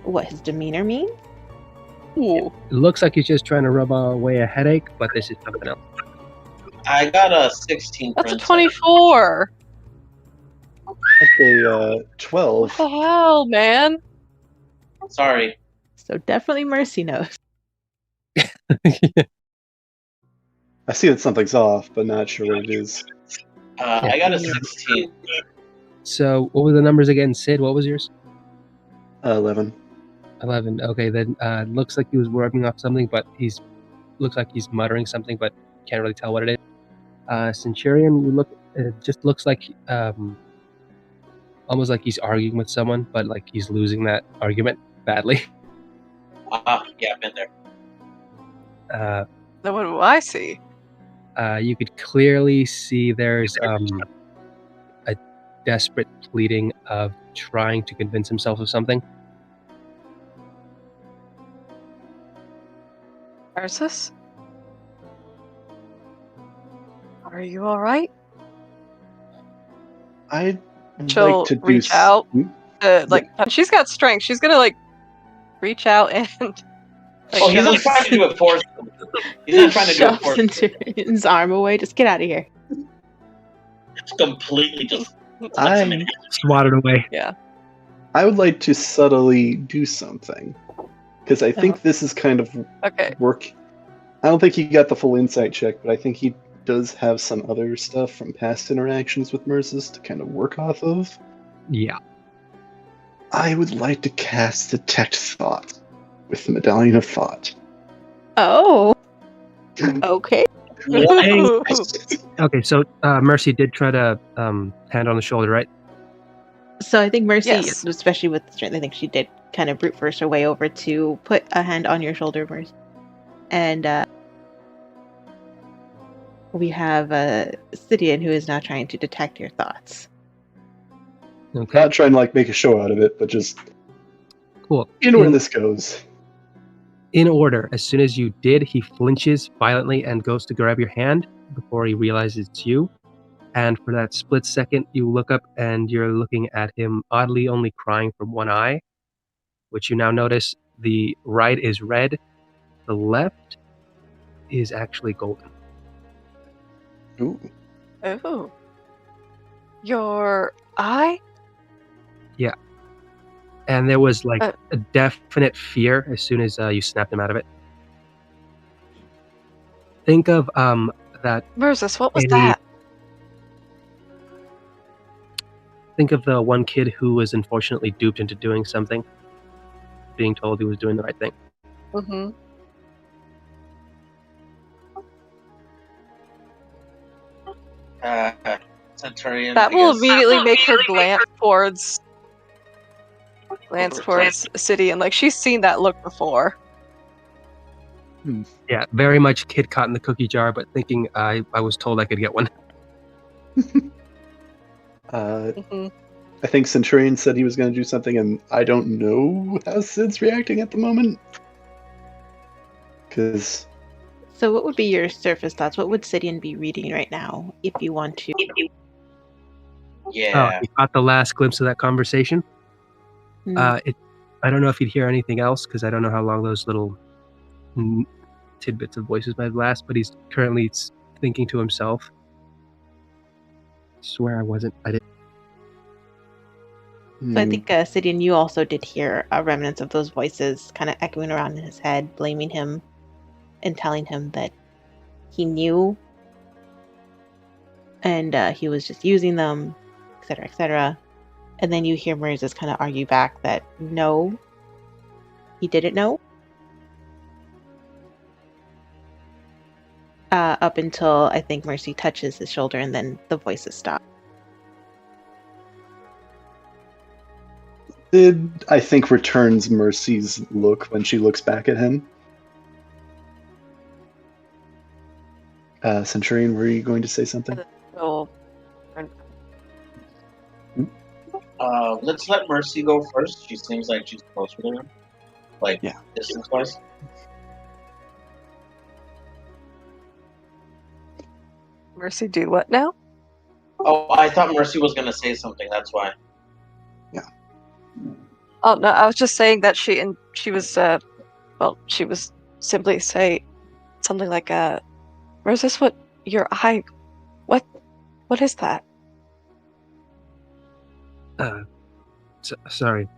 what his demeanor means. Ooh. It looks like he's just trying to rub away a headache, but this is something else. I got a 16. That's for a insight. 24. That's a 12. What the hell, man? Sorry. So definitely Mercy knows. I see that something's off, but not sure what it is. I got a 16. So, what were the numbers again, Sid? What was yours? 11. 11. Okay, then looks like he was rubbing off something, but looks like he's muttering something, but can't really tell what it is. Centurion, it just looks like almost like he's arguing with someone, but like he's losing that argument badly. Yeah, I've been there. Then what do I see? You could clearly see there's a desperate pleading of trying to convince himself of something. Ursus? Are you alright? I'd She'll like to do reach out. Like, She's got strength. She's gonna, like, reach out and... Oh, he's not trying to do it forcefully. He's not trying to do it Shoves forcefully. Centurion's arm away. Just get out of here. It's completely just... I Swatted away. Yeah. I would like to subtly do something. Because I think this is kind of Okay. work. I don't think he got the full insight check, but I think he does have some other stuff from past interactions with Mercis to kind of work off of. Yeah. I would like to cast Detect Thought with the Medallion of Thought. Oh. Okay. Ooh. Okay, so Mercy did try to hand on the shoulder, right? So I think Mercy, Yes. especially with the strength, I think she did kind of brute force her way over to put a hand on your shoulder, Mercy. And we have Sidian who is now trying to detect your thoughts. Okay, Not trying to like make a show out of it, but just cool. in where this goes. In order, as soon as you did, he flinches violently and goes to grab your hand before he realizes it's you. And for that split second, you look up and you're looking at him oddly only crying from one eye, which you now notice the right is red, the left is actually golden. Ooh. Oh. Your eye? And there was like Uh. a definite fear as soon as you snapped him out of it. Think of that. Mercis, what was Any- that? Think of the one kid who was unfortunately duped into doing something, being told he was doing the right thing. Mm-hmm. Centurion. That I will guess. immediately make her glance towards City, and like she's seen that look before. Yeah, very much kid caught in the cookie jar, but thinking I was told I could get one. Mm-hmm. I think Centurion said he was going to do something, and I don't know how Sid's reacting at the moment. Because So what would be your surface thoughts? What would Sidian be reading right now if you want to? Yeah. Oh, you caught the last glimpse of that conversation. Mm, I don't know if you'd hear anything else because I don't know how long those little tidbits of voices might last. But he's currently thinking to himself. I swear I didn't. So I think Sidian, you also did hear remnants of those voices kind of echoing around in his head, blaming him and telling him that he knew and he was just using them, etc., etc. And then you hear Mariza's kind of argue back that no, he didn't know. up until I think Mercy touches his shoulder, and then the voices stop. Sid, I think, returns Mercy's look when she looks back at him. Centurion, were you going to say something? Oh, Let's let Mercy go first. She seems like she's closer to him. Like, Yeah. distance-wise. Mercy, do what now? Oh, I thought Mercy was going to say something. That's why. Oh no, I was just saying that she was she was simply say something like "Where's this? What your eye? What is that?" Sorry.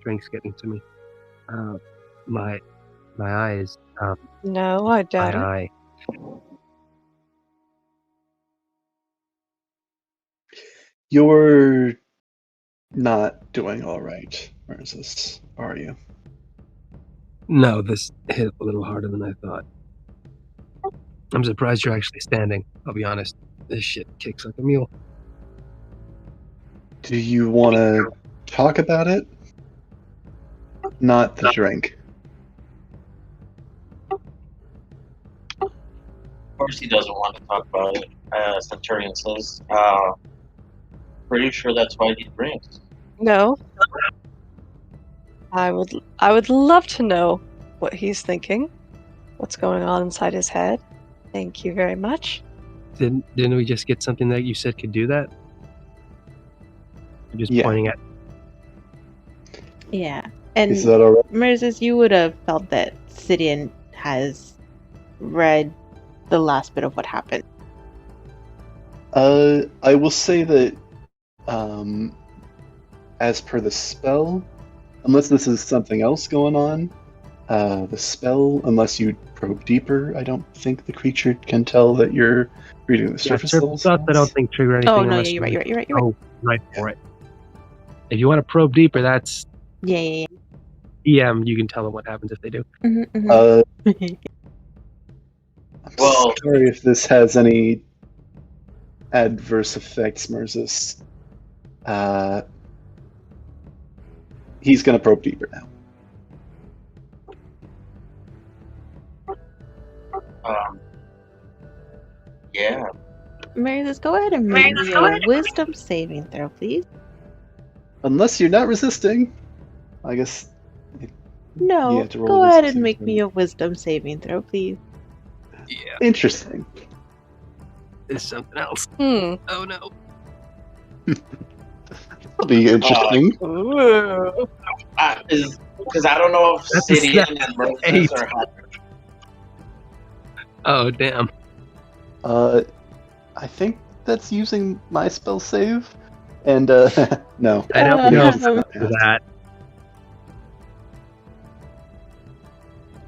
Drink's getting to me. My eyes. No, I doubt it. My eye. You're not doing all right, Mercis, are you? No, this hit a little harder than I thought. I'm surprised you're actually standing, I'll be honest. This shit kicks like a mule. Do you want to talk about it? Not the drink. Of course he doesn't want to talk about it. Centurion says, pretty sure that's why he drinks. No. I would love to know what he's thinking. What's going on inside his head? Thank you very much. Didn't we just get something that you said could do that? You're just pointing at. Yeah. And Is that all right? Mercis, you would have felt that Sidian has read the last bit of what happened. I will say that, as per the spell, unless this is something else going on, the spell, unless you probe deeper, I don't think the creature can tell that you're reading the surface level Thoughts I don't think trigger anything. Oh no, unless yeah, you're right. Oh, right for it. If you want to probe deeper, that's Yeah. EM. You can tell them what happens if they do. Mm-hmm. I'm Well- sorry if this has any adverse effects, Mercis. He's going to probe deeper now. Yeah. Mercis, go ahead and make me a wisdom saving throw, please. Unless you're not resisting, I guess. No, You have to roll go a ahead wisdom and make saving me a wisdom saving throw, please. Yeah, Interesting. it's something else. Hmm. Oh no. That'll be interesting. Ooh. Because I don't know if That's a Sidian snap. and Mercis 8. are Oh damn. I think that's using my spell save. And, no. I don't know if Um, it's for that.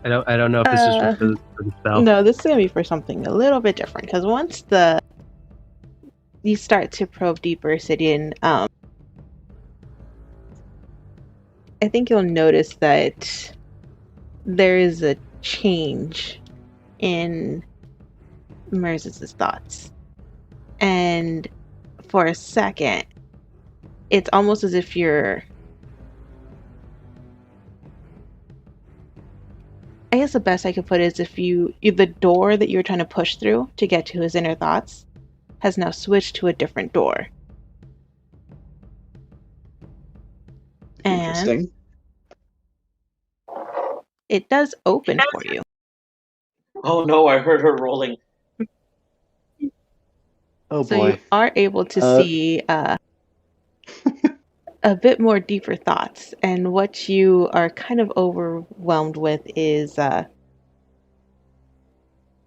I don't know if this is for the spell. No, this is gonna be for something a little bit different. Because once you start to probe deeper, Sidian, I think you'll notice that there is a change in Mercis' thoughts. And for a second, it's almost as if you're... I guess the best I could put it is if the door that you're trying to push through to get to his inner thoughts has now switched to a different door. And Interesting. it does open for you. Oh no, I heard her rolling. Oh So boy. you are able to see a bit more deeper thoughts. And what you are kind of overwhelmed with is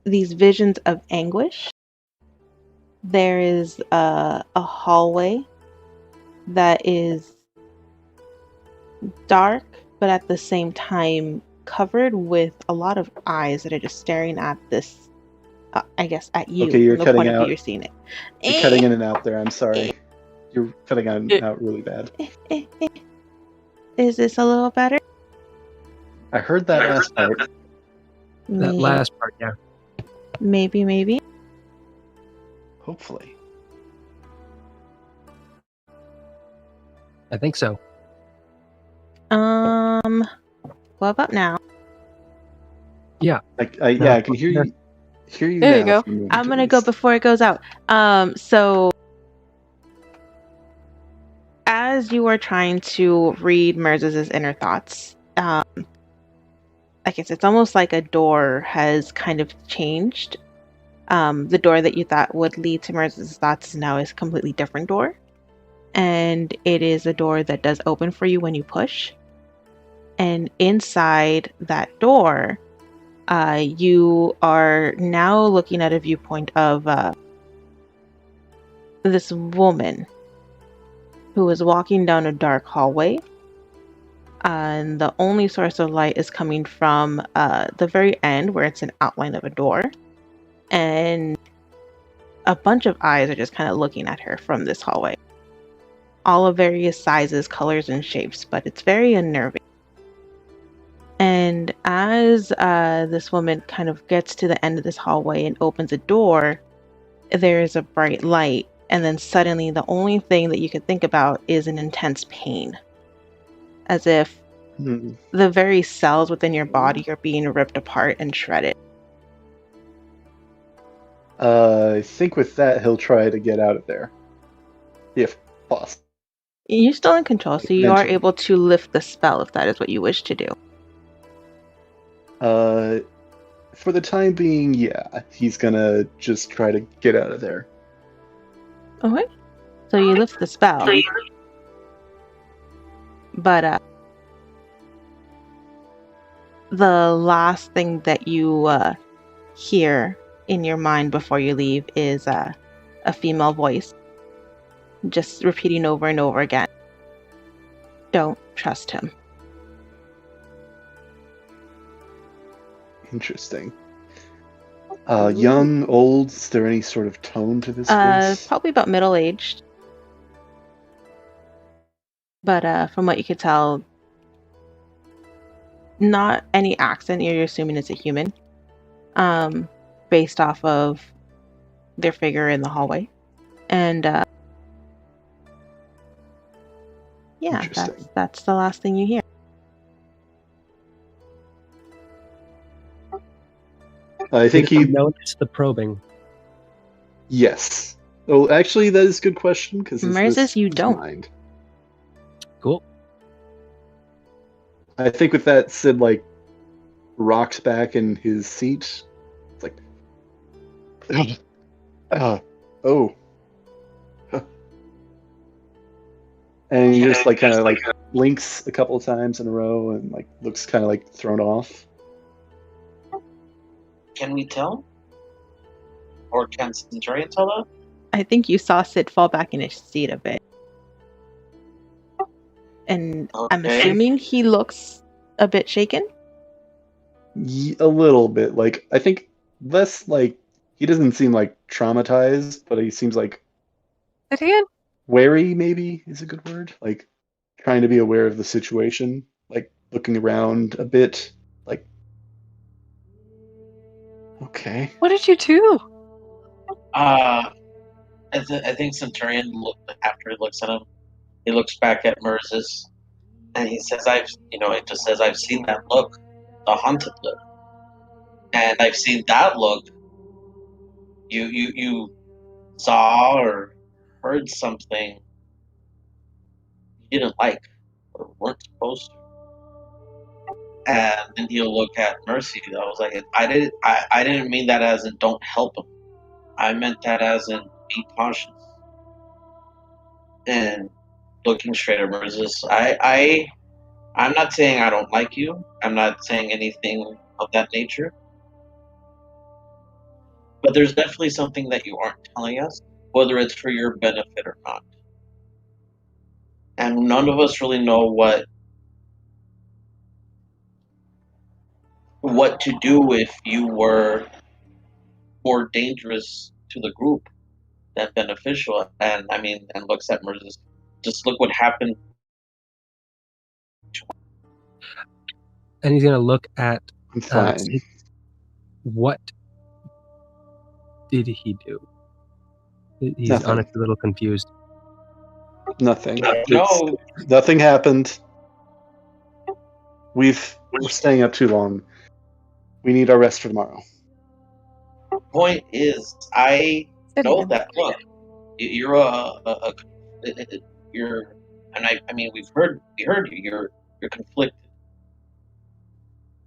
these visions of anguish. There is a hallway that is dark, but at the same time covered with a lot of eyes that are just staring at this, I guess, at you. Okay, you're from the cutting point of out. view you're seeing it. You're cutting in and out there. I'm sorry. You're cutting out really bad. Is this a little better? I heard that last part. That last part, yeah. Maybe. Hopefully. I think so. What about now? I can hear you. Hear you There now. you go. for a moment, I'm at gonna go least. before it goes out. So as you are trying to read Merz's inner thoughts, I guess it's almost like a door has kind of changed. The door that you thought would lead to Merz's thoughts now is a completely different door. And it is a door that does open for you when you push. And inside that door, you are now looking at a viewpoint of this woman who is walking down a dark hallway. And the only source of light is coming from the very end where it's an outline of a door. And a bunch of eyes are just kind of looking at her from this hallway. All of various sizes, colors, and shapes, but it's very unnerving. And as this woman kind of gets to the end of this hallway and opens a door, there is a bright light. And then suddenly the only thing that you could think about is an intense pain. As if the very cells within your body are being ripped apart and shredded. I think with that, he'll try to get out of there. If possible. You're still in control, so you are Eventually. able to lift the spell if that is what you wish to do. For the time being, yeah. He's gonna just try to get out of there. Okay. So you lift the spell. But the last thing that you hear in your mind before you leave is a female voice just repeating over and over again. Don't trust him. Interesting. Young, old, is there any sort of tone to this voice? Probably about middle-aged. But from what you could tell, not any accent. You're assuming it's a human. Based off of their figure in the hallway. And yeah, that's the last thing you hear. I think he noticed the probing. Yes. Oh, actually, that is a good question because Merz's, you don't. Mind. Cool. I think with that, Sid rocks back in his seat. It's like, oh. And he just kind of blinks a couple of times in a row and looks kind of thrown off. Can we tell? Or can Centurion tell us? I think you saw Sid fall back in his seat a bit. And okay. I'm assuming he looks a bit shaken? A little bit. I think less he doesn't seem traumatized, but he seems wary, maybe is a good word. Trying to be aware of the situation, looking around a bit, okay. What did you do? I think Centurion after he looks at him, he looks back at Merz's, and he says, I've seen that look, the haunted look. And I've seen that look. You saw or heard something you didn't like or weren't supposed to. And then he'll look at Mercy. I was like, I didn't mean that as in don't help him. I meant that as in be cautious. And looking straight at Merz's, I'm not saying I don't like you. I'm not saying anything of that nature. But there's definitely something that you aren't telling us, whether it's for your benefit or not. And none of us really know what to do if you were more dangerous to the group than beneficial. And looks at Merz's. Just look what happened. And he's gonna look at I'm fine. What did he do? He's Nothing. honestly a little confused. Nothing. No. Nothing happened. We're staying up too long. We need our rest for tomorrow. Point is, I know Sidian. that. Look, you're you're, and I mean, we heard you. You're conflicted.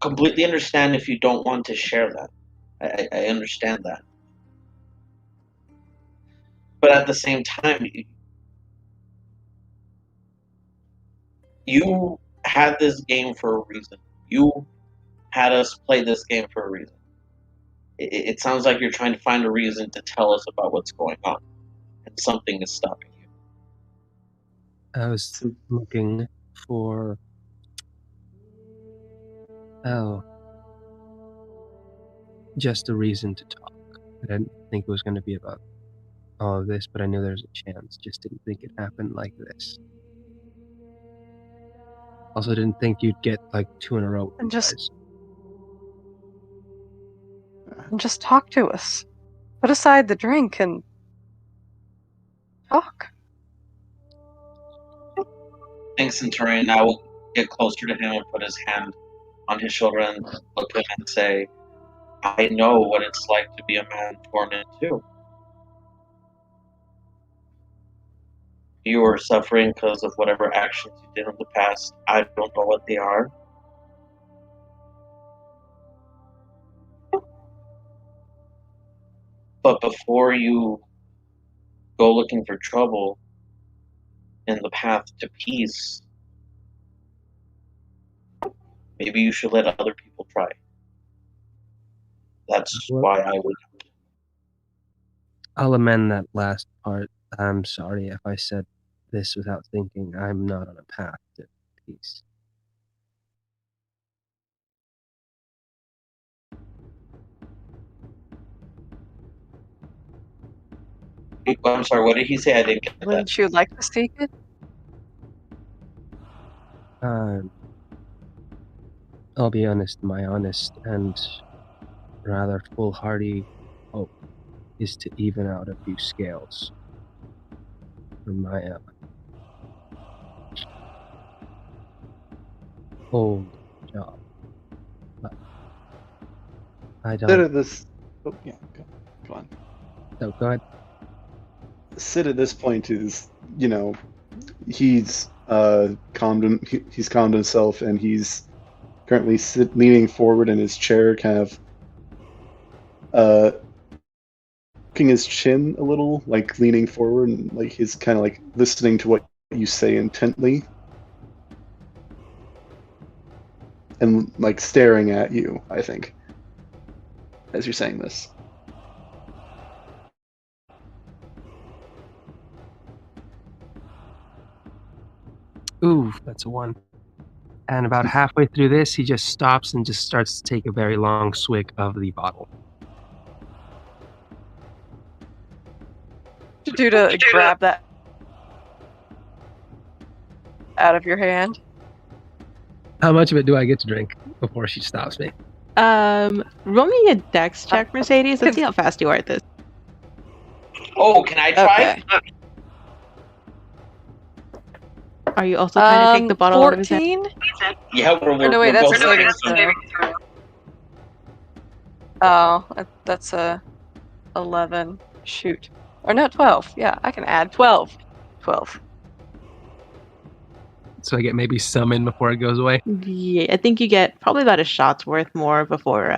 Completely understand if you don't want to share that. I understand that. But at the same time, you had this game for a reason. You had us play this game for a reason. It sounds like you're trying to find a reason to tell us about what's going on, and something is stopping you. I was looking for... just a reason to talk. I didn't think it was going to be about all of this, but I knew there was a chance. Just didn't think it happened like this. Also didn't think you'd get like 2 in a row. And just- guys. And just talk to us. Put aside the drink and talk. Thanks, Centurion. I will get closer to him and put his hand on his shoulder and look at him and say, I know what it's like to be a man torn in two. You are suffering because of whatever actions you did in the past. I don't know what they are. But before you go looking for trouble in the path to peace, maybe you should let other people try. That's why I would. I'll amend that last part. I'm sorry if I said this without thinking. I'm not on a path to peace. I'm sorry, what did he say? I didn't get that. Wouldn't you like to seek it? I'll be honest, my honest and rather foolhardy hope is to even out a few scales from my old job. But I Sit don't... at this. Oh, yeah, go on. No, go ahead. Sid at this point is, he's he's calmed himself, and he's currently leaning forward in his chair, kind of hooking his chin a little, like leaning forward, and like he's kind of like listening to what you say intently, and like staring at you, I think, as you're saying this. Ooh, that's a 1. And about halfway through this, he just stops and just starts to take a very long swig of the bottle. What you do to grab that out of your hand? How much of it do I get to drink before she stops me? Roll me a dex check, Mercedes. Let's see how fast you are at this. Oh, can I try? Okay. Are you also trying to take the bottle out of his hand? 14? Yeah, we're No, wait, we're that's both a saving trying, throw. Oh, that's a 11. Shoot. Or no, 12. Yeah, I can add 12. 12. So I get maybe some in before it goes away. Yeah, I think you get probably about a shot's worth more before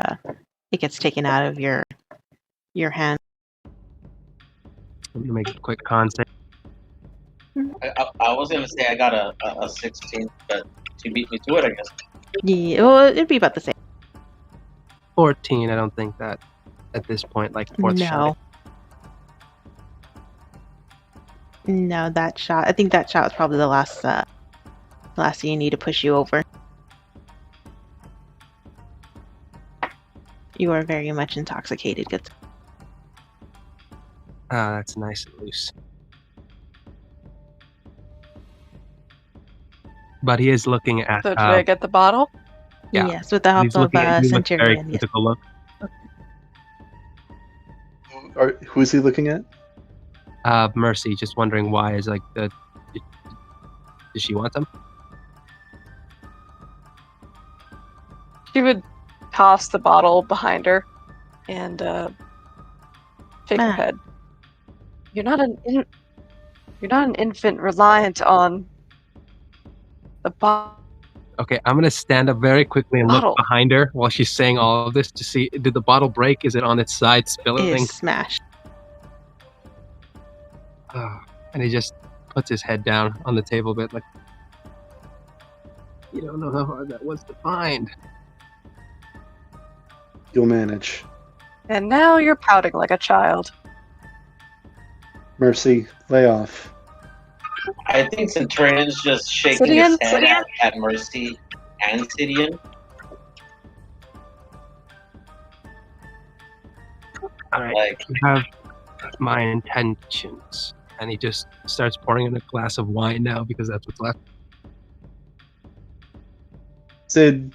it gets taken out of your hand. I'm gonna make a quick con save. I was gonna say I got a 16, but she beat me to it, I guess. Yeah, well, it'd be about the same. 14. I don't think that at this point, like fourth shot. No, that shot. I think that shot was probably the last thing you need to push you over. You are very much intoxicated. Good. That's nice and loose. But he is looking at... So did I get the bottle? Yeah. Yes, with the help he's of looking at you with a very Centurion. Yes. critical look. Who is he looking at? Mercy, just wondering why is like does she want them? She would toss the bottle behind her and shake her Ah. head. You're not an infant reliant on the bottle. Okay, I'm gonna stand up very quickly and Bottle. look behind her while she's saying all of this to see, did the bottle break? Is it on its side spilling? Is smashed. And he just puts his head down on the table a bit like, you don't know how hard that was to find. You'll manage. And now you're pouting like a child. Mercy, lay off. I think Centurion's just shaking his head at Mercy and Sidian. Alright, Like, you have my intentions. And he just starts pouring in a glass of wine now because that's what's left. Sid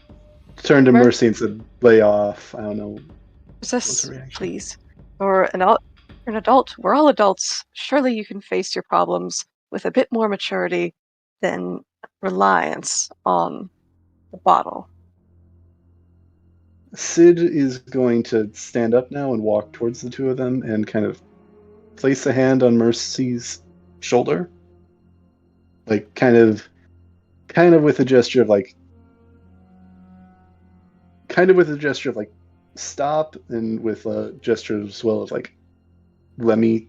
turned to Mercy and said, lay off. I don't know. Resist, her reaction? please. You're an adult. We're all adults. Surely you can face your problems with a bit more maturity than reliance on the bottle. Sid is going to stand up now and walk towards the two of them and kind of place a hand on Mercy's shoulder. Like kind of with a gesture of like stop, and with a gesture as well of like let me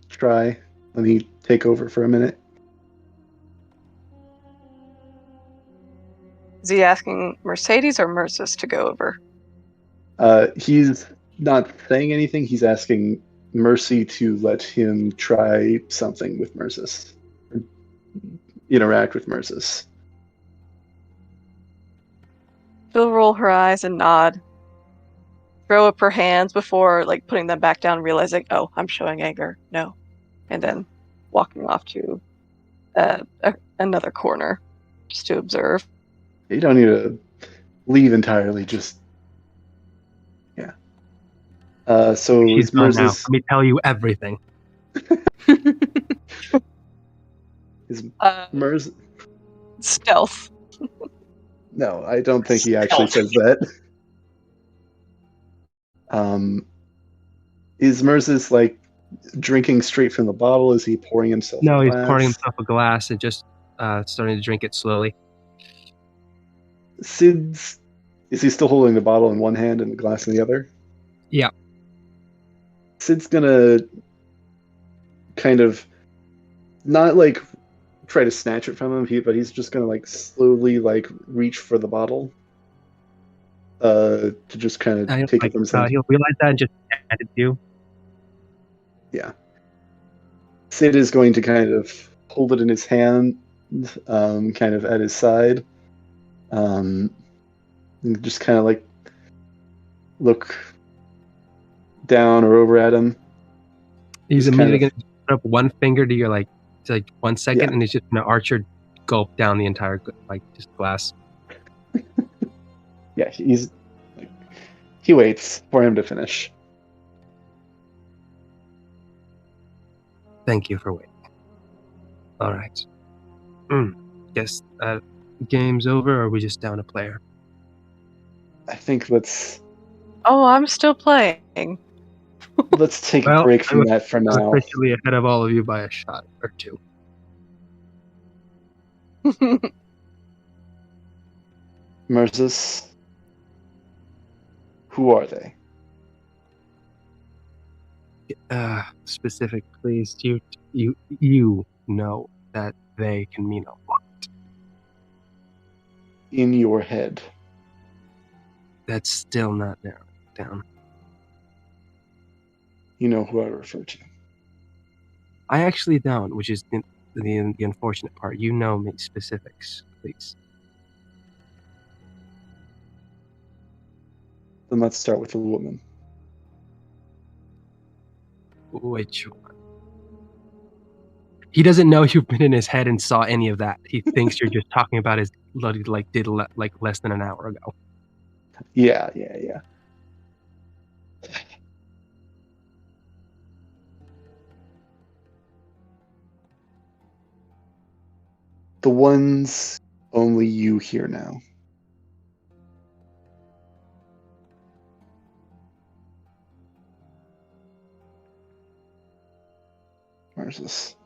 take over for a minute. Is he asking Mercedes or Mercis to go over? He's not saying anything. He's asking Mercy to let him try something with Mercis. Interact with Mercis. She'll roll her eyes and nod. Throw up her hands before like putting them back down, realizing, oh, I'm showing anger. No. And then walking off to another corner just to observe. You don't need to leave entirely, just so She's is gone now. Mercis, Let me tell you everything. is Merz Stealth. No, I don't think he actually says that. Is Mercis like drinking straight from the bottle? Is he pouring himself No, a he's glass? pouring himself a glass and just starting to drink it slowly. Is he still holding the bottle in one hand and the glass in the other? Yeah. Sid's gonna kind of not like try to snatch it from him, but he's just gonna like slowly like reach for the bottle to just kind of take it from his hand. He'll realize that and just hand it to you. Yeah. Sid is going to kind of hold it in his hand, kind of at his side, and just kind of like look down or over at him. He's Just immediately kind going to put up one finger to your like 1 second, Yeah. and he's just going to arch or gulp down the entire just glass. Yeah, he waits for him to finish. Thank you for waiting. All right. Guess that game's over, or are we just down a player? I think let's Oh, I'm still playing. take a break from that for I'm now. officially ahead of all of you by a shot or two. Mercis, who are they? Specific, please. You know that they can mean a lot. In your head. That's still not narrowed down. You know who I refer to. I actually don't, which is the unfortunate part. You know me specifics, please. Then let's start with the woman. Which one? He doesn't know you've been in his head and saw any of that. He thinks you're just talking about his less than an hour ago. Yeah. The ones only you hear now. Where's this?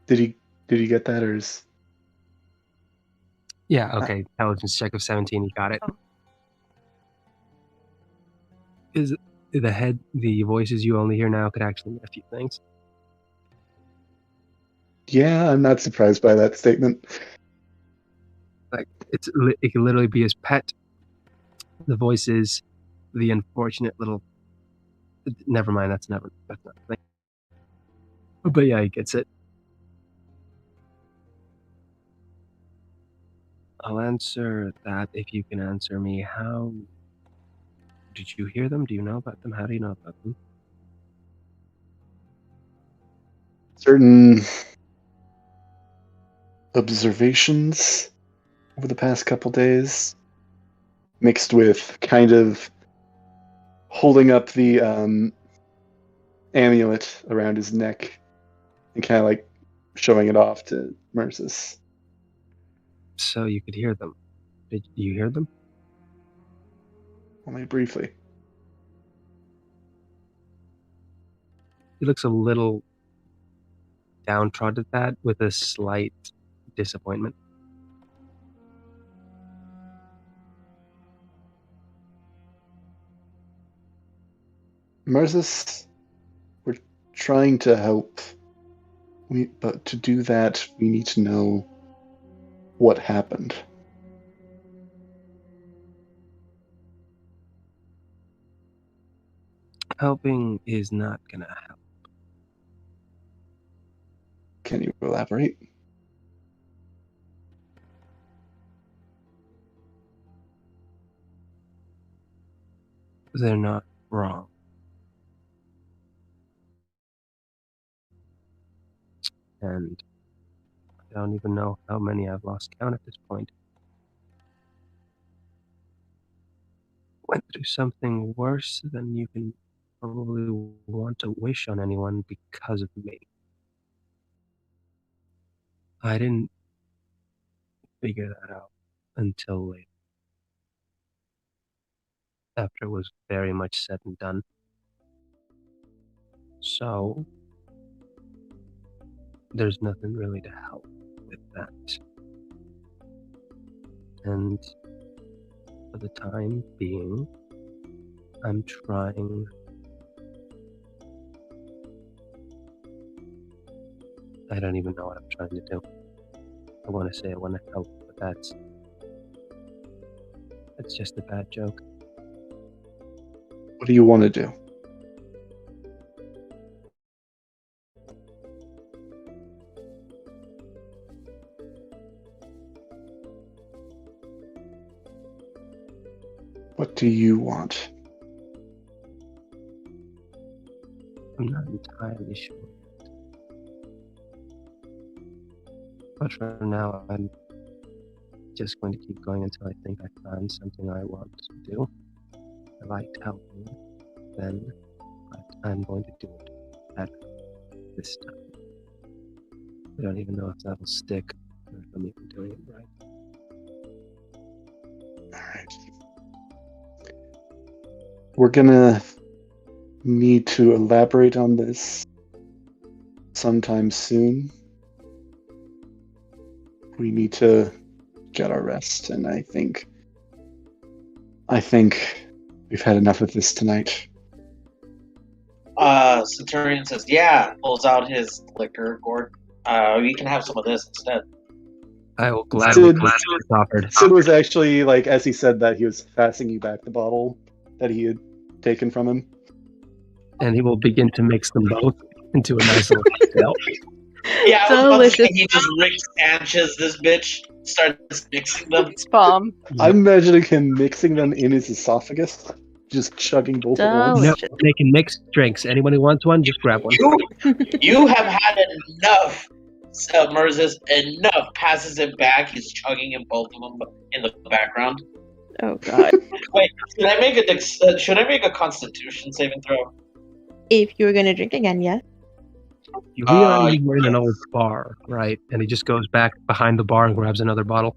Did he get that, or is... Yeah, okay. Intelligence check of 17, you got it. Is the voices you only hear now could actually mean a few things. Yeah, I'm not surprised by that statement. Like, it could literally be his pet. The voices, the unfortunate little... Never mind, that's not a thing. But yeah, he gets it. I'll answer that if you can answer me. How did you hear them? Do you know about them? How do you know about them? Certain observations over the past couple days, mixed with kind of holding up the amulet around his neck and kind of like showing it off to Mercis. So you could hear them. Did you hear them? Only briefly. He looks a little downtrodden at that, with a slight disappointment. Mercis, we're trying to help. But to do that, we need to know what happened. Helping is not gonna help. Can you elaborate? They're not wrong. And I don't even know how many I've lost count at this point. Went through something worse than you can probably want to wish on anyone because of me. I didn't figure that out until later, after it was very much said and done. So, there's nothing really to help with that. And for the time being, I'm trying... I don't even know what I'm trying to do. I want to say I want to help, but that's just a bad joke. What do you want to do? What do you want? I'm not entirely sure. But for now, I'm just going to keep going until I think I find something I want to do. I like helping, then I'm going to do it better this time. I don't even know if that'll stick, or if I'm even doing it right. Alright. We're gonna need to elaborate on this sometime soon. We need to get our rest, and I think we've had enough of this tonight. Centurion says, yeah, pulls out his liquor gourd. We can have some of this instead. I will gladly offered. Sid was actually, like, as he said that, he was passing you back the bottle that he had taken from him. And he will begin to mix them both into a nice little cocktail. Yeah, I was about to Delicious. say he just Rick Sanchez this bitch, starts mixing them. It's bomb. I'm imagining him mixing them in his esophagus, just chugging both at once. No, Delicious. making mixed drinks. Anyone who wants one, just grab one. You have had enough, Mercis. Enough. Passes it back. He's chugging in both of them in the background. Oh god. Wait, should I make a Constitution saving throw? If you were going to drink again, yes. You realize you're in an old bar, right? And he just goes back behind the bar and grabs another bottle.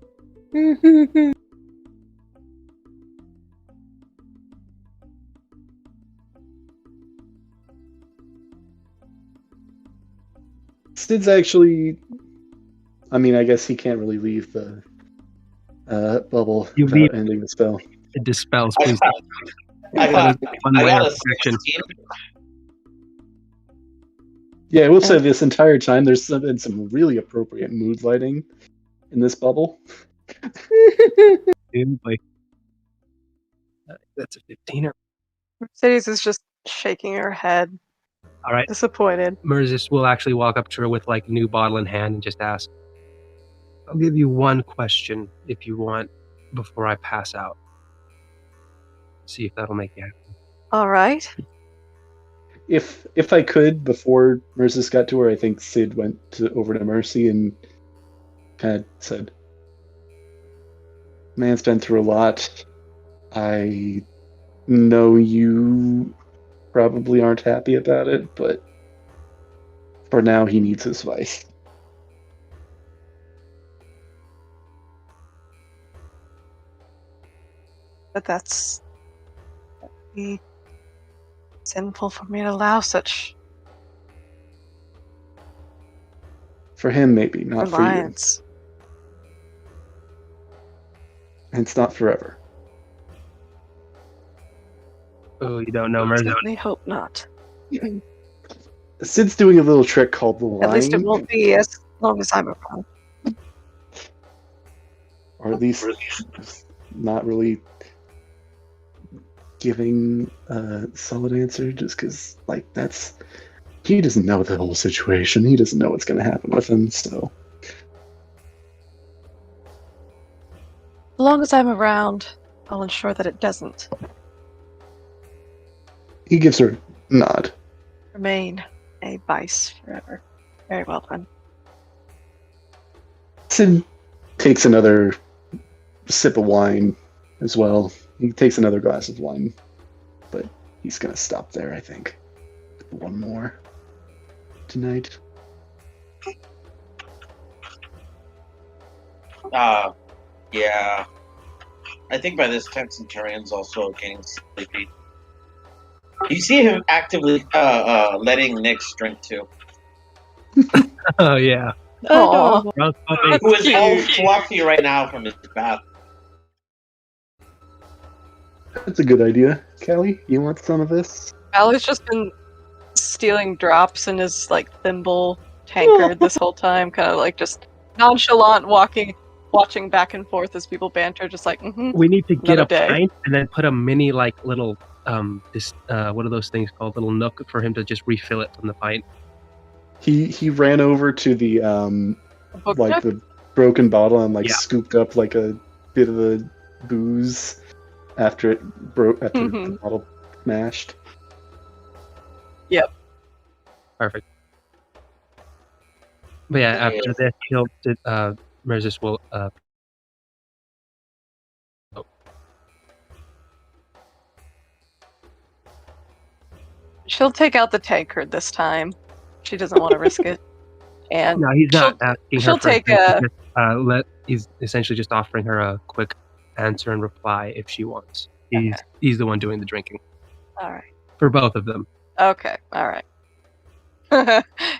Sid's actually... I mean, I guess he can't really leave the bubble You without leave. ending the spell. It dispels, please. I got One I way got of a protection. 16. Yeah, I will say this entire time there's been some really appropriate mood lighting in this bubble. That's a 15er. Mercedes is just shaking her head, All right. disappointed. Merzis will actually walk up to her with like new bottle in hand and just ask, I'll give you one question if you want before I pass out. See if that'll make you happy. All right. If I could, before Mercis got to her, I think Sid went over to Mercy and kind of said, "Man's been through a lot. I know you probably aren't happy about it, but for now he needs his vice." But that'd be sinful for me to allow such For him, maybe, not for you. reliance. And it's not forever. Oh, you don't know Merzis. Certainly hope not. Sid's doing a little trick called the lying. At least it won't be as long as I'm around. Or at least not really giving a solid answer, just because, like, he doesn't know the whole situation. He doesn't know what's going to happen with him, so. As long as I'm around, I'll ensure that it doesn't He gives her a nod. remain a vice forever. Very well done. Sid takes another sip of wine as well. He takes another glass of wine, but he's going to stop there, I think. One more tonight. Yeah. I think by this time Centurion's also getting sleepy. You see him actively letting Nyx drink too. Oh, yeah. Aw. Drunk puppy. Who is all Cute. fluffy right now from his bath. That's a good idea. Callie, you want some of this? Allie's just been stealing drops in his thimble tankard this whole time, kind of just nonchalant watching back and forth as people banter, just We need to get Another a day. pint and then put a mini little what are those things called? Little nook for him to just refill it from the pint. He ran over to the book like nook? the broken bottle and Yeah. scooped up like a bit of the booze after it broke, after the bottle smashed. Perfect. But yeah, after this, Merzis will She'll take out the tankard this time. She doesn't want to risk it. And no, he's not asking her she'll for take anything. He's essentially just offering her a quick answer and reply if she wants. He's the one doing the drinking alright. for both of them. Okay, alright.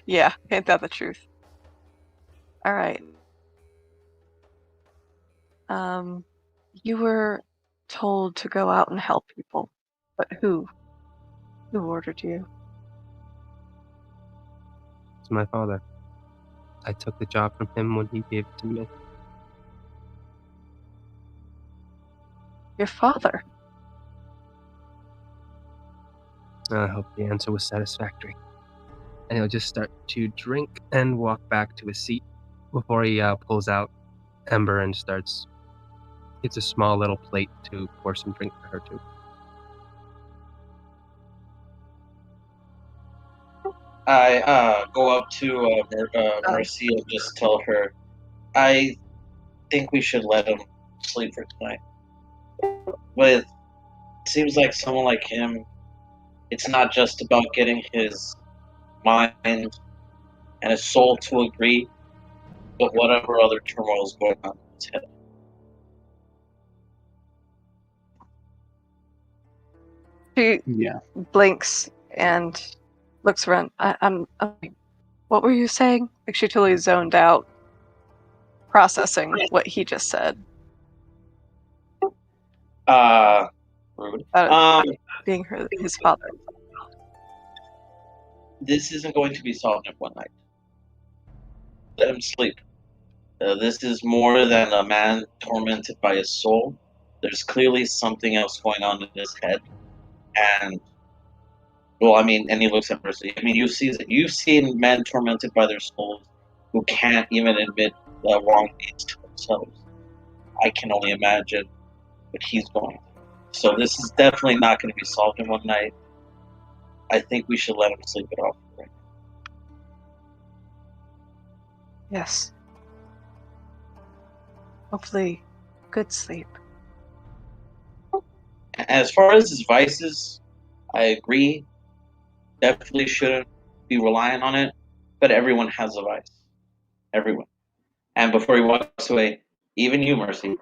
Yeah, ain't that the truth? Alright. You were told to go out and help people, but who? Who ordered you? It's my father. I took the job from him when he gave it to me. Your father. I hope the answer was satisfactory. And he'll just start to drink and walk back to his seat before he pulls out Ember and starts. It's a small little plate to pour some drink for her too. I go up to Mercy and just tell her, I think we should let him sleep for tonight. But it seems like someone like him it's not just about getting his mind and his soul to agree, but whatever other turmoil is going on in his head. She Yeah. blinks and looks around. I'm what were you saying? Like she totally zoned out, processing what he just said. Rude. Being his father. This isn't going to be solved in one night. Let him sleep. This is more than a man tormented by his soul. There's clearly something else going on in his head, and and he looks at Mercy. I mean, you've seen men tormented by their souls who can't even admit wrong deeds to themselves. I can only imagine what he's going through. So this is definitely not going to be solved in one night. I think we should let him sleep it off. Right? Yes. Hopefully, good sleep. As far as his vices, I agree. Definitely shouldn't be relying on it. But everyone has a vice. Everyone. And before he walks away, even you, Mercy.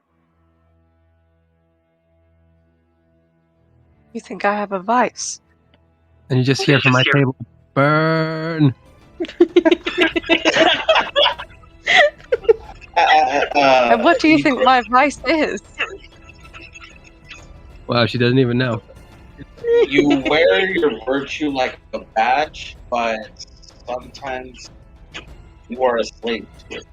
You think I have a vice? And you just hear from my table, burn. And what do you think my vice is? Wow, she doesn't even know. You wear your virtue like a badge, but sometimes you are a slave to it.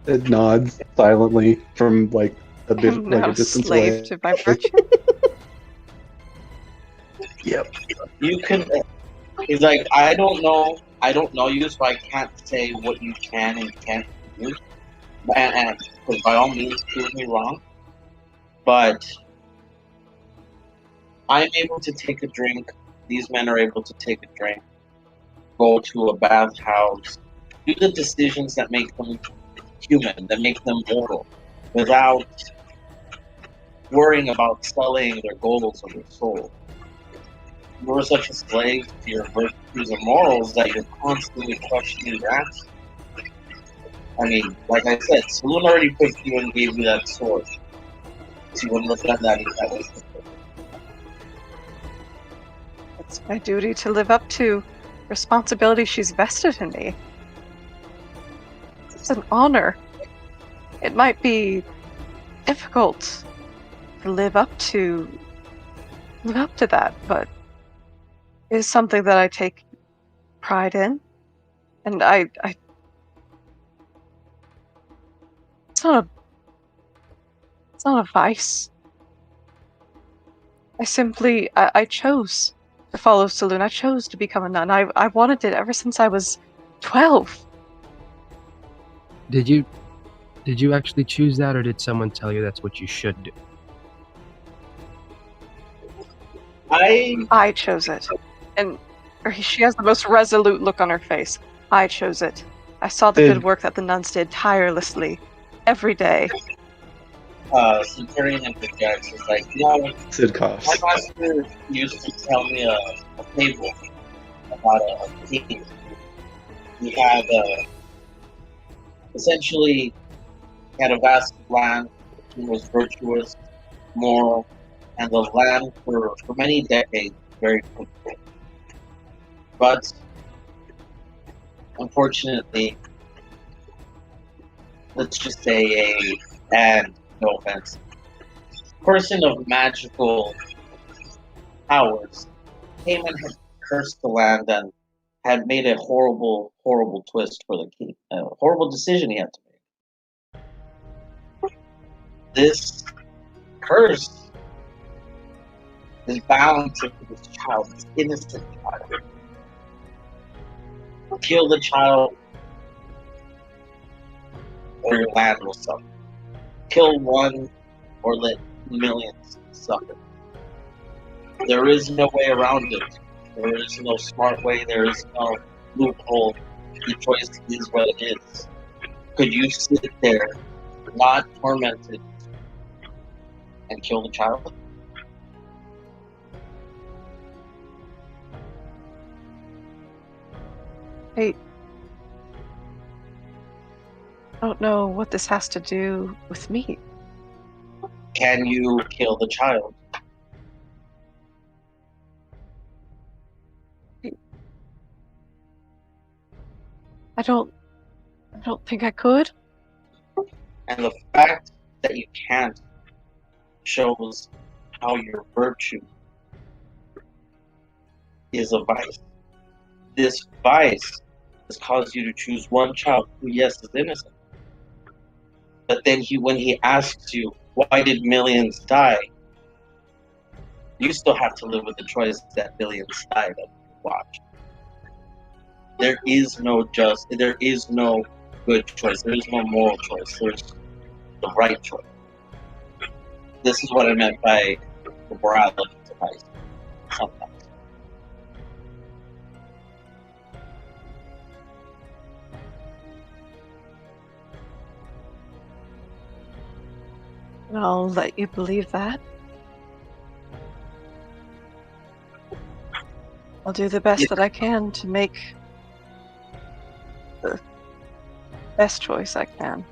It nods silently from like a bit, I'm like not a distance slave away. to my virtue. Yep. You can. He's like, I don't know you, so I can't say what you can and can't do. And by all means, prove me wrong. But I'm able to take a drink. These men are able to take a drink, go to a bathhouse, do the decisions that make them human, that make them mortal, without worrying about sullying their goals or their soul. You're such a slave to your virtues and morals that you're constantly questioning your actions. I mean, like I said, Saloon already picked you and gave you that sword. So you wouldn't look at that if that was It's my duty to live up to responsibility she's vested in me. It's an honor. It might be difficult to live up to that, but it is something that I take pride in. And I it's not a vice. I chose to follow Saloon. I chose to become a nun. I wanted it ever since I was 12. Did you actually choose that, or did someone tell you that's what you should do? I chose it. And she has the most resolute look on her face. I chose it. I saw the good work that the nuns did tirelessly every day. Centurion interjects is like, no, Sid my coughs. master used to tell me a fable about a king. He had essentially he had a vast land. He was virtuous, moral, and the land for many decades very fruitful. But unfortunately, let's just say and no offense, person of magical powers came and had cursed the land and had made a horrible, horrible twist for the king. A horrible decision he had to make. This curse is bound to this child, this innocent child. Kill the child, or your land will suffer. Kill one, or let millions suffer. There is no way around it. There is no smart way. There is no loophole. The choice is what it is. Could you sit there, not tormented, and kill the child? I don't know what this has to do with me. Can you kill the child? I don't think I could. And the fact that you can't shows how your virtue is a vice. This vice has caused you to choose one child who, yes, is innocent. But then when he asks you, why did millions die? You still have to live with the choice that millions died that you watched. There is no good choice. There is no moral choice. There's the right choice. This is what I meant by the morality device. Sometimes. I'll let you believe that. I'll do the best that I can to make the best choice I can.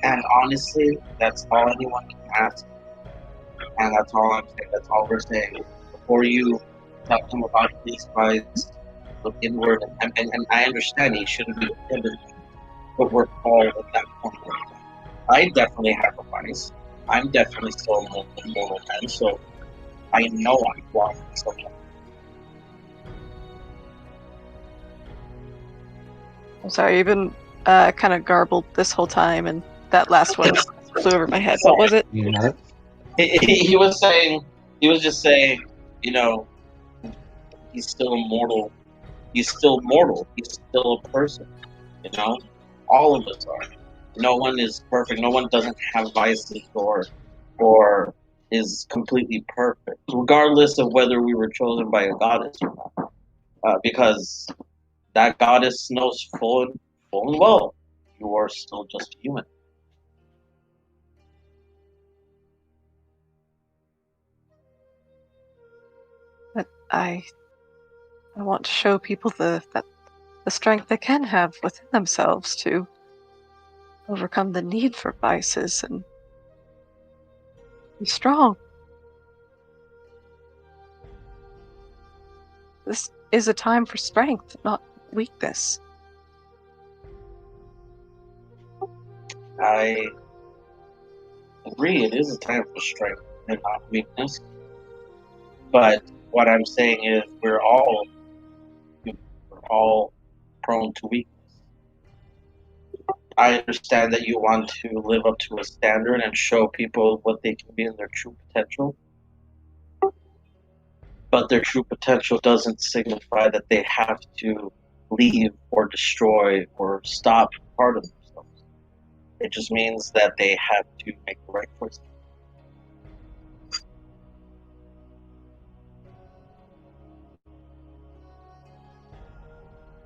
And honestly, that's all anyone can ask. And that's all I'm saying. That's all we're saying. Before you tell him about these guys, look inward. And I understand he shouldn't be offended, but we're all at that point. I definitely have a vice. I'm definitely still a mortal man, so I know I'm wrong sometimes. I'm sorry, you've been kind of garbled this whole time, and that last one flew over my head. What was it? Yeah. He was just saying, you know, he's still immortal. He's still mortal. He's still a person. You know, all of us are. No one is perfect. No one doesn't have vices or is completely perfect, regardless of whether we were chosen by a goddess or not. Because that goddess knows full and well you are still just human. But I want to show people the strength they can have within themselves to overcome the need for vices and be strong. This is a time for strength, not weakness. I agree, it is a time for strength and not weakness. But what I'm saying is we're all prone to weakness. I understand that you want to live up to a standard and show people what they can be in their true potential. But their true potential doesn't signify that they have to leave or destroy or stop part of themselves. It just means that they have to make the right choice.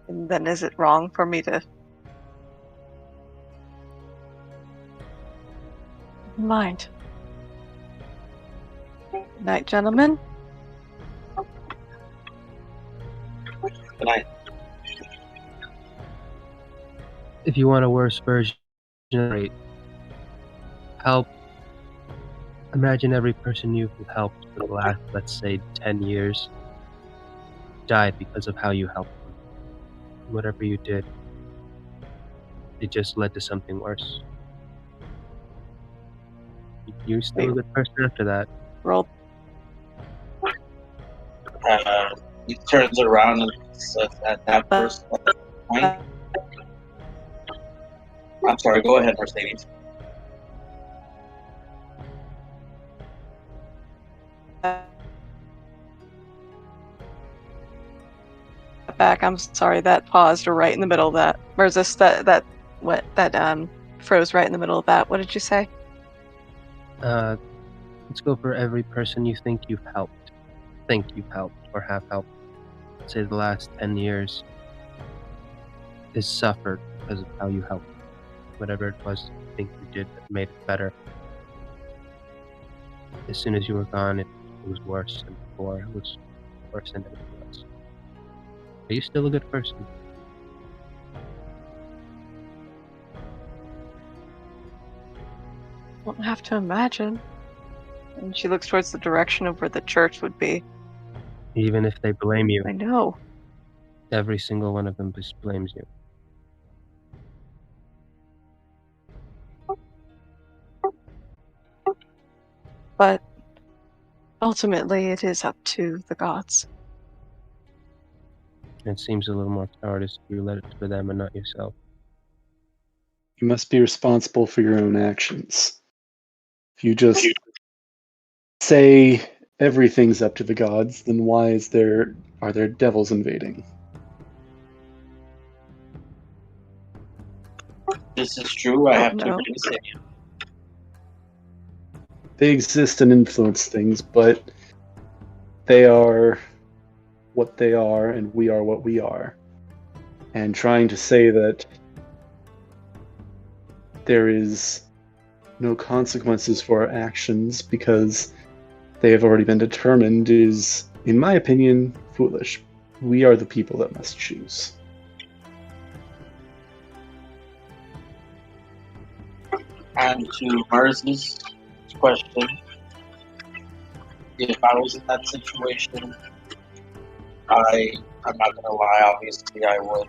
And then is it wrong for me to mind? Good night, gentlemen. Good night. If you want a worse version, rate, help. Imagine every person you've helped for the last, let's say, 10 years died because of how you helped them. Whatever you did, it just led to something worse. You're still a good person after that. Roll. He turns around and says at that first point. I'm sorry, go ahead, Mercedes. Back. I'm sorry, that paused right in the middle of that. Merzus, that froze right in the middle of that. What did you say? Let's go for every person you think you've helped, or have helped. Say the last 10 years is suffered because of how you helped. Whatever it was you think you did that made it better. As soon as you were gone, it was worse, and before it was worse than everything else. Are you still a good person? Don't have to imagine. And she looks towards the direction of where the church would be. Even if they blame you, I know. every single one of them just blames you. But ultimately, it is up to the gods. It seems a little more cowardice if you let it for them and not yourself. You must be responsible for your own actions. If you just say everything's up to the gods, then why are there devils invading? This is true. I have to No. agree with you. They exist and influence things, but they are what they are, and we are what we are. And trying to say that there is no consequences for our actions because they have already been determined is, in my opinion, foolish. We are the people that must choose. And to Mars's question, if I was in that situation, I'm not gonna lie, obviously I would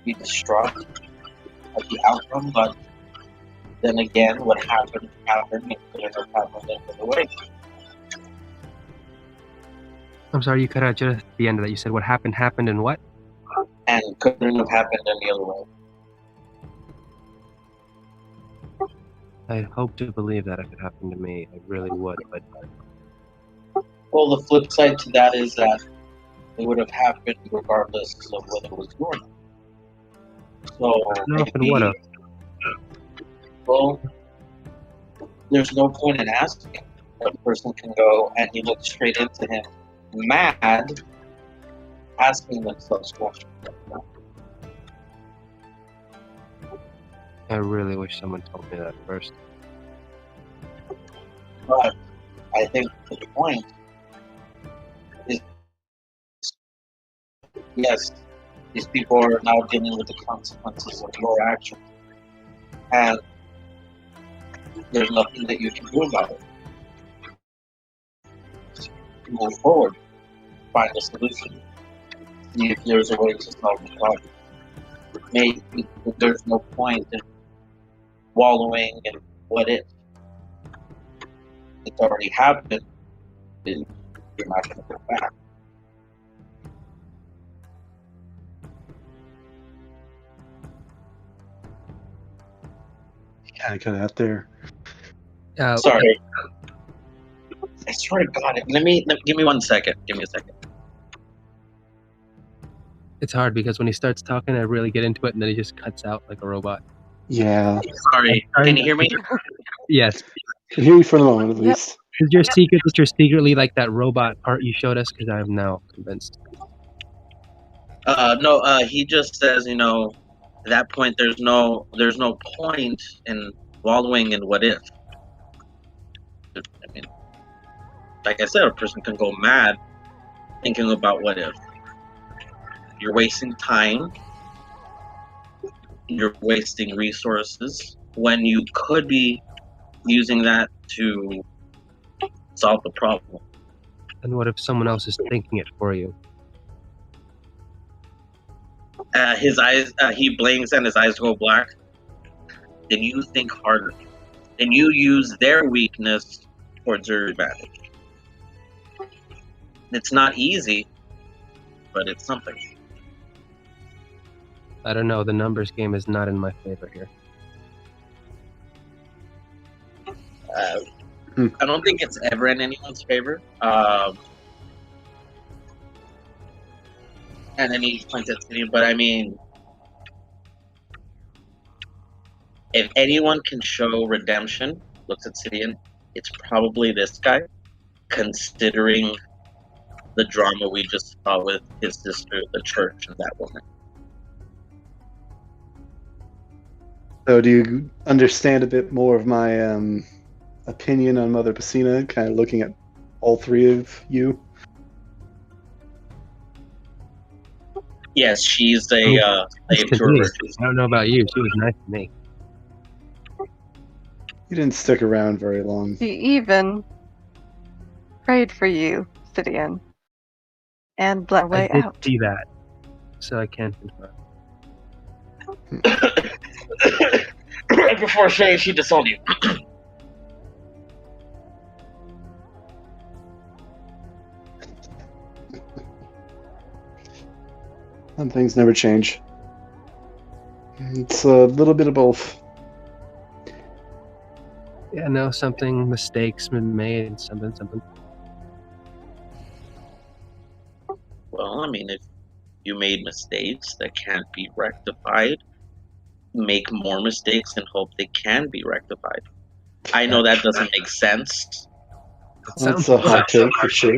be distraught at the outcome, but then again, what happened, it couldn't have happened any other way. I'm sorry, you cut out just at the end of that. You said what happened, and what? And couldn't have happened any other way. I'd hope to believe that if it happened to me. I really would, but Well, the flip side to that is that it would have happened regardless of whether it was you or not. So no, if it would have. Well, there's no point in asking. A person can go and you look straight into him, mad, asking themselves questions like that. I really wish someone told me that first. But I think the point is, yes, these people are now dealing with the consequences of your actions, and there's nothing that you can do about it. Move forward, find a solution, see if there's a way to solve the problem. Maybe there's no point in wallowing in what if. It's already happened. You're not going to go back. Kind of cut out there. Sorry. I swear to God. Give me 1 second. Give me a second. It's hard because when he starts talking, I really get into it, and then he just cuts out like a robot. Yeah. Sorry. Can you hear me? Yes. I can hear you for the moment, at least. Is your secret that you're secretly like that robot part you showed us? Because I'm now convinced. No. He just says, at that point, there's no point in wallowing in what if. I mean, like I said, a person can go mad thinking about what if. You're wasting time. You're wasting resources when you could be using that to solve the problem. And what if someone else is thinking it for you? His eyes, he blinks and his eyes go black. Then you think harder. Then you use their weakness towards your advantage. It's not easy, but it's something. I don't know. The numbers game is not in my favor here. I don't think it's ever in anyone's favor. And then he points at Sidian, but I mean, if anyone can show redemption, looks at Sidian, it's probably this guy, considering the drama we just saw with his sister, the church, and that woman. So do you understand a bit more of my opinion on Mother Pacina, kind of looking at all three of you? Yes, she's a Nice slave to to her me. virtues. I don't know about you. She was nice to me. You didn't stick around very long. She even prayed for you, Sidian, and bled I way did out. see that, so I can't confirm. Right before she disowned you. Some things never change. It's a little bit of both. Yeah, no, mistakes been made, something. Well, I mean, if you made mistakes that can't be rectified, make more mistakes and hope they can be rectified. I know that doesn't make sense. It That's sounds a hot take for sure.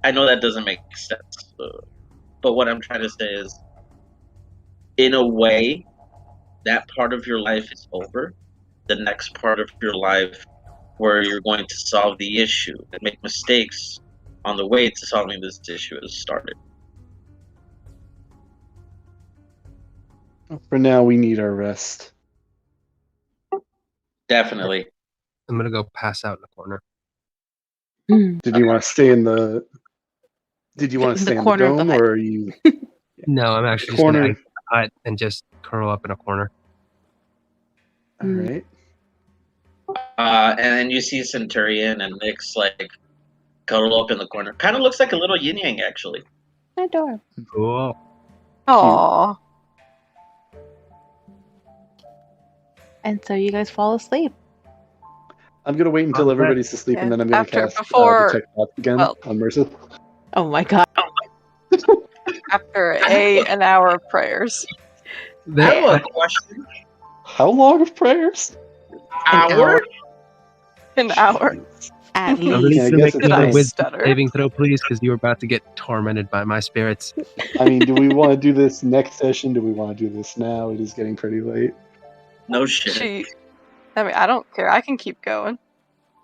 I know that doesn't make sense. But what I'm trying to say is, in a way, that part of your life is over. The next part of your life where you're going to solve the issue and make mistakes on the way to solving this issue has started. For now, we need our rest. Definitely. I'm gonna go pass out in the corner. Did you want to stay in the? Did you want to In the stay in the corner of the dome, hut. or are you No, I'm actually just gonna corner? exit the hut and just curl up in a corner. All right. And then you see Centurion and Nick's like cuddle up in the corner. Kind of looks like a little yin yang, actually. Adorable. Cool. Aww. And so you guys fall asleep. I'm gonna wait until Okay. everybody's asleep, Yeah. and then I'm gonna After- cast before- detect thoughts again well- on Mercer. Oh my god. After an hour of prayers. I have a question. How long of prayers? Hour? An hour. At Yeah, least. I Elise, guess make it's another fine. wisdom Stutter. saving throw, please, because you were about to get tormented by my spirits. I mean, do we want to do this next session? Do we want to do this now? It is getting pretty late. No shit. I don't care. I can keep going.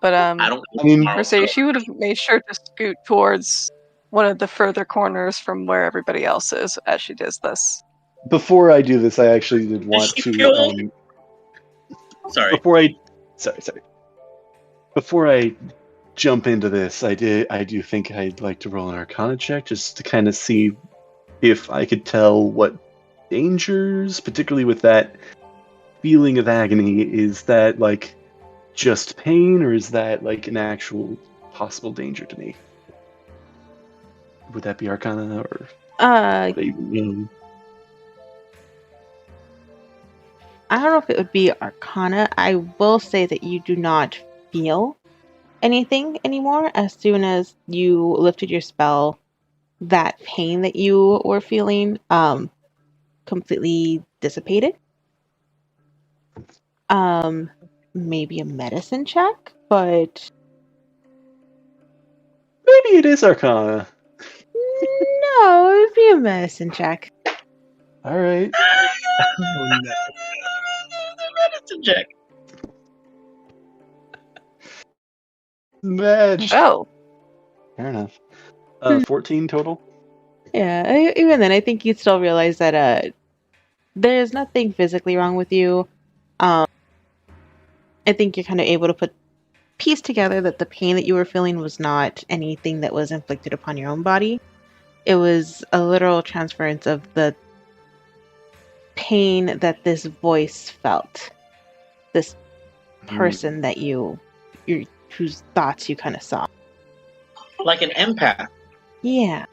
But I don't. I mean- Mercedes, she would have made sure to scoot towards one of the further corners from where everybody else is as she does this. Before I do this, I actually did want she to. feel- Sorry. Before I jump into this, I do think I'd like to roll an Arcana check just to kind of see if I could tell what dangers, particularly with that feeling of agony, is that like just pain, or is that like an actual possible danger to me? Would that be Arcana, or I even don't know if it would be Arcana. I will say that you do not feel anything anymore. As soon as you lifted your spell, that pain that you were feeling completely dissipated. Maybe a medicine check, but maybe it is Arcana. no, it would be a medicine check. All right. Medicine check. Magic. Oh, Fair enough. 14 total. Yeah, even then, I think you'd still realize that there's nothing physically wrong with you. I think you're kind of able to piece together that the pain that you were feeling was not anything that was inflicted upon your own body. It was a literal transference of the pain that this voice felt. This person that whose thoughts you kind of saw. Like an empath. Yeah.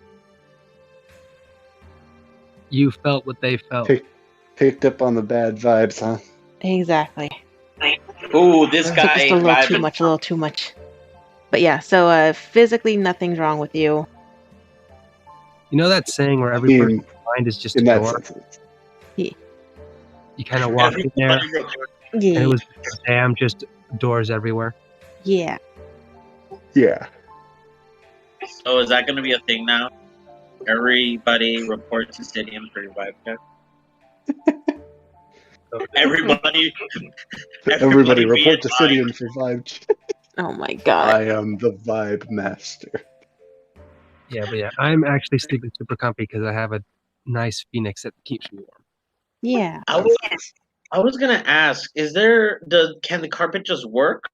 You felt what they felt. Picked up on the bad vibes, huh? Exactly. Ooh, this So guy just a ain't little too vibing. much, a little too much. But yeah, so physically nothing's wrong with you. You know that saying where I every mean, person's mind is just a in that door? sense. You kind of walked in there, and Yeah. it was damn just doors everywhere. Yeah. Yeah. So is that going to be a thing now? Everybody report to Stadium for your vibe check. Everybody Everybody be report to advised. Sidian for vibe. Oh my god. I am the vibe master. but yeah, I'm actually sleeping super comfy because I have a nice phoenix that keeps me warm. Yeah. I was gonna ask: can the carpet just work,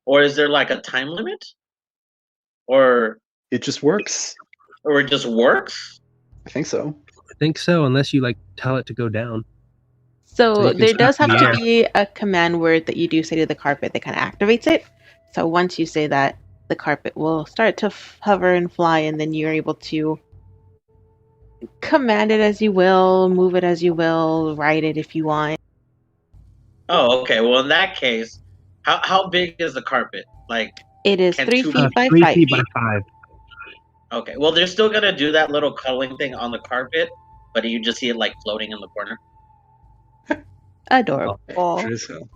or is there like a time limit, or It just works. it just works? I think so. I think so, unless you like tell it to go down. So you can there sleep does in have the to air. be a command word that you do say to the carpet that kind of activates it. So once you say that, the carpet will start to hover and fly, and then you're able to command it as you will, move it as you will, ride it if you want. Oh, okay. Well, in that case, how big is the carpet? Like, It is can 3 two feet by 3 5 feet by feet. 5. Okay. Well, they're still gonna do that little cuddling thing on the carpet, but you just see it like floating in the corner. Adorable. Oh. Sure as hell.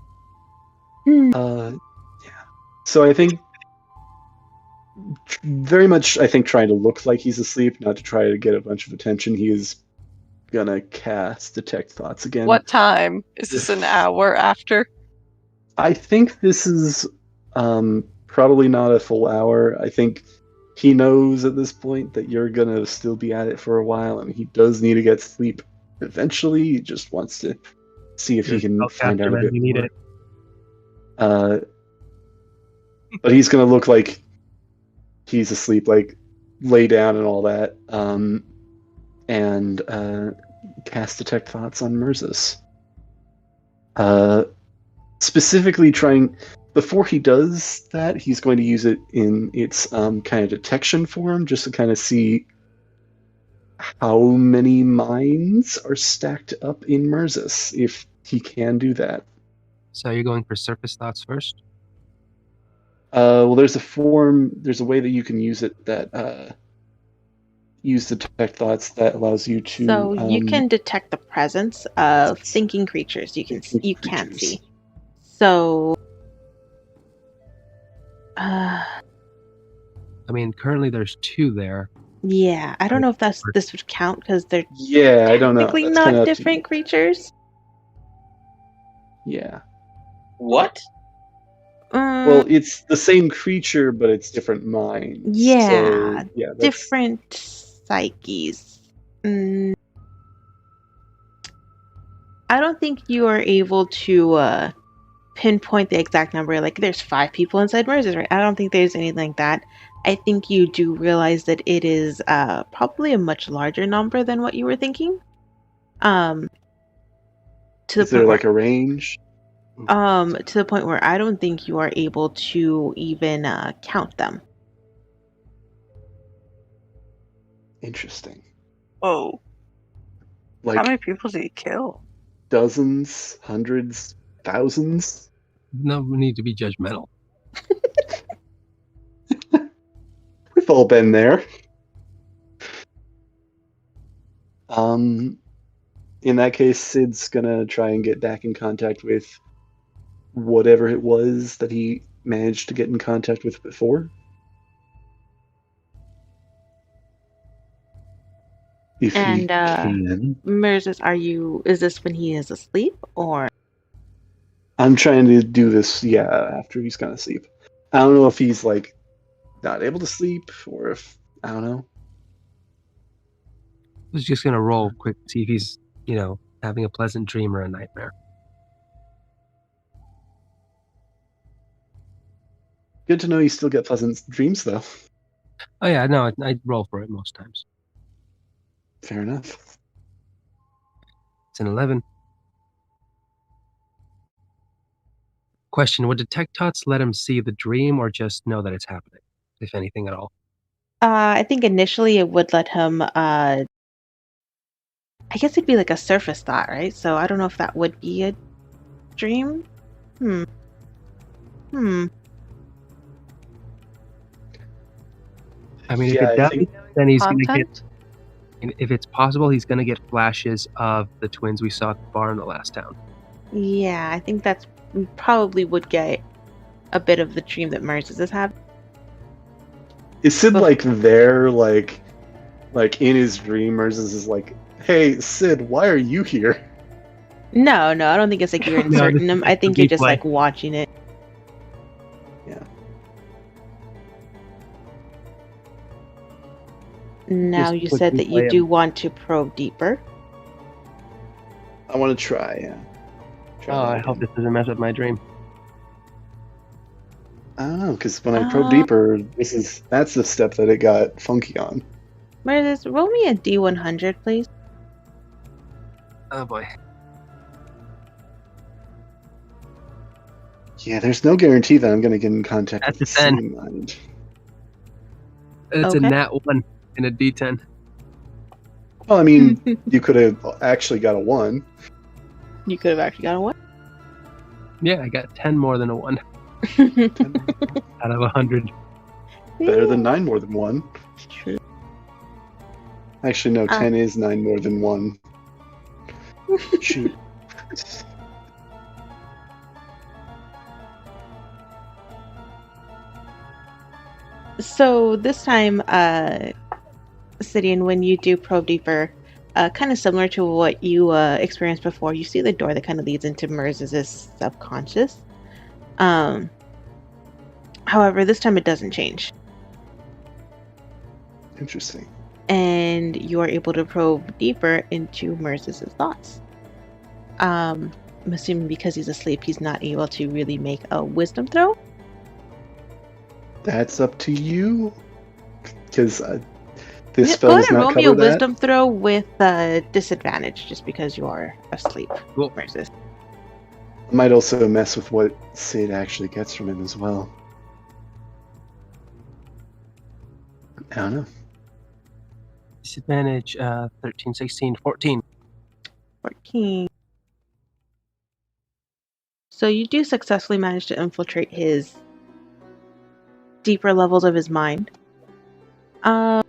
Hmm. Yeah. So I think very much, trying to look like he's asleep, not to try to get a bunch of attention. He is gonna cast Detect Thoughts again. What time? Is this an hour after? I think this is probably not a full hour. I think he knows at this point that you're gonna still be at it for a while, and he does need to get sleep eventually. He just wants to see if he can find out a bit more. But he's gonna look like he's asleep, like lay down and all that, and cast Detect Thoughts on Murzus. Specifically trying, before he does that, he's going to use it in its kind of detection form, just to kind of see how many minds are stacked up in Murzus, if he can do that. So you're going for surface thoughts first? Well, there's a way that you can use it that use Detect Thoughts that allows you to. So you can detect the presence of thinking creatures. You can't see. So, I mean, currently there's 2 there. yeah, I don't know if this would count because they're I don't know. technically That's not kinda up to different you. creatures. Yeah. What? Well, it's the same creature, but it's different minds. Yeah, So, yeah, that's different psyches. I don't think you are able to pinpoint the exact number. Like, there's 5 people inside Murzus, right? I don't think there's anything like that. I think you do realize that it is probably a much larger number than what you were thinking. Is there like a range? To the point where I don't think you are able to even count them. Interesting. Oh. Like How many people did he kill? dozens, hundreds, thousands? No need to be judgmental. We've all been there. In that case, Sid's gonna try and get back in contact with whatever it was that he managed to get in contact with before. If he And can. Murzus, is this when he is asleep or? I'm trying to do this, after he's gonna sleep. I don't know if he's like not able to sleep or if I don't know. I was just gonna roll quick, see if he's, having a pleasant dream or a nightmare. Good to know you still get pleasant dreams, though. Oh yeah, no, I roll for it most times. Fair enough. It's an 11. Question: would Detect Thoughts let him see the dream, or just know that it's happening, if anything at all? I think initially it would let him. I guess it'd be like a surface thought, right? So I don't know if that would be a dream. I mean, if it does, then he's going to get. If it's possible, he's going to get flashes of the twins we saw at the bar in the last town. Yeah, I think that's probably would get a bit of the dream that Murzus is having. Is Sid there, like in his dream? Murzus is like, "Hey, Sid, why are you here?" No, I don't think it's like you're inserting him. I think you're just like watching it. Yeah. Now Just you quick said that you replay do want to probe deeper. I want to try, yeah. Try Oh, that I hope again. this doesn't mess up my dream. I don't know, because when I probe Uh, deeper, that's the step that it got funky on. Meredith, roll me a D100, please. Oh boy. Yeah, there's no guarantee that I'm going to get in contact That's with the a 10. same mind. It's Okay. a nat 1 and a D10. Well, I mean, you could have actually got a 1. You could have actually got a one. Yeah, I got 10 more than a 1 out of 100. Better than 9 more than 1. True. Actually, no, Ah. 10 is 9 more than 1. Shoot. So this time, Sidian, when you do probe deeper, kind of similar to what you experienced before, you see the door that kind of leads into Merz's subconscious. However, this time it doesn't change, Interesting. and you are able to probe deeper into Merz's thoughts. I'm assuming because he's asleep, he's not able to really make a wisdom throw. That's up to you. Because this Go spell ahead does and not roll me a cover that. wisdom throw with disadvantage, just because you are asleep. Cool. Versus. Might also mess with what Sid actually gets from him as well. I don't know. Disadvantage 13, 16, 14. 14. So you do successfully manage to infiltrate his deeper levels of his mind. So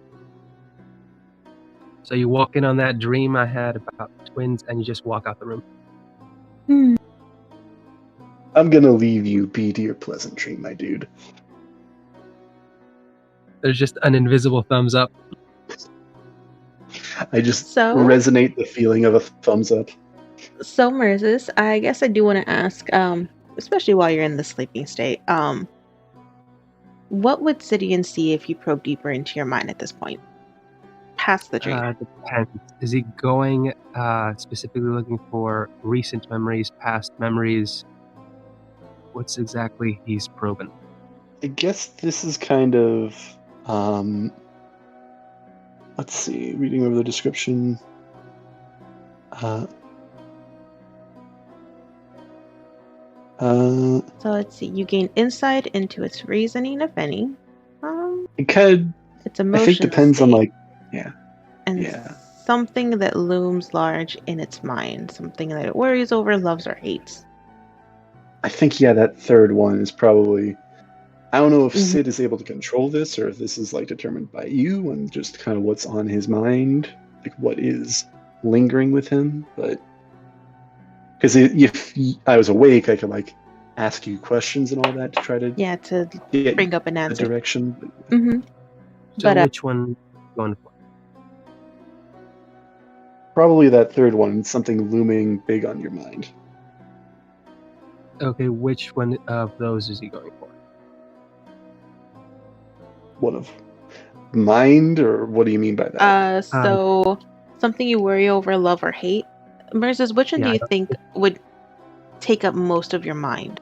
you walk in on that dream I had about twins and you just walk out the room. I'm gonna leave you be to your pleasant dream, my dude. There's just an invisible thumbs up. I just So- resonate the feeling of a thumbs up. So Merzis, I guess I do want to ask, especially while you're in the sleeping state, what would Sidian see if you probe deeper into your mind at this point? Past the dream. Depends. Is he going specifically looking for recent memories, past memories? What's exactly he's probing? I guess this is kind of let's see, reading over the description. So let's see. You gain insight into its reasoning, if any. It could, Its I emotion think, depends on state, like, yeah. and yeah. something that looms large in its mind, something that it worries over, loves, or hates. I think, yeah, that third one is probably. I don't know if Mhm. Sid is able to control this, or if this is like determined by you and just kind of what's on his mind, like what is lingering with him. But because if I was awake, I could like ask you questions and all that to try to Yeah, to get bring up an the answer. direction. Mm-hmm. So But which one are you going for? Probably that third one, something looming big on your mind. Okay, which one of those is he going for? One of mind, or what do you mean by that? so something you worry over, love, or hate. Merzis, which one Yeah, do I you don't think would take up most of your mind?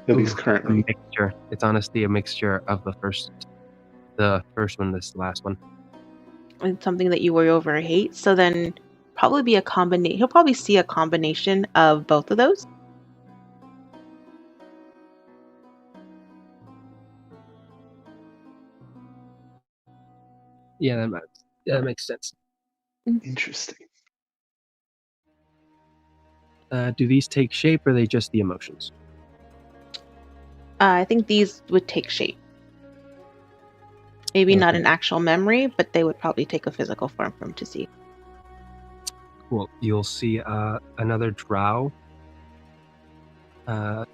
At least Ooh, currently. a mixture. It's honestly a mixture of the first one, this last one. It's something that you worry over or hate. So then probably be a combination. He'll probably see a combination of both of those. Yeah, that makes sense. Interesting. Do these take shape, or are they just the emotions? I think these would take shape. Maybe not Okay. an actual memory, but they would probably take a physical form for him to see. Cool. You'll see another drow.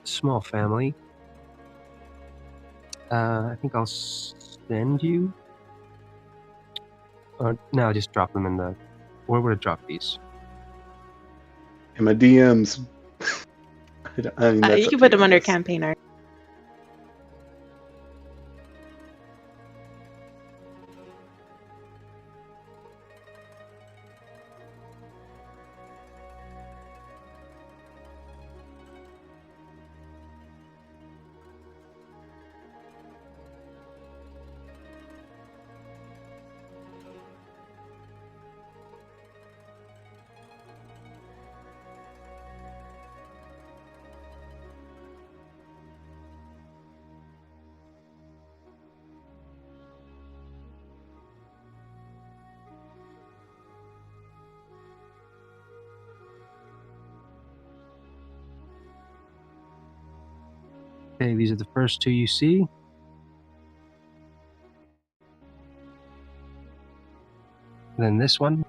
Small family. I think I'll send you. Or no, just drop them in the. Where would I drop these? In my DMs. I mean, that's You up can to put them I under guess. campaign art. Okay, these are the first two you see. Then this one.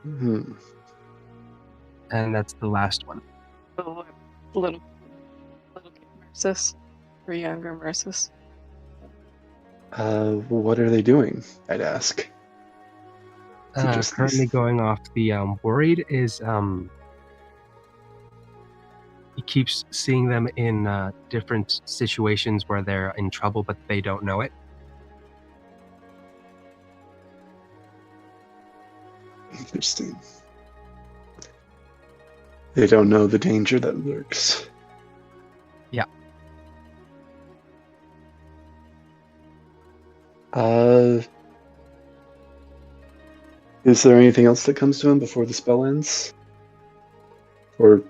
Hmm. And that's the last one. Oh, little kid Mercis. Or younger Mercis. What are they doing? I'd ask. Is it just Currently these- going off. The worried is he keeps seeing them in different situations where they're in trouble, but they don't know it. Interesting. They don't know the danger that lurks. Yeah. Is there anything else that comes to him before the spell ends? Or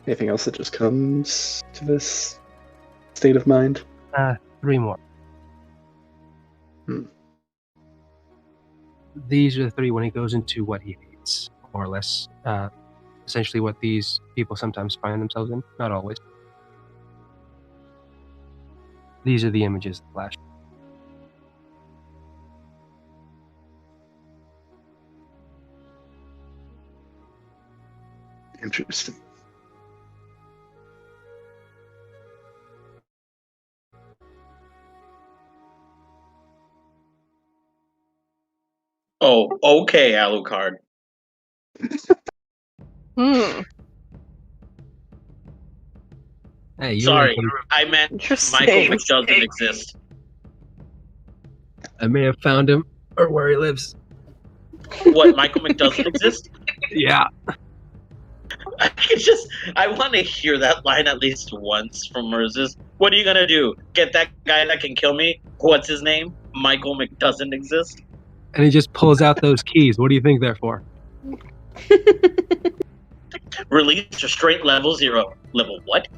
anything else that just comes to this state of mind? 3 more. Hmm. These are the 3 when he goes into what he hates, more or less. Essentially what these people sometimes find themselves in. Not always. These are the images that flash. Interesting. Oh, okay, Alucard. Hey, you Sorry, were- I meant Interesting. Michael doesn't exist. I may have found him, or where he lives. What, Michael doesn't exist? Yeah. I want to hear that line at least once from Merzus. What are you gonna do? Get that guy that can kill me? What's his name? Michael doesn't exist? And he just pulls out those keys. What do you think they're for? Release restraint level 0. Level what?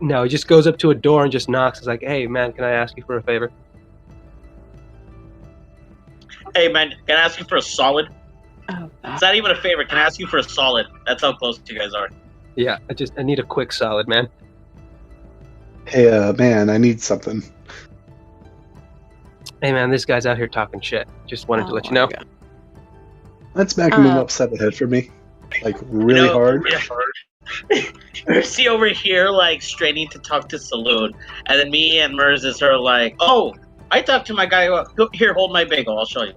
No, he just goes up to a door and just knocks. It's like, hey, man, can I ask you for a favor? Hey man, can I ask you for a solid? Oh, It's not even a favor. Can I ask you for a solid? That's how close you guys are. Yeah, I need a quick solid, man. Hey, man, I need something. Hey, man, this guy's out here talking shit. Just wanted to let you know. Let's smack him upside the head for me. Like, really hard. Mercy over here, like, straining to talk to Saloon. And then me and Merzus are like, oh, I talked to my guy. Here, hold my bagel. I'll show you.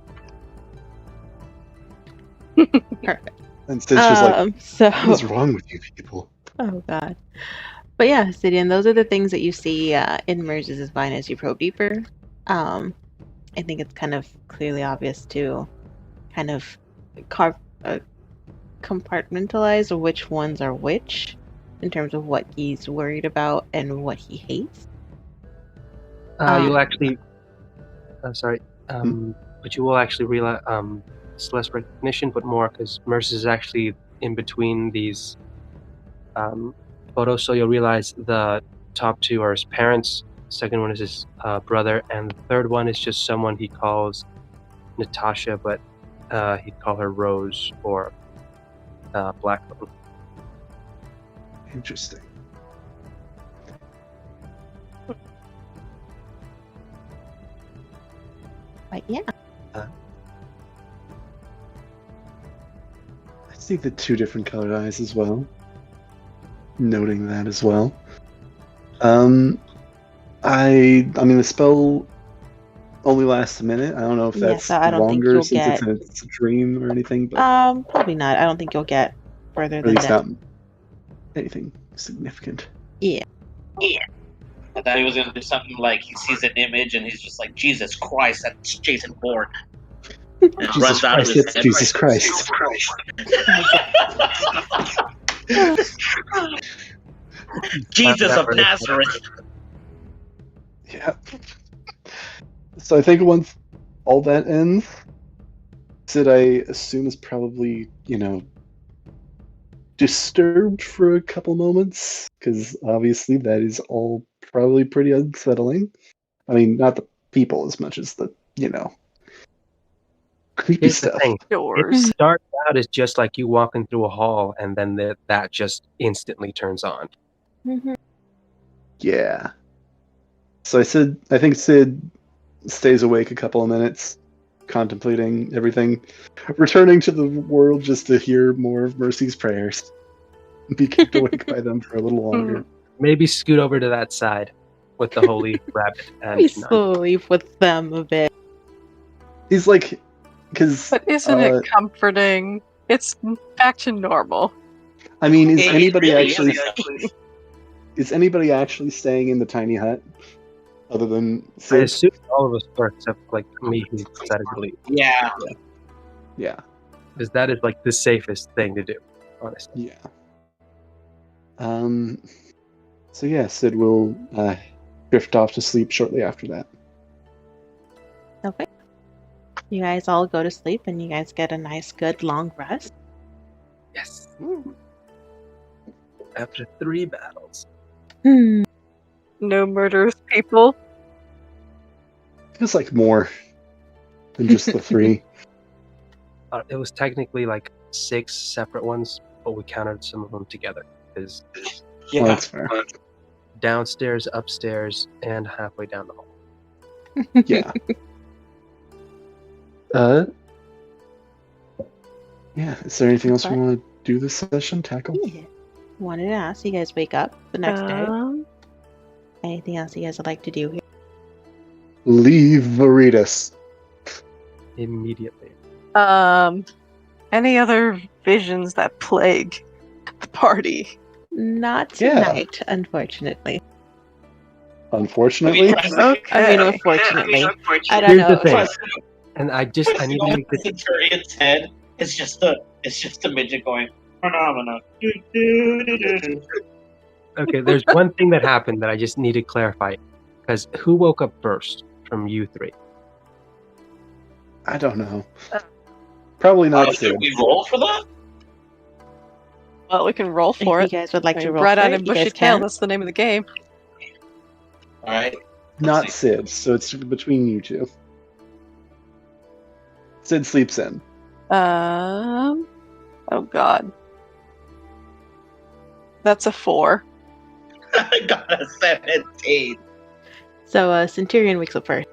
Perfect. And Stitch is like, So what is wrong with you people? Oh god. But yeah, Sidian, those are the things that you see in Merges' Vine as you probe deeper. I think it's kind of clearly obvious to kind of compartmentalize which ones are which in terms of what he's worried about and what he hates. You'll actually... sorry. But you will actually realize... it's less recognition, but more because Merce is actually in between these photos, so you'll realize the top 2 are his parents, second one is his brother, and the third one is just someone he calls Natasha, but he'd call her Rose or Blackbone. Interesting. But yeah. I see the 2 different colored eyes as well. Noting that as well. I mean the spell only lasts a minute. I don't know if that's so I don't think longer you'll since get... it's a dream or anything, but probably not. I don't think you'll get further at than least that. not anything significant. Yeah. I thought he was gonna do something like he sees an image and he's just like, Jesus Christ, that's Jason Bourne. And Jesus Christ, it's Jesus Christ. Jesus of Nazareth. Yeah. So I think once all that ends, Sid, I assume, is probably, disturbed for a couple moments, because obviously that is all probably pretty unsettling. I mean, not the people as much as the, Creepy Here's the stuff. thing. It Doors. starts out as just like you walking through a hall, and then that just instantly turns on. Mhm. Yeah. So I think Sid stays awake a couple of minutes, contemplating everything, returning to the world just to hear more of Mercy's prayers. Be kept awake by them for a little longer. Maybe scoot over to that side with the holy rabbit and We Shannon. sleep with them a bit. He's like, because But isn't it comforting? It's back to normal. I mean, is It anybody really actually is. is anybody actually staying in the tiny hut other than I Sid? assume all of us are, except like me who decided to leave. Yeah. Yeah, Because that is like the safest thing to do, honestly. yeah. So yeah, Sid will drift off to sleep shortly after that. Okay. You guys all go to sleep and you guys get a nice, good, long rest. Yes. After 3 battles. Hmm. No murderous people. Feels like more than just the 3. It was technically like 6 separate ones, but we counted some of them together. Because Yeah. Well, that's fair. downstairs, upstairs, and halfway down the hall. Yeah. Yeah. Is there anything else we But- want to do this session? Tackle? Yeah. Wanted to ask you guys wake up the next day. Um, Anything else you guys would like to do here? Leave Veritas. Immediately. any other visions that plague the party? Not Yeah. tonight, unfortunately. Unfortunately, I mean, unfortunately. I don't Here's know. the thing. And I need to make this. Centurion's head. It's just a midget going phenomena. Okay, there's one thing that happened that I just need to clarify. Because who woke up first from you 3? I don't know. Probably not Sid. Should we roll for that? Well, we can roll If for you it. guys would like to roll Bright for eyed it, and you bushy guys tail, can. that's the name of the game. All right. Not Let's see. Sid. So it's between you two. Sid sleeps in. Oh god. That's a 4. I got a 17. So Centurion wakes up first.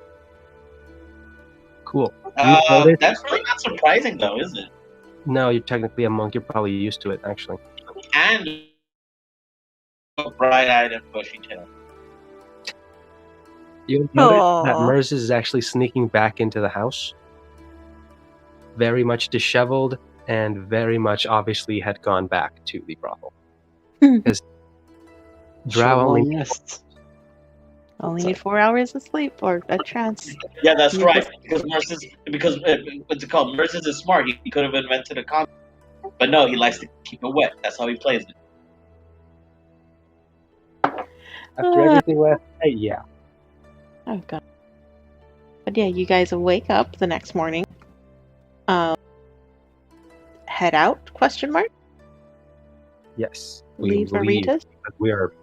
Cool. notice- That's really not surprising, though, is it? No, you're technically a monk. You're probably used to it, actually. And bright-eyed and bushy-tailed. You'll notice that Aw. Merz is actually sneaking back into the house. Very much disheveled and very much obviously had gone back to the brothel. Because Drow Short only long rests. Only So- need 4 hours of sleep or a trance. Yeah, that's You right. Because what's it called? Merces is smart. He could have invented a concept, but no, he likes to keep it wet. That's how he plays it. after everything last night, yeah. Oh god. But yeah, you guys wake up the next morning. Head out? Question mark. Yes. Leave Veritas. because we are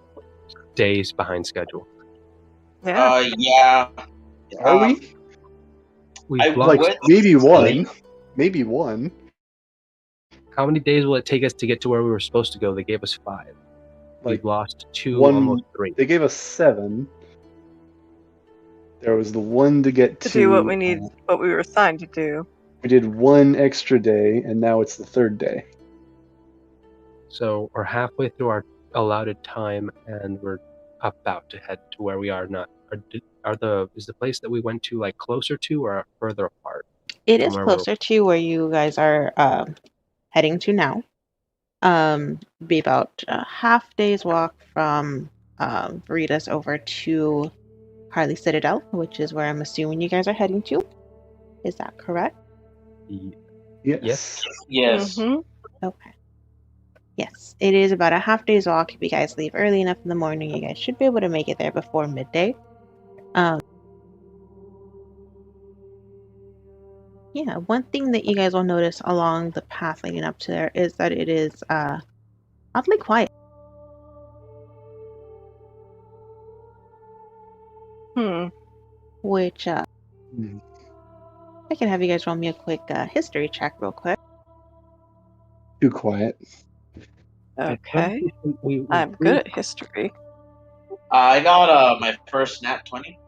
days behind schedule. Yeah. Yeah. Are we? We I blocked- Like maybe one. Maybe one. How many days will it take us to get to where we were supposed to go? They gave us 5. Like We've lost 2, one- almost 3. they gave us 7. There was the one to get To do what we need, what we were assigned to do. We did 1 extra day, and now it's the 3rd day. So we're halfway through our allotted time, and we're about to head to where we are. Is the place that we went to like closer to or further apart? It From is where we're- closer to where you guys are heading to now. Be about a half day's walk from Veritas over to Harley Citadel, which is where I'm assuming you guys are heading to. Is that correct? Yes. Yes. Mhm. Okay. Yes, it is about a half day's walk. If you guys leave early enough in the morning, you guys should be able to make it there before midday. Yeah, one thing that you guys will notice along the path leading up to there is that it is oddly quiet. Hmm. Which Mhm. I can have you guys roll me a quick history check real quick. Too quiet. Okay. We I'm good at history. I got my first nat 20.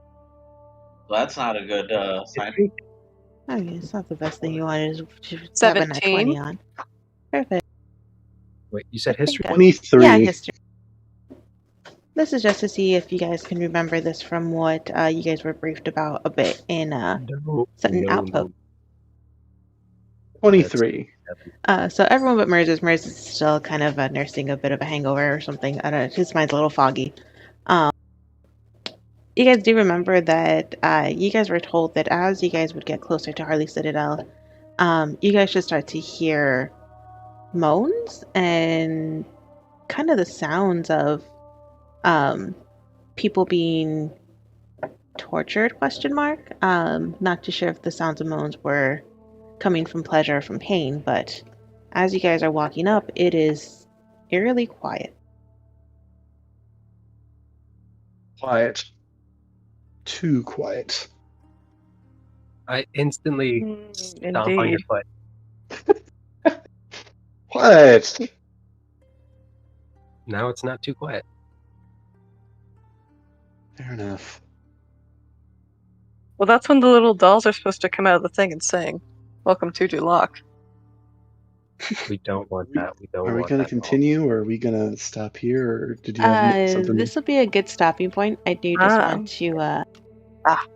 So that's not a good sign. I mean, it's not the best thing you want to have a nat 20 17. on. Perfect. Wait, you said history? 23. Yeah, history. This is just to see if you guys can remember this from what you guys were briefed about a bit in Sutton Outpost. 23. So everyone but Mers is still kind of nursing a bit of a hangover or something. I don't know, his mind's a little foggy. You guys do remember that you guys were told that as you guys would get closer to Harley Citadel, you guys should start to hear moans and kind of the sounds of people being tortured, ? Not too sure if the sounds of moans were coming from pleasure or from pain, but as you guys are walking up, it is eerily quiet. Quiet. Too quiet. I instantly stomp on your Indeed. foot. Quiet. Now it's not too quiet. Fair enough. Well, that's when the little dolls are supposed to come out of the thing and sing, "Welcome to Duloc." We don't want that. We don't Are we want going to that at all. continue, or are we going to stop here, or did you have something? This will be a good stopping point. I do just want to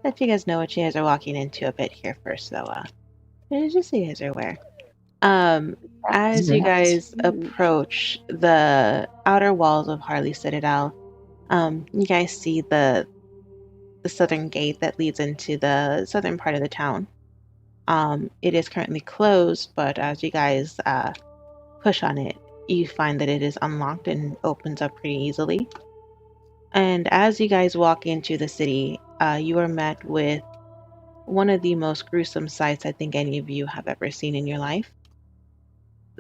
let you guys know what you guys are walking into a bit here first, though. Just so you guys are aware. As you guys approach the outer walls of Harley Citadel, you guys see the southern gate that leads into the southern part of the town. It is currently closed, but as you guys push on it, you find that it is unlocked and opens up pretty easily. And as you guys walk into the city, you are met with one of the most gruesome sights I think any of you have ever seen in your life.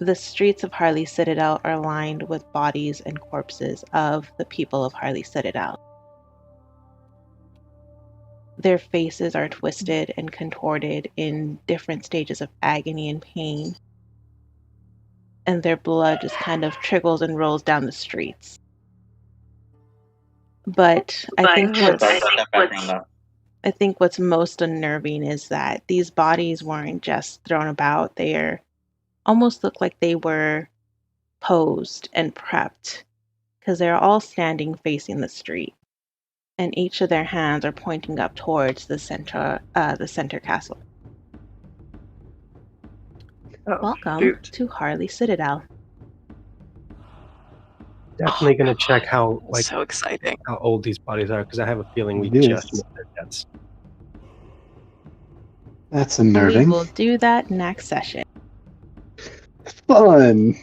The streets of Harley Citadel are lined with bodies and corpses of the people of Harley Citadel. Their faces are twisted and contorted in different stages of agony and pain, and their blood just kind of trickles and rolls down the streets. But I think what's most unnerving is that these bodies weren't just thrown about. They almost look like they were posed and prepped, because they're all standing facing the street, and each of their hands are pointing up towards the center castle. Welcome to Harley Citadel. Definitely going to check how so exciting. how old these bodies are, because I have a feeling we Yes. just missed their deaths. That's We unnerving. will do that next session. Fun.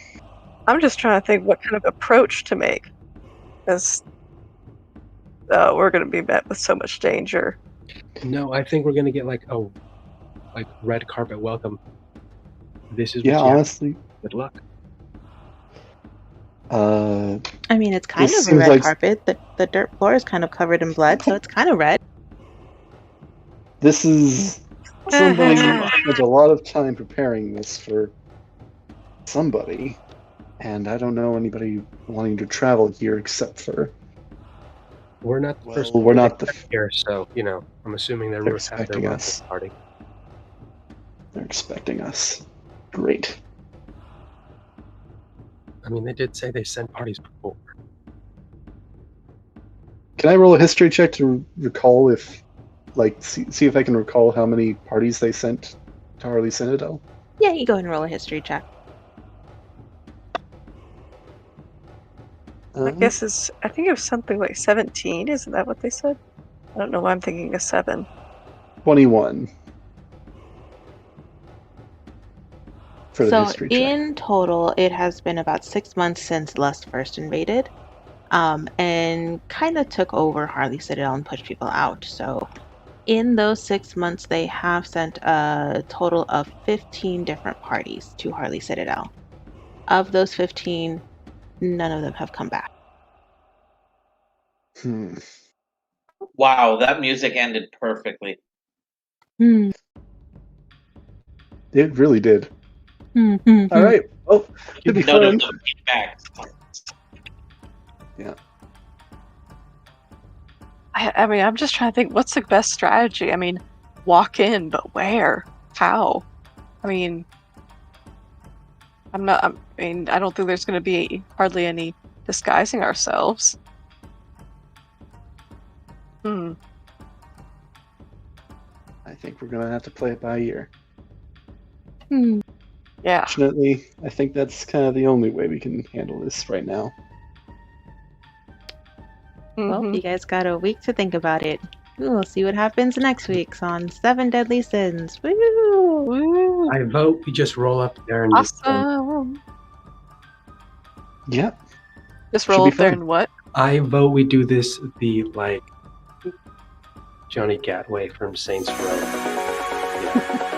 I'm just trying to think what kind of approach to make, because we're going to be met with so much danger. No, I think we're going to get like red carpet welcome. This is what Yeah, you have. honestly. Good luck. I mean, it's kind This of a red seems like- carpet. The dirt floor is kind of covered in blood, so it's kind of red. This is somebody spent a lot of time preparing this for somebody, and I don't know anybody wanting to travel here except for. We're not the first. We're not the. here, so I'm assuming they're They're having expecting their us. party. They're expecting us. Great. I mean, they did say they sent parties before. Can I roll a history check to recall if, see if I can recall how many parties they sent to Harley Citadel? Yeah, you go ahead and roll a history check. I guess I think it was something like 17. Isn't that what they said? I don't know why I'm thinking of 7. 21. For the history check. In total, it has been about 6 months since Lust first invaded, and kind of took over Harley Citadel and pushed people out. So in those 6 months, they have sent a total of 15 different parties to Harley Citadel. Of those 15, none of them have come back. Wow, that music ended perfectly. It really did. Mm-hmm. All right. Well, it'd be fun. No feedback. I mean, I'm just trying to think, what's the best strategy? I mean, walk in, but where? How? I mean, I don't think there's going to be hardly any disguising ourselves. I think we're gonna have to play it by ear. Yeah. Fortunately, I think that's kind of the only way we can handle this right now. Well, you guys got a week to think about it. We'll see what happens next week on 7 Deadly Sins. Woo! Woo! I vote we just roll up there and Awesome. Yep. Just Should roll be up there fun. and what? I vote we do this the like Johnny Gatway from Saints Row. Yeah.